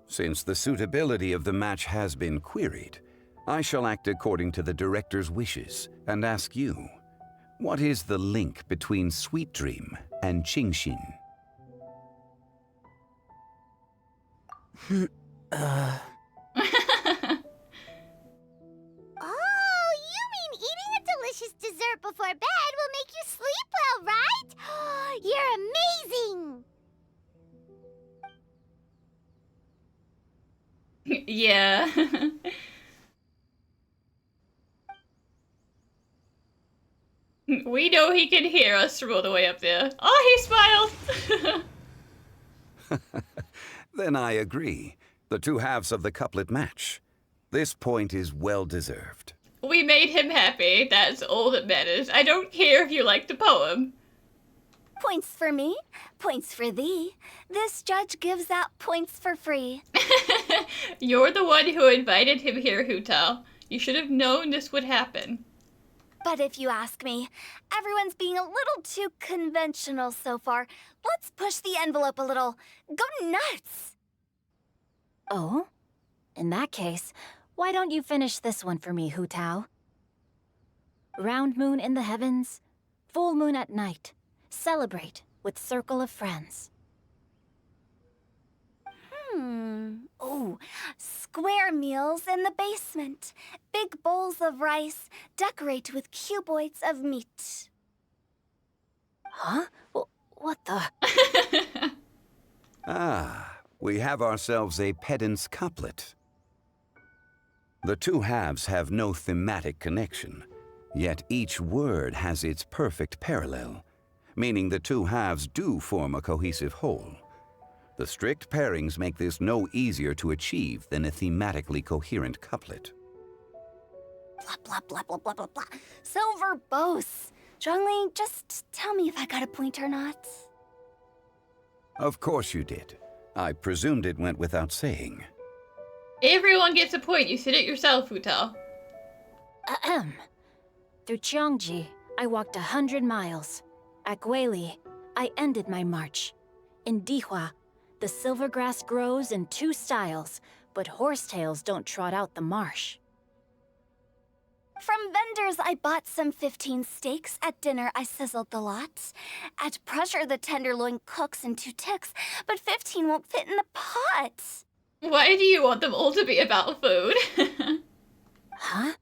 Since the suitability of the match has been queried, I shall act according to the director's wishes and ask you, what is the link between Sweet Dream and Qingxin? Oh, you mean eating a delicious dessert before bed will make you sleep well, right? You're amazing! Yeah. We know he can hear us from all the way up there. Oh, he smiled! Then I agree. The two halves of the couplet match. This point is well deserved. We made him happy. That's all that matters. I don't care if you like the poem. Points for me. Points for thee. This judge gives out points for free. You're the one who invited him here, Hu Tao. You should have known this would happen. But if you ask me, everyone's being a little too conventional so far. Let's push the envelope a little. Go nuts! Oh? In that case, why don't you finish this one for me, Hu Tao? Round moon in the heavens, full moon at night. Celebrate with circle of friends. Oh, square meals in the basement. Big bowls of rice. Decorate with cuboids of meat. Huh? What the? Ah, we have ourselves a pedant's couplet. The two halves have no thematic connection, yet each word has its perfect parallel, meaning the two halves do form a cohesive whole. The strict pairings make this no easier to achieve than a thematically coherent couplet. Blah, blah, blah, blah, blah, blah, blah. So verbose. Zhongli, just tell me if I got a point or not. Of course you did. I presumed it went without saying. Everyone gets a point. You said it yourself, Hu Tao. Ahem. Through Cheongji, I walked 100 miles. At Guili, I ended my march. In Dihua, the silver grass grows in 2 styles, but horsetails don't trot out the marsh. From vendors, I bought some 15 steaks. At dinner, I sizzled the lot. At pressure, the tenderloin cooks in 2 ticks, but 15 won't fit in the pot. Why do you want them all to be about food? Huh?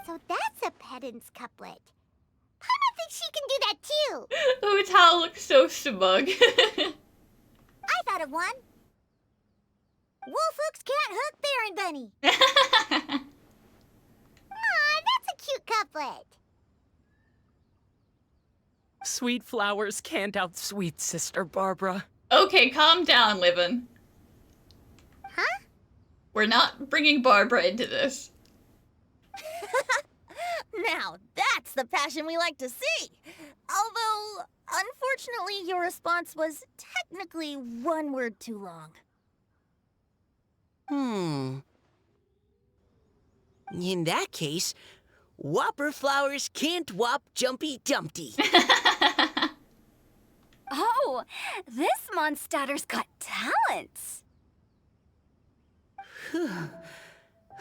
So that's a pedant's couplet. Paimon thinks she can do that too. Hu Tao looks so smug. I thought of one. Wolfooks can't hook Baron Bunny. Aw, that's a cute couplet. Sweet flowers can't outsweet Sister Barbara. Okay, calm down, Livin. Huh? We're not bringing Barbara into this. Now, that's the passion we like to see. Although, unfortunately, your response was technically 1 word too long. In that case, Whopper flowers can't whop Jumpy Dumpty. Oh, this Mondstadter's got talents.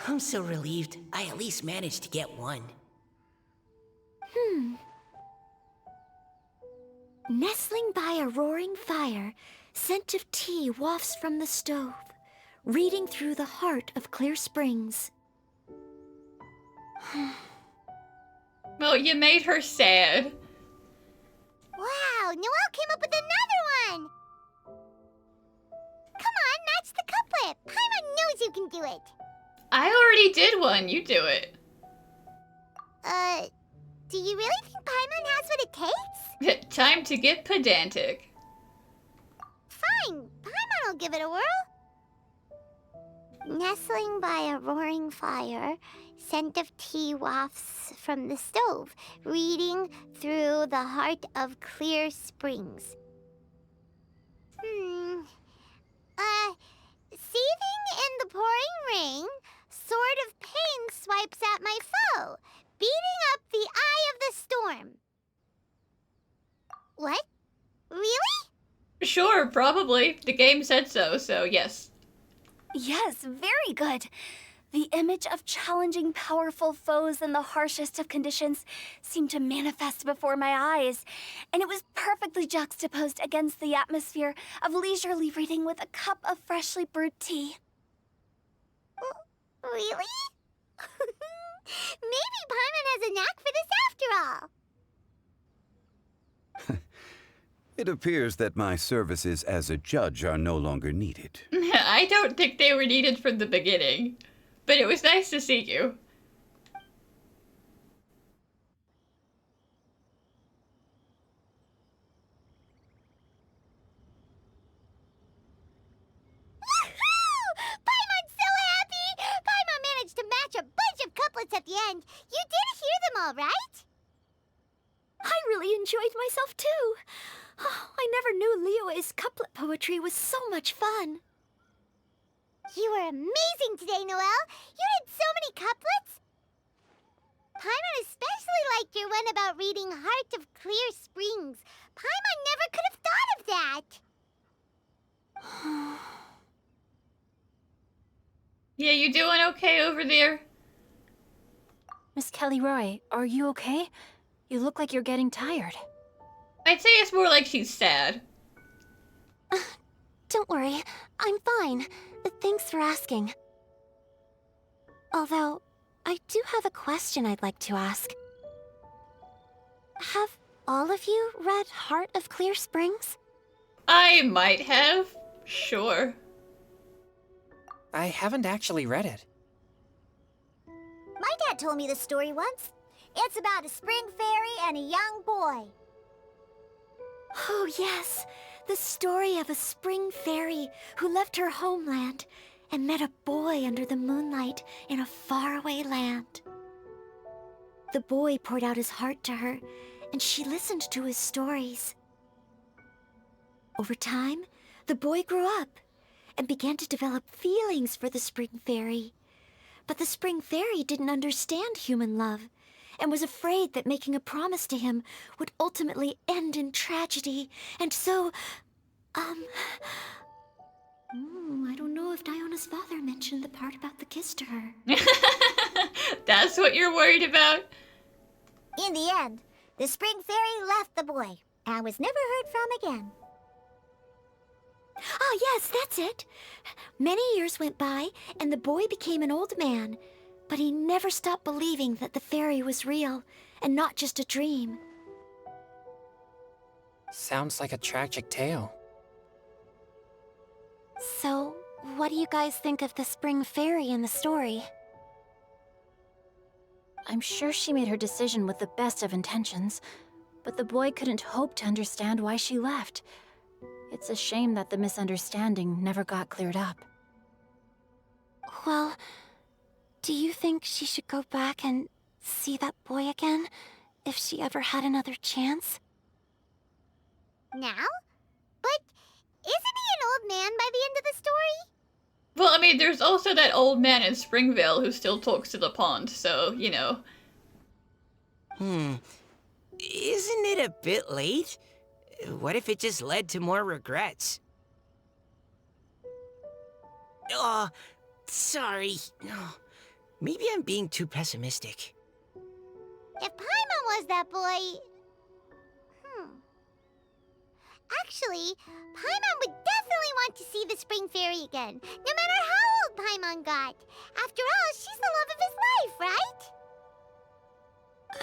I'm so relieved I at least managed to get one. Nestling by a roaring fire, scent of tea wafts from the stove, reading through the heart of clear springs. Well, you made her sad. Wow, Noelle came up with another one. Come on, match the couplet. Paimon knows you can do it. I already did one. You do it. Do you really think Paimon has what it takes? Time to get pedantic. Fine, Paimon will give it a whirl. Nestling by a roaring fire, scent of tea wafts from the stove, reading through the heart of clear springs. Seething in the pouring rain, sword of pain swipes at my foe, beating up the eye of the storm. What? Really? Sure, probably. The game said so yes. Yes, very good. The image of challenging powerful foes in the harshest of conditions seemed to manifest before my eyes, and it was perfectly juxtaposed against the atmosphere of leisurely reading with a cup of freshly brewed tea. Really? Maybe Paimon has a knack for this after all. It appears that my services as a judge are no longer needed. I don't think they were needed from the beginning. But it was nice to see you. Paimon's so happy! Paimon managed to match a bunch of couplets at the end. You did hear them all, right? I really enjoyed myself too. Oh, I never knew Liyue's couplet poetry was so much fun. You were amazing today, Noelle. You did so many couplets. Paimon especially liked your one about reading Heart of Clear Springs. Paimon never could have thought of that. Yeah, you doing okay over there? Miss Kelly Roy, are you okay? You look like you're getting tired. I'd say it's more like she's sad. Don't worry, I'm fine. Thanks for asking. Although, I do have a question I'd like to ask. Have all of you read Heart of Clear Springs? I might have. Sure. I haven't actually read it. My dad told me the story once. It's about a spring fairy and a young boy. Oh yes, the story of a spring fairy who left her homeland and met a boy under the moonlight in a faraway land. The boy poured out his heart to her, and she listened to his stories. Over time, the boy grew up and began to develop feelings for the spring fairy. But the spring fairy didn't understand human love and was afraid that making a promise to him would ultimately end in tragedy. And so, I don't know if Diona's father mentioned the part about the kiss to her. That's what you're worried about? In the end, the spring fairy left the boy and was never heard from again. Ah, yes, that's it. Many years went by, and the boy became an old man, but he never stopped believing that the fairy was real and not just a dream. Sounds like a tragic tale. So, what do you guys think of the spring fairy in the story? I'm sure she made her decision with the best of intentions, but the boy couldn't hope to understand why she left. It's a shame that the misunderstanding never got cleared up. Well, do you think she should go back and see that boy again, if she ever had another chance? Now? But isn't he an old man by the end of the story? Well, I mean, there's also that old man in Springvale who still talks to the pond, so, you know. Isn't it a bit late? What if it just led to more regrets? Oh, sorry. Maybe I'm being too pessimistic. If Paimon was that boy... Actually, Paimon would definitely want to see the spring fairy again, no matter how old Paimon got. After all, she's the love of his life, right?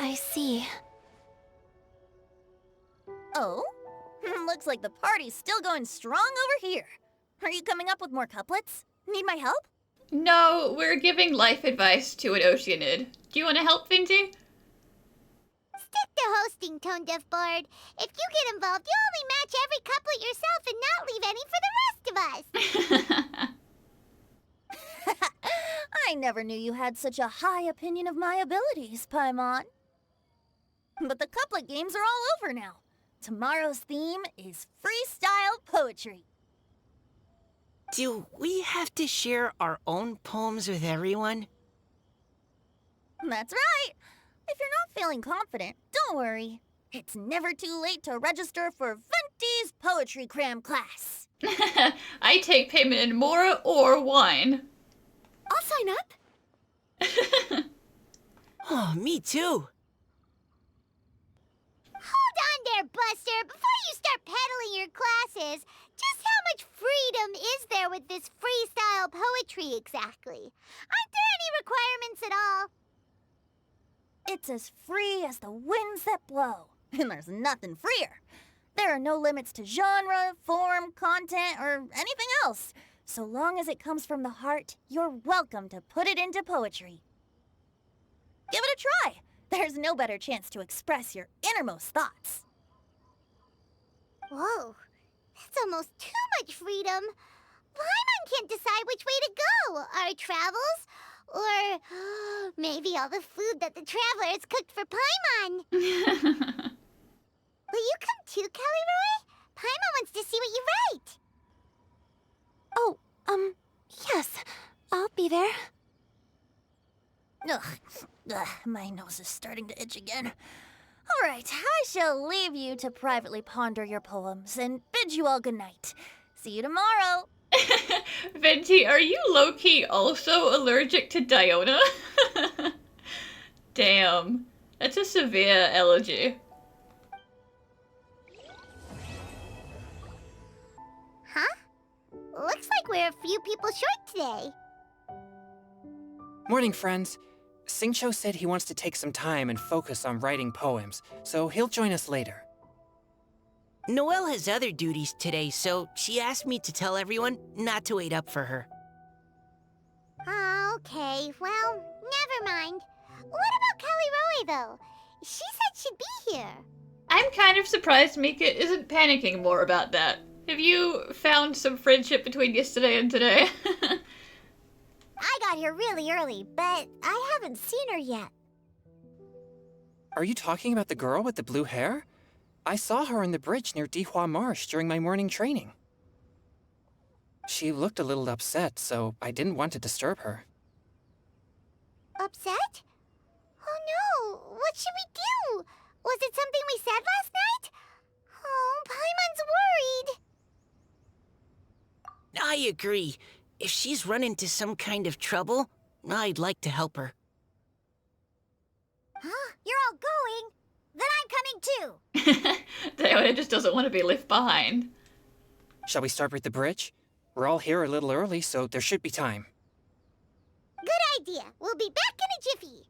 I see. Oh? Looks like the party's still going strong over here. Are you coming up with more couplets? Need my help? No, we're giving life advice to an Oceanid. Do you want to help, Venti? Stick to hosting, Tone Deaf Bard. If you get involved, you'll only match every couplet yourself and not leave any for the rest of us. I never knew you had such a high opinion of my abilities, Paimon. But the couplet games are all over now. Tomorrow's theme is freestyle poetry. Do we have to share our own poems with everyone? That's right. If you're not feeling confident, don't worry. It's never too late to register for Venti's Poetry Cram class. I take payment in more or wine. I'll sign up. Oh, me too. Hold on there, Buster. Before you start peddling your classes, just how much freedom is there with this freestyle poetry exactly? Aren't there any requirements at all? It's as free as the winds that blow, and there's nothing freer. There are no limits to genre, form, content, or anything else. So long as it comes from the heart, you're welcome to put it into poetry. Give it a try. There's no better chance to express your innermost thoughts. Whoa, that's almost too much freedom. Paimon can't decide which way to go. Our travels, or maybe all the food that the travelers cooked for Paimon. Will you come too, Kelly Roy? Paimon wants to see what you write. Oh, yes. I'll be there. Ugh, my nose is starting to itch again. All right, I shall leave you to privately ponder your poems and bid you all good night. See you tomorrow. Venti, are you low-key also allergic to Diona? Damn. That's a severe allergy. Huh? Looks like we're a few people short today. Morning, friends. Singcho said he wants to take some time and focus on writing poems, so he'll join us later. Noelle has other duties today, so she asked me to tell everyone not to wait up for her. Oh, okay. Well, never mind. What about Kelly Roy, though? She said she'd be here. I'm kind of surprised Mika isn't panicking more about that. Have you found some friendship between yesterday and today? I got here really early, but I haven't seen her yet. Are you talking about the girl with the blue hair? I saw her on the bridge near Dihua Marsh during my morning training. She looked a little upset, so I didn't want to disturb her. Upset? Oh no! What should we do? Was it something we said last night? Oh, Paimon's worried. I agree. If she's run into some kind of trouble, I'd like to help her. Huh? You're all going? Then I'm coming too! Diona just doesn't want to be left behind. Shall we start with the bridge? We're all here a little early, so there should be time. Good idea. We'll be back in a jiffy.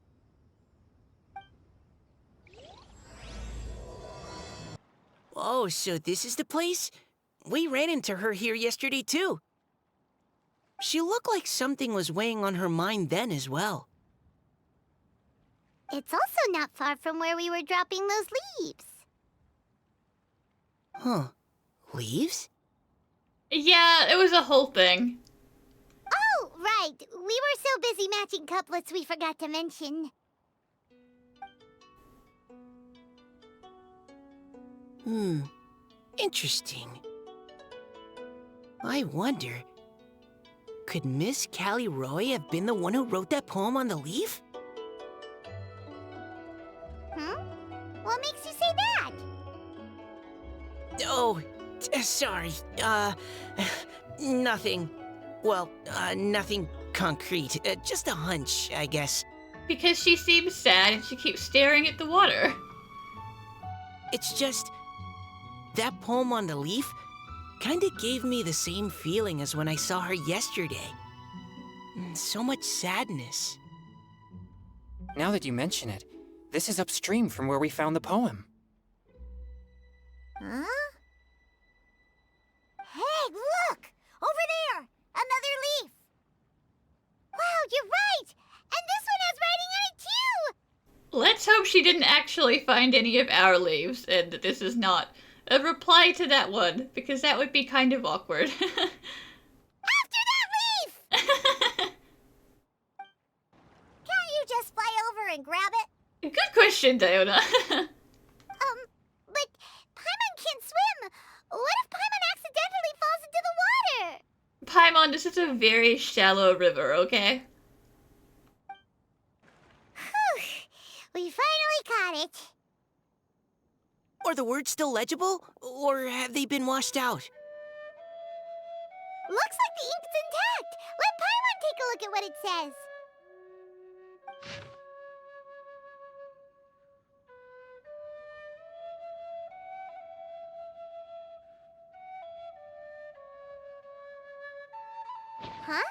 Oh, so this is the place? We ran into her here yesterday, too. She looked like something was weighing on her mind then as well. It's also not far from where we were dropping those leaves. Huh. Leaves? Yeah, it was a whole thing. Oh, right. We were so busy matching couplets we forgot to mention. Interesting. I wonder, could Miss Callie Roy have been the one who wrote that poem on the leaf? What makes you say that? Oh, sorry. Nothing. Well, nothing concrete. Just a hunch, I guess. Because she seems sad and she keeps staring at the water. It's just, that poem on the leaf kinda gave me the same feeling as when I saw her yesterday. So much sadness. Now that you mention it, this is upstream from where we found the poem. Huh? Hey, look! Over there! Another leaf! Wow, you're right! And this one has writing on it too! Let's hope she didn't actually find any of our leaves and that this is not a reply to that one, because that would be kind of awkward. After that leaf! Can't you just fly over and grab it? Good question, Diona. But Paimon can't swim! What if Paimon accidentally falls into the water? Paimon, this is a very shallow river, okay? Whew! We finally caught it. Are the words still legible, or have they been washed out? Looks like the ink's intact. Let Paimon take a look at what it says. Huh?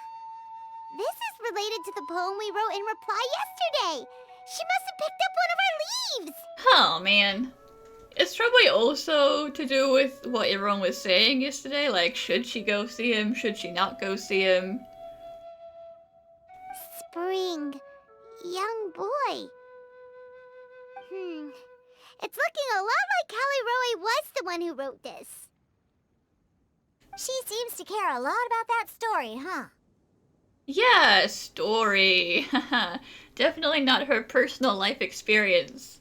This is related to the poem we wrote in reply yesterday. She must have picked up one of our leaves. Oh, man. It's probably also to do with what everyone was saying yesterday, like, should she go see him, should she not go see him? Spring. Young boy. It's looking a lot like Callie Roy was the one who wrote this. She seems to care a lot about that story, huh? Yeah, story. Definitely not her personal life experience.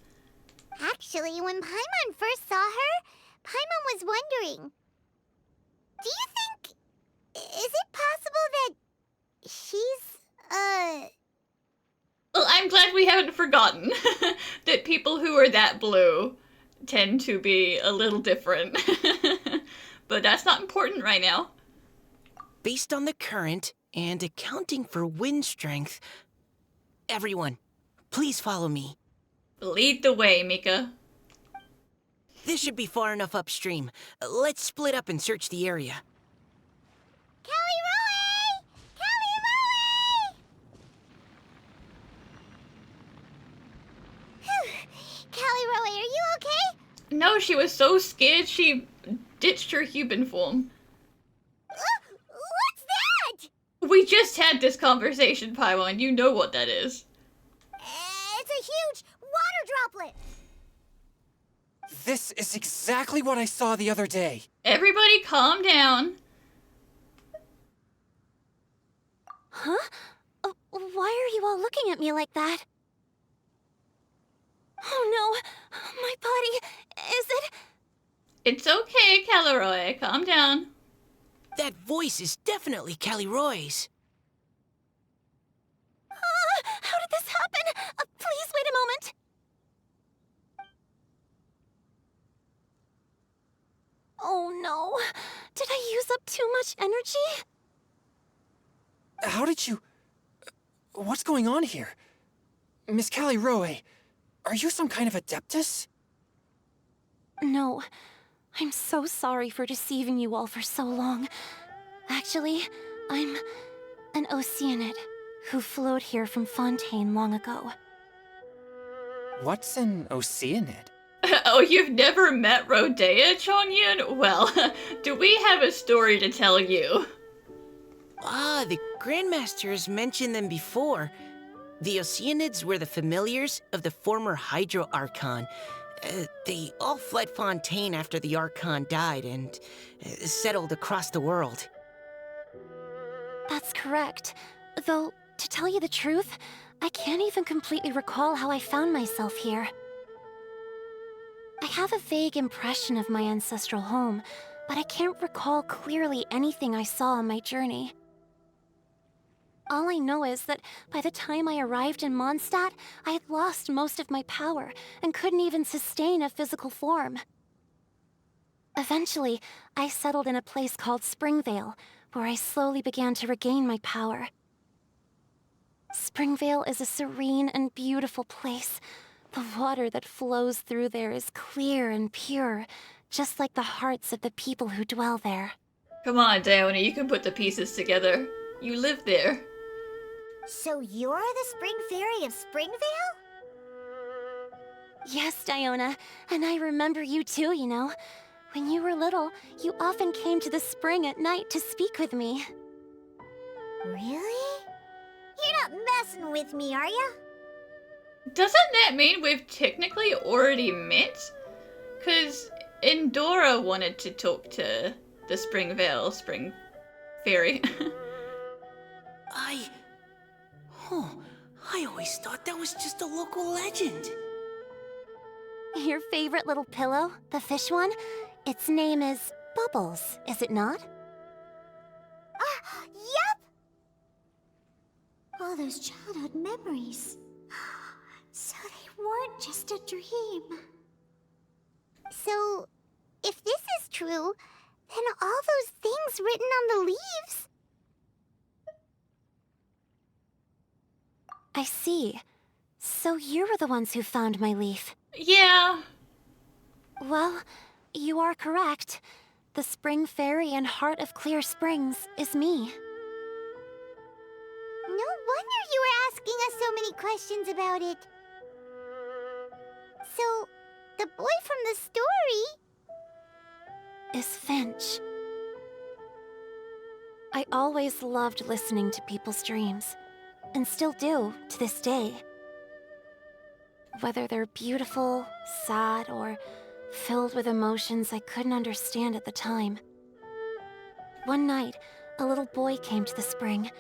Actually, when Paimon first saw her, Paimon was wondering, do you think... is it possible that she's, Well, I'm glad we haven't forgotten that people who are that blue tend to be a little different. But that's not important right now. Based on the current and accounting for wind strength, everyone, please follow me. Lead the way, Mika. This should be far enough upstream. Let's split up and search the area. Callie Roe! Callie Roe, are you okay? No, she was so scared she ditched her human form. What's that? We just had this conversation, Paimon. You know what that is. It's a huge water droplet. This is exactly what I saw the other day. Everybody calm down. Huh? Why are you all looking at me like that? Oh no, my body, is it? It's okay, Caleroy. Calm down. That voice is definitely Caliroy's. How did this happen? Please wait a moment. Oh no, did I use up too much energy? How did you... What's going on here? Miss Callie Roe, are you some kind of adeptus? No, I'm so sorry for deceiving you all for so long. Actually, I'm an Oceanid who flowed here from Fontaine long ago. What's an Oceanid? Oh, you've never met Rodea, Chongyun? Well, do we have a story to tell you? Ah, the Grandmaster has mentioned them before. The Oceanids were the familiars of the former Hydro Archon. They all fled Fontaine after the Archon died and settled across the world. That's correct. Though, to tell you the truth, I can't even completely recall how I found myself here. I have a vague impression of my ancestral home, but I can't recall clearly anything I saw on my journey. All I know is that by the time I arrived in Mondstadt, I had lost most of my power and couldn't even sustain a physical form. Eventually, I settled in a place called Springvale, where I slowly began to regain my power. Springvale is a serene and beautiful place. The water that flows through there is clear and pure, just like the hearts of the people who dwell there. Come on, Diona, you can put the pieces together. You live there. So you're the Spring Fairy of Springvale? Yes, Diona, and I remember you too, you know. When you were little, you often came to the spring at night to speak with me. Really? You're not messing with me, are ya? Doesn't that mean we've technically already met? Because Endora wanted to talk to the Springvale Spring Fairy. I always thought that was just a local legend. Your favorite little pillow, the fish one? Its name is Bubbles, is it not? Yep! All those childhood memories. So they weren't just a dream. So, if this is true, then all those things written on the leaves... I see. So you were the ones who found my leaf. Yeah. Well, you are correct. The Spring Fairy and Heart of Clear Springs is me. No wonder you were asking us so many questions about it. So, the boy from the story... is Finch. I always loved listening to people's dreams, and still do to this day. Whether they're beautiful, sad, or filled with emotions I couldn't understand at the time. One night, a little boy came to the spring.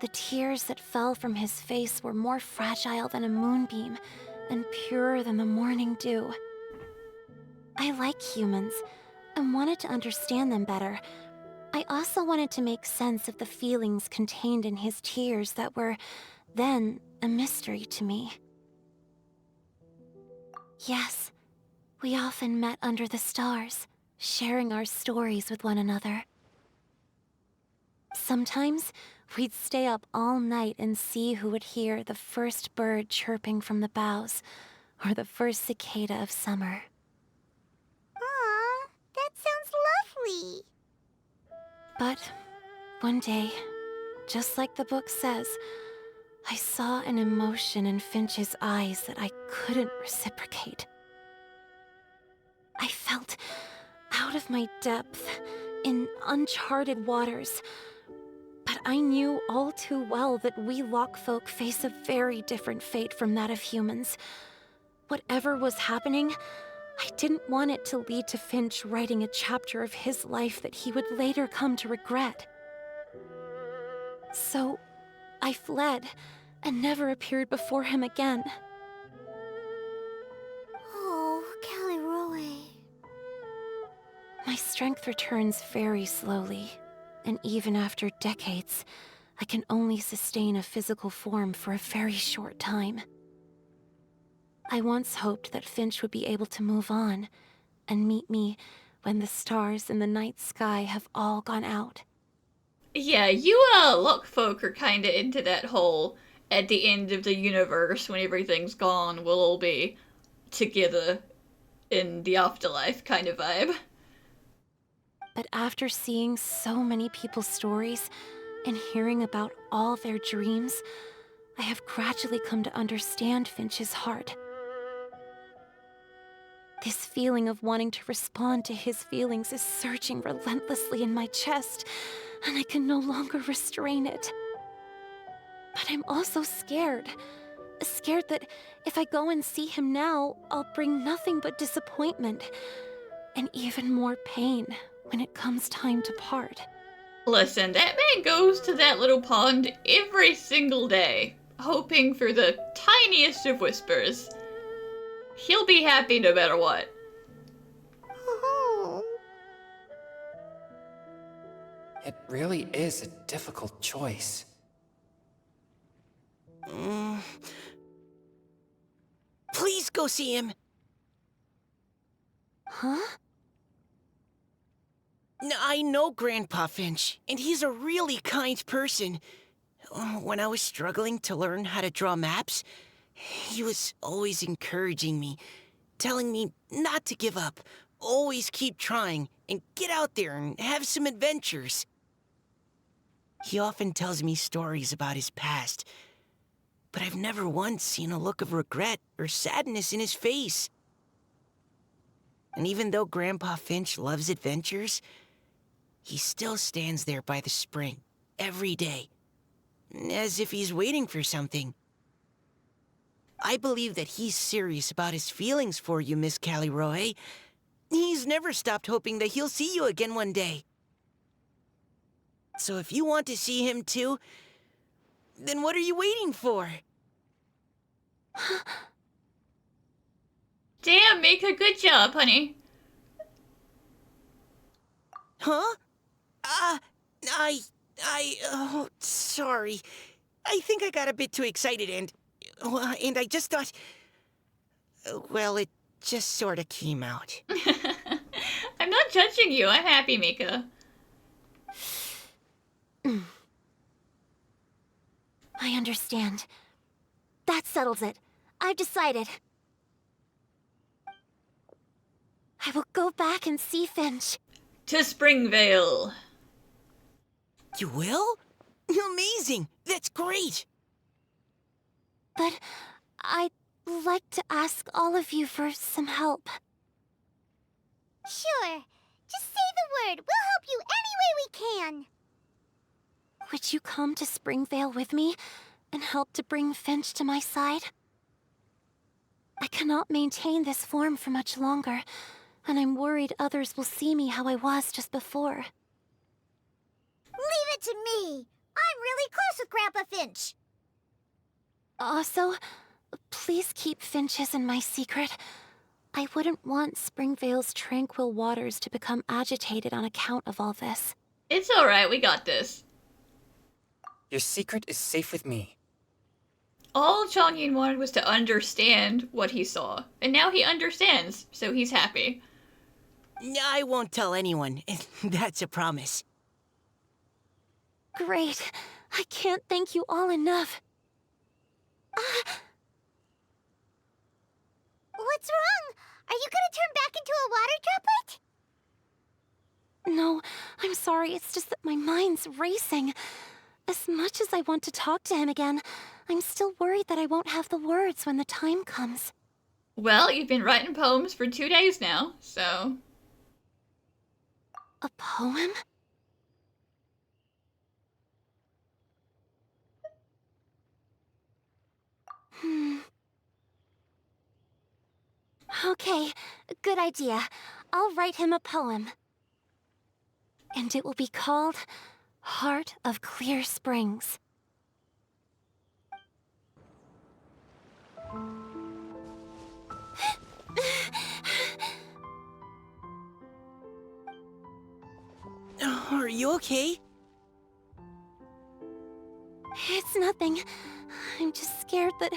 The tears that fell from his face were more fragile than a moonbeam, and purer than the morning dew. I like humans and wanted to understand them better. I also wanted to make sense of the feelings contained in his tears that were then a mystery to me. Yes, we often met under the stars, sharing our stories with one another. Sometimes we'd stay up all night and see who would hear the first bird chirping from the boughs, or the first cicada of summer. Aw, that sounds lovely. But one day, just like the book says, I saw an emotion in Finch's eyes that I couldn't reciprocate. I felt out of my depth, in uncharted waters. But I knew all too well that we Lockfolk face a very different fate from that of humans. Whatever was happening, I didn't want it to lead to Finch writing a chapter of his life that he would later come to regret. So, I fled and never appeared before him again. Oh, Caliroe. My strength returns very slowly, and even after decades, I can only sustain a physical form for a very short time. I once hoped that Finch would be able to move on and meet me when the stars in the night sky have all gone out. Yeah, you Lockfolk are kinda into that whole at the end of the universe when everything's gone we'll all be together in the afterlife kind of vibe. But after seeing so many people's stories and hearing about all their dreams, I have gradually come to understand Finch's heart. This feeling of wanting to respond to his feelings is surging relentlessly in my chest, and I can no longer restrain it. But I'm also scared. Scared that if I go and see him now, I'll bring nothing but disappointment and even more pain when it comes time to part. Listen, that man goes to that little pond every single day, hoping for the tiniest of whispers. He'll be happy no matter what. Oh. It really is a difficult choice. Please go see him. Huh? I know Grandpa Finch, and he's a really kind person. When I was struggling to learn how to draw maps, he was always encouraging me, telling me not to give up, always keep trying, and get out there and have some adventures. He often tells me stories about his past, but I've never once seen a look of regret or sadness in his face. And even though Grandpa Finch loves adventures, he still stands there by the spring, every day, as if he's waiting for something. I believe that he's serious about his feelings for you, Miss Caliroe. He's never stopped hoping that he'll see you again one day. So if you want to see him too, then what are you waiting for? Damn, Mika, good job, honey. Huh? Oh, sorry. I think I got a bit too excited and I just thought, well, it just sort of came out. I'm not judging you, I'm happy, Mika. I understand. That settles it. I've decided. I will go back and see Finch. To Springvale. You will? Amazing! That's great! But I'd like to ask all of you for some help. Sure. Just say the word. We'll help you any way we can. Would you come to Springvale with me and help to bring Finch to my side? I cannot maintain this form for much longer, and I'm worried others will see me how I was just before. Leave it to me. I'm really close with Grandpa Finch. Also, Please keep Finch's in my secret. I wouldn't want Springvale's tranquil waters to become agitated on account of all this. It's alright, we got this. Your secret is safe with me. All Chongyun wanted was to understand what he saw, and now he understands, so he's happy. I won't tell anyone. That's a promise. Great. I can't thank you all enough. What's wrong? Are you gonna turn back into a water droplet? No, I'm sorry. It's just that my mind's racing. As much as I want to talk to him again, I'm still worried that I won't have the words when the time comes. Well, you've been writing poems for 2 days now, so... A poem? Okay, good idea. I'll write him a poem. And it will be called Heart of Clear Springs. Are you okay? It's nothing. I'm just scared that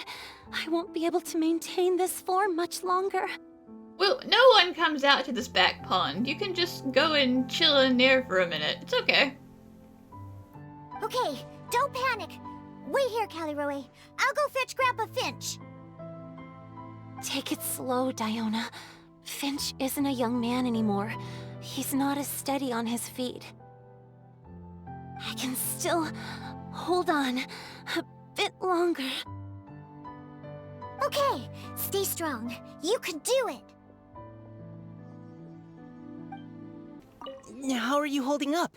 I won't be able to maintain this form much longer. Well, no one comes out to this back pond. You can just go and chill in there for a minute. It's okay. Okay, don't panic. Wait here, Caliroe. I'll go fetch Grandpa Finch. Take it slow, Diona. Finch isn't a young man anymore. He's not as steady on his feet. I can still hold on a bit longer. Okay, stay strong. You can do it. How are you holding up?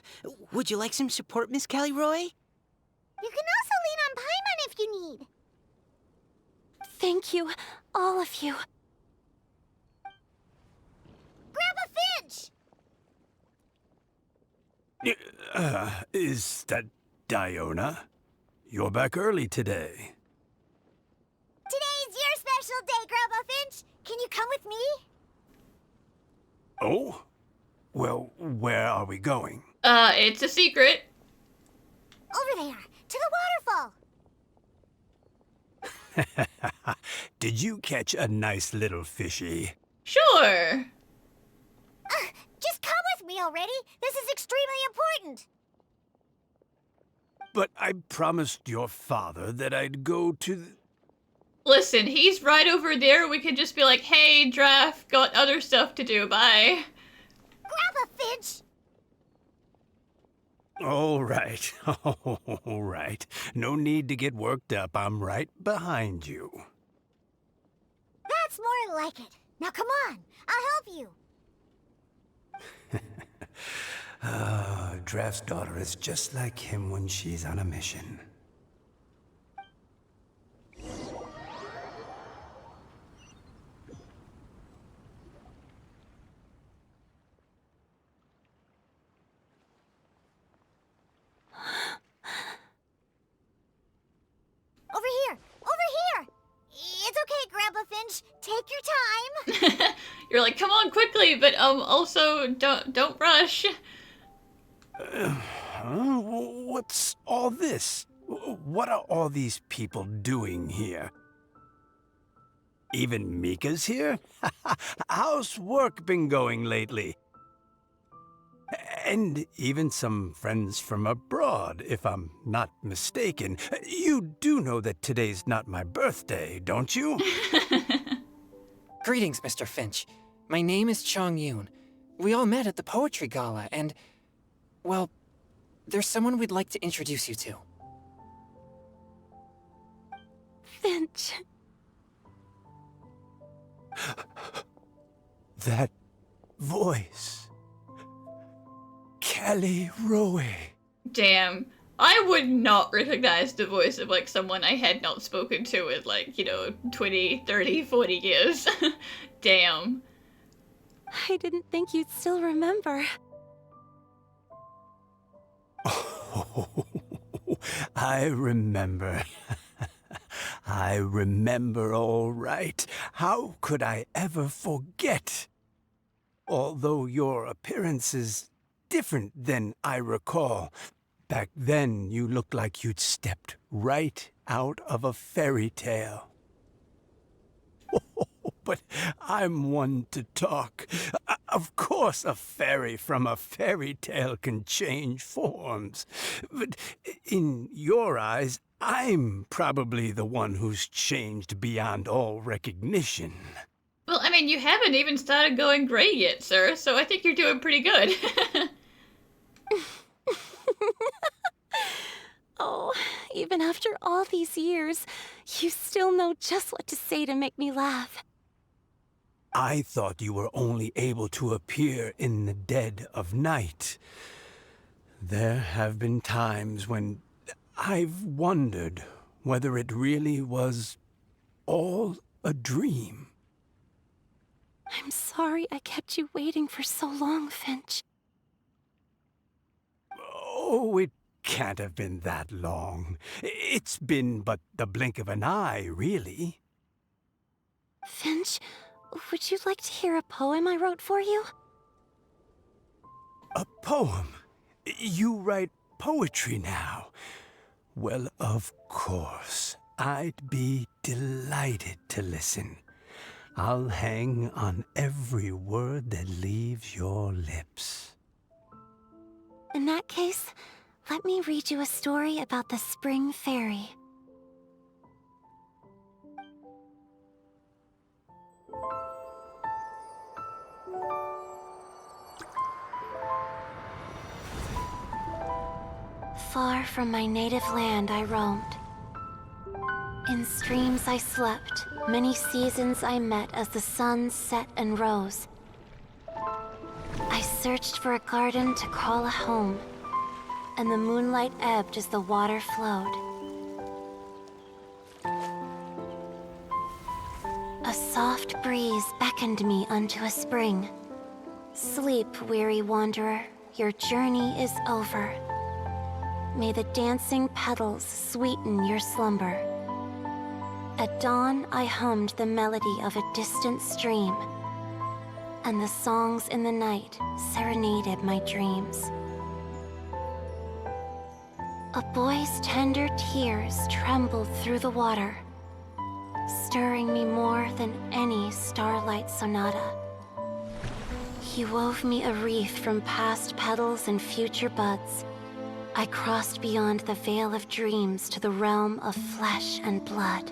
Would you like some support, Miss Caliroy? You can also lean on Paimon if you need. Thank you, all of you. Grandpa Finch! Is that Diona? You're back early today. Today's your special day, Grandpa Finch. Can you come with me? Oh? Well, where are we going? It's a secret. Over there, to the waterfall. Did you catch a nice little fishy? Sure. Just come with me already. This is extremely important. But I promised your father that I'd go to the... Listen, he's right over there. We could just be like, hey, Draft, got other stuff to do, bye. Grandpa Finch! All right, all right. No need to get worked up. I'm right behind you. That's more like it. Now come on, I'll help you. Draft's daughter is just like him when she's on a mission. Over here! Over here! It's okay, Grandpa Finch. Take your time. You're like, come on quickly, but also don't rush. What's all this? What are all these people doing here? Even Mika's here? How's work been going lately? And even some friends from abroad, if I'm not mistaken. You do know that today's not my birthday, don't you? Greetings, Mr. Finch. My name is Chongyun. We all met at the poetry gala, and... well, there's someone we'd like to introduce you to. Finch. That voice. Caliroe. Damn. I would not recognize the voice of, like, someone I had not spoken to in, like, 20, 30, 40 years. Damn. I didn't think you'd still remember. Oh, I remember. I remember all right. How could I ever forget? Although your appearance is different than I recall, back then you looked like you'd stepped right out of a fairy tale. But I'm one to talk. Of course a fairy from a fairy tale can change forms. But in your eyes, I'm probably the one who's changed beyond all recognition. Well, I mean, you haven't even started going gray yet, sir, so I think you're doing pretty good. Oh, even after all these years, you still know just what to say to make me laugh. I thought you were only able to appear in the dead of night. There have been times when I've wondered whether it really was all a dream. I'm sorry I kept you waiting for so long, Finch. Oh, it can't have been that long. It's been but the blink of an eye, really. Finch, would you like to hear a poem I wrote for you? A poem? You write poetry now? Well, of course. I'd be delighted to listen. I'll hang on every word that leaves your lips. In that case, let me read you a story about the Spring Fairy. Far from my native land I roamed. In streams I slept, many seasons I met as the sun set and rose. I searched for a garden to call a home, and the moonlight ebbed as the water flowed. A soft breeze beckoned me unto a spring. Sleep, weary wanderer, your journey is over. May the dancing petals sweeten your slumber. At dawn, I hummed the melody of a distant stream, and the songs in the night serenaded my dreams. A boy's tender tears trembled through the water, stirring me more than any starlight sonata. He wove me a wreath from past petals and future buds. I crossed beyond the veil of dreams to the realm of flesh and blood.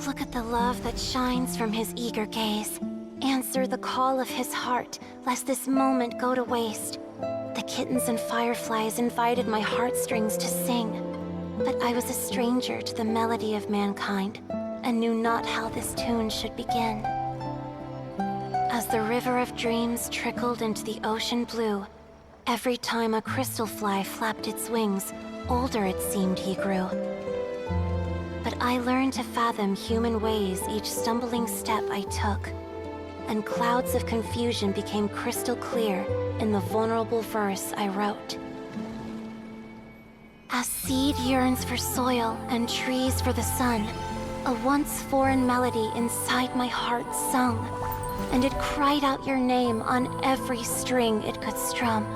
Look at the love that shines from his eager gaze. Answer the call of his heart, lest this moment go to waste. The kittens and fireflies invited my heartstrings to sing, but I was a stranger to the melody of mankind, and knew not how this tune should begin. As the river of dreams trickled into the ocean blue, every time a crystal fly flapped its wings, older it seemed he grew. But I learned to fathom human ways each stumbling step I took, and clouds of confusion became crystal clear in the vulnerable verse I wrote. As seed yearns for soil and trees for the sun, a once foreign melody inside my heart sung, and it cried out your name on every string it could strum.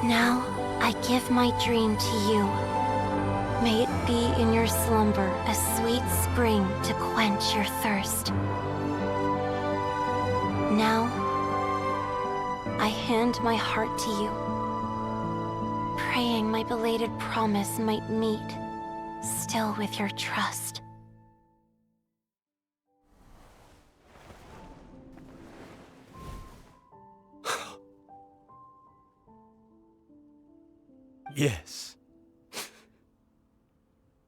Now I give my dream to you. May it be in your slumber a sweet spring to quench your thirst. Now, I hand my heart to you, praying my belated promise might meet, still with your trust. Yes.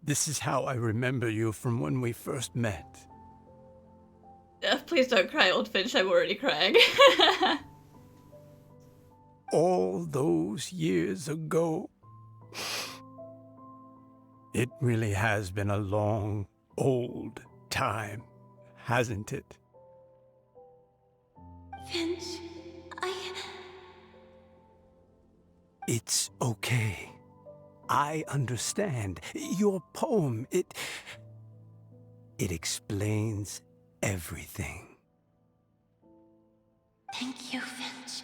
This is how I remember you from when we first met. Please don't cry, old Finch. I'm already crying. All those years ago. It really has been a long, old time, hasn't it? Finch, It's okay. I understand. Your poem, it explains everything. Thank you, Finch.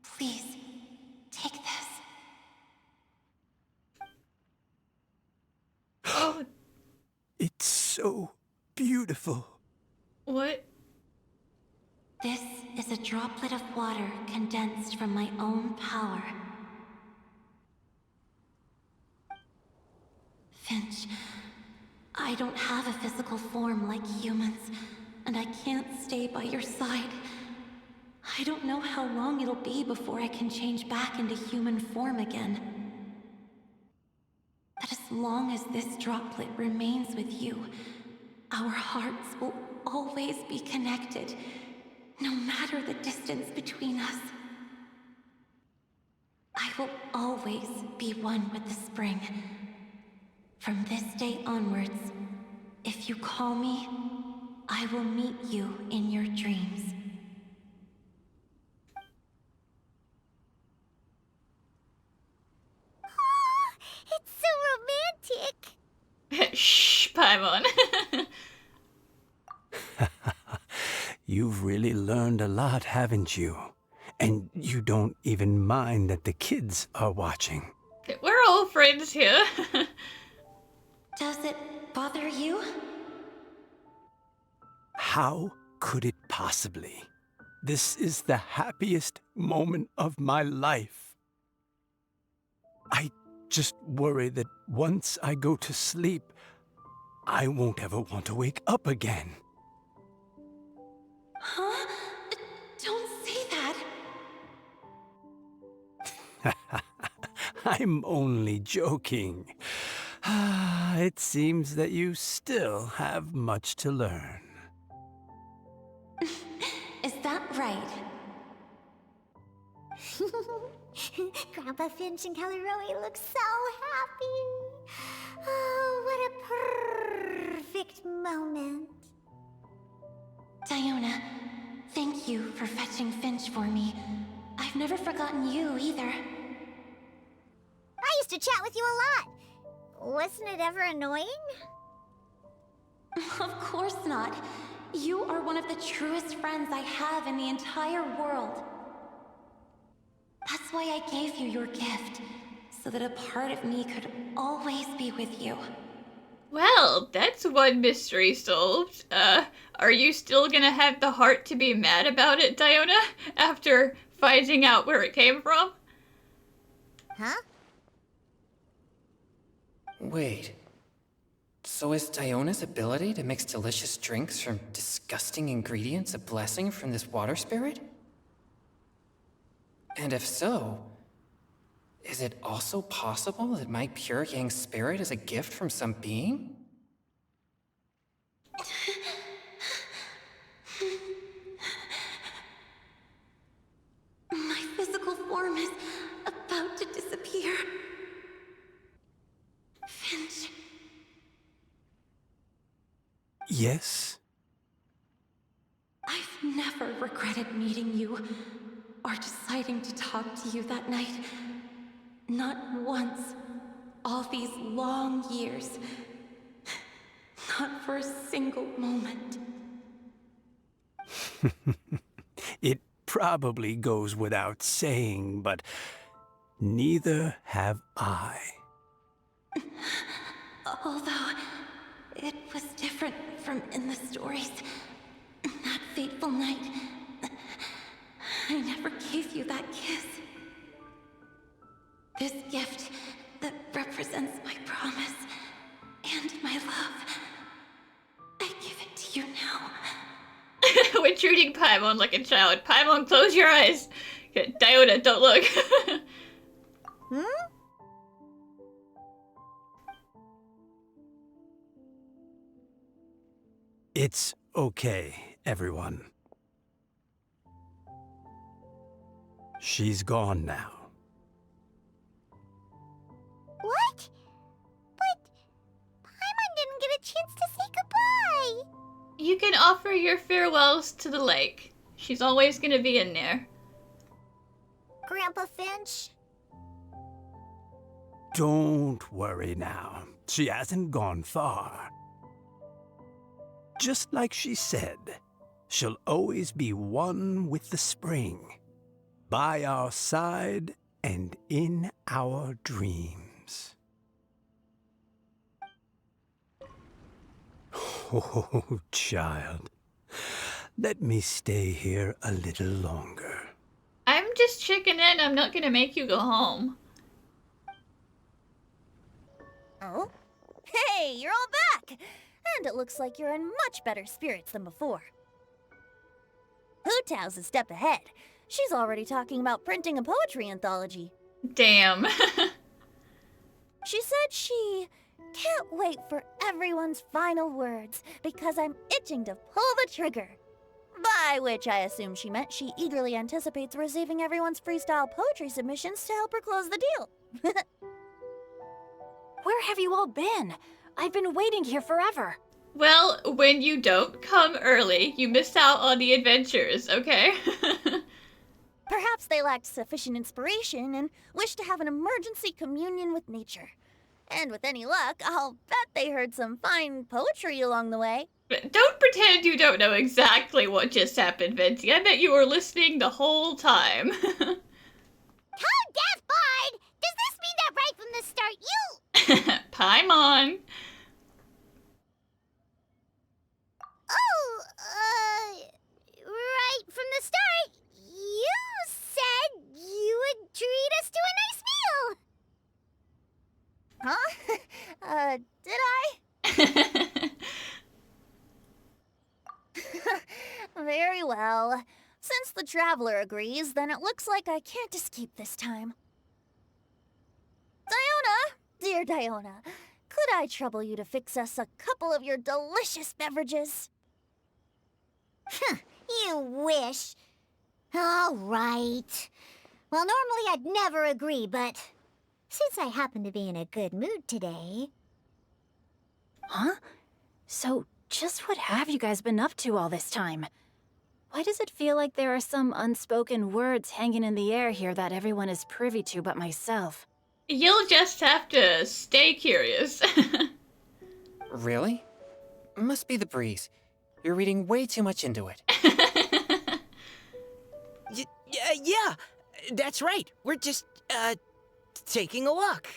Please, take this. Oh, It's so beautiful. what? This is a droplet of water condensed from my own power. Finch, I don't have a physical form like humans, and I can't stay by your side. I don't know how long it'll be before I can change back into human form again. But as long as this droplet remains with you, our hearts will always be connected, no matter the distance between us. I will always be one with the spring. From this day onwards, if you call me, I will meet you in your dreams. It's so romantic. Shh, Paimon. You've really learned a lot, haven't you? And you don't even mind that the kids are watching. We're all friends here. Does it bother you? How could it possibly? This is the happiest moment of my life. I just worry that once I go to sleep, I won't ever want to wake up again. Huh? Don't say that. I'm only joking. It seems that you still have much to learn. Is that right? Grandpa Finch and Caleroe look so happy. Oh, what a perfect moment. Diona, thank you for fetching Finch for me. I've never forgotten you either. I used to chat with you a lot. Wasn't it ever annoying? Of course not. You are one of the truest friends I have in the entire world. That's why I gave you your gift, so that a part of me could always be with you. Well, that's one mystery solved. Are you still gonna have the heart to be mad about it, Diona, after finding out where it came from? Huh? Wait. So is Diona's ability to mix delicious drinks from disgusting ingredients a blessing from this water spirit? And if so, is it also possible that my pure yang spirit is a gift from some being? My physical form is about to disappear. Finch. Yes? I've never regretted meeting you, or deciding to talk to you that night. Not once. All these long years. Not for a single moment. It probably goes without saying, but neither have I. Although, it was different from in the stories. That fateful night, I never gave you that kiss. This gift that represents my promise and my love, I give it to you now. We're treating Paimon like a child. Paimon, close your eyes. Diona, don't look. Hmm? It's okay, everyone. She's gone now. What? But Paimon didn't get a chance to say goodbye. You can offer your farewells to the lake. She's always gonna be in there. Grandpa Finch, Don't worry now. She hasn't gone far. Just like she said, she'll always be one with the spring, by our side and in our dreams. Oh, child, let me stay here a little longer. I'm just checking in. I'm not gonna make you go home. Oh? Hey, you're all back! And it looks like you're in much better spirits than before. Hu Tao's a step ahead. She's already talking about printing a poetry anthology. Damn. She said she can't wait for everyone's final words because I'm itching to pull the trigger. By which I assume she meant she eagerly anticipates receiving everyone's freestyle poetry submissions to help her close the deal. Where have you all been? I've been waiting here forever. Well, when you don't come early, you miss out on the adventures, okay? Perhaps they lacked sufficient inspiration and wished to have an emergency communion with nature. And with any luck, I'll bet they heard some fine poetry along the way. Don't pretend you don't know exactly what just happened, Venti. I bet you were listening the whole time. Tone deaf bard! Does this mean that right from the start you... Paimon. Oh, right from the start, you said you would treat us to a nice meal. Huh? Did I? Very well. Since the traveler agrees, then it looks like I can't escape this time. Diona, dear Diona, could I trouble you to fix us a couple of your delicious beverages? You wish. All right. Well, normally I'd never agree, but since I happen to be in a good mood today... Huh? So, just what have you guys been up to all this time? Why does it feel like there are some unspoken words hanging in the air here that everyone is privy to but myself? You'll just have to stay curious. Really? Must be the breeze. You're reading way too much into it. Yeah, that's right. We're just, taking a walk.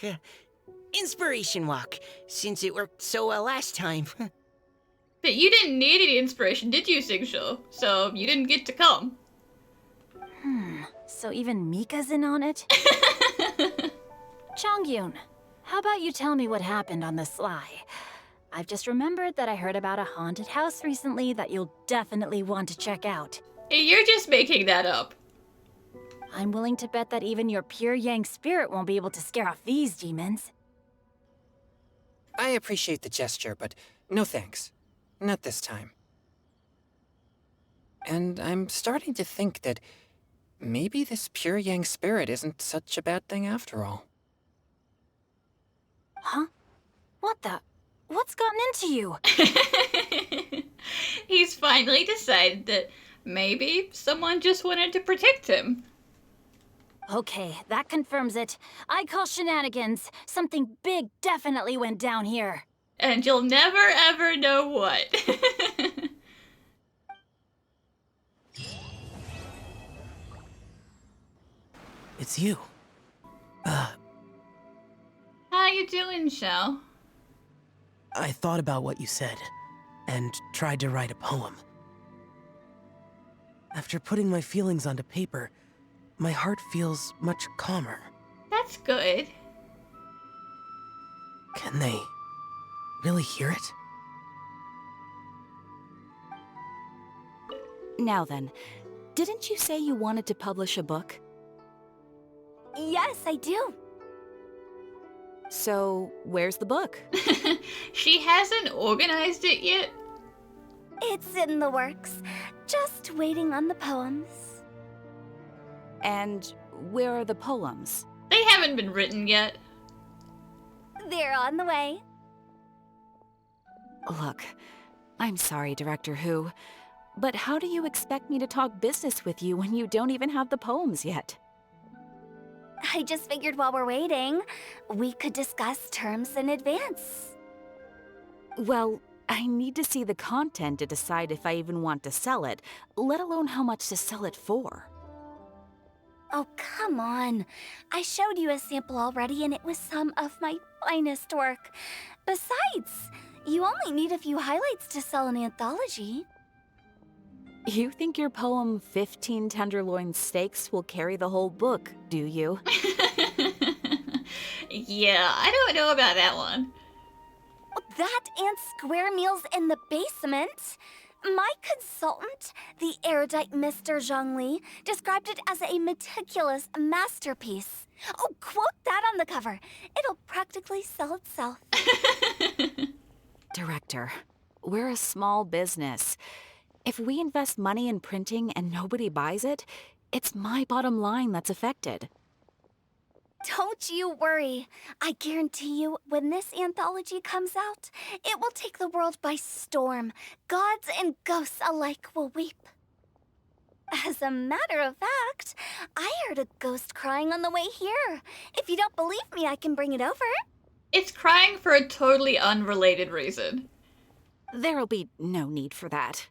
Inspiration walk, since it worked so well last time. But you didn't need any inspiration, did you, Singsho? So you didn't get to come. So even Mika's in on it? Chongyun, how about you tell me what happened on the sly? I've just remembered that I heard about a haunted house recently that you'll definitely want to check out. You're just making that up. I'm willing to bet that even your pure Yang spirit won't be able to scare off these demons. I appreciate the gesture, but no thanks. Not this time. And I'm starting to think that maybe this pure Yang spirit isn't such a bad thing after all. Huh? What the? What's gotten into you? He's finally decided that maybe someone just wanted to protect him. Okay, that confirms it. I call shenanigans. Something big definitely went down here. And you'll never ever know what. It's you. How you doing, Shell? I thought about what you said, and tried to write a poem. After putting my feelings onto paper, my heart feels much calmer. That's good. Can they really hear it? Now then, didn't you say you wanted to publish a book? Yes, I do. So, where's the book? She hasn't organized it yet. It's in the works. Just waiting on the poems. And where are the poems? They haven't been written yet. They're on the way. Look, I'm sorry, Director Who, but how do you expect me to talk business with you when you don't even have the poems yet? I just figured while we're waiting, we could discuss terms in advance. Well, I need to see the content to decide if I even want to sell it, let alone how much to sell it for. Oh, come on. I showed you a sample already, and it was some of my finest work. Besides, you only need a few highlights to sell an anthology. You think your poem 15 Tenderloin Steaks will carry the whole book, do you? Yeah, I don't know about that one. That and square meals in the basement. My consultant, the erudite Mr. Zhongli, described it as a meticulous masterpiece. Oh, quote that on the cover. It'll practically sell itself. Director, we're a small business. If we invest money in printing and nobody buys it, it's my bottom line that's affected. Don't you worry. I guarantee you, when this anthology comes out, it will take the world by storm. Gods and ghosts alike will weep. As a matter of fact, I heard a ghost crying on the way here. If you don't believe me, I can bring it over. It's crying for a totally unrelated reason. There'll be no need for that.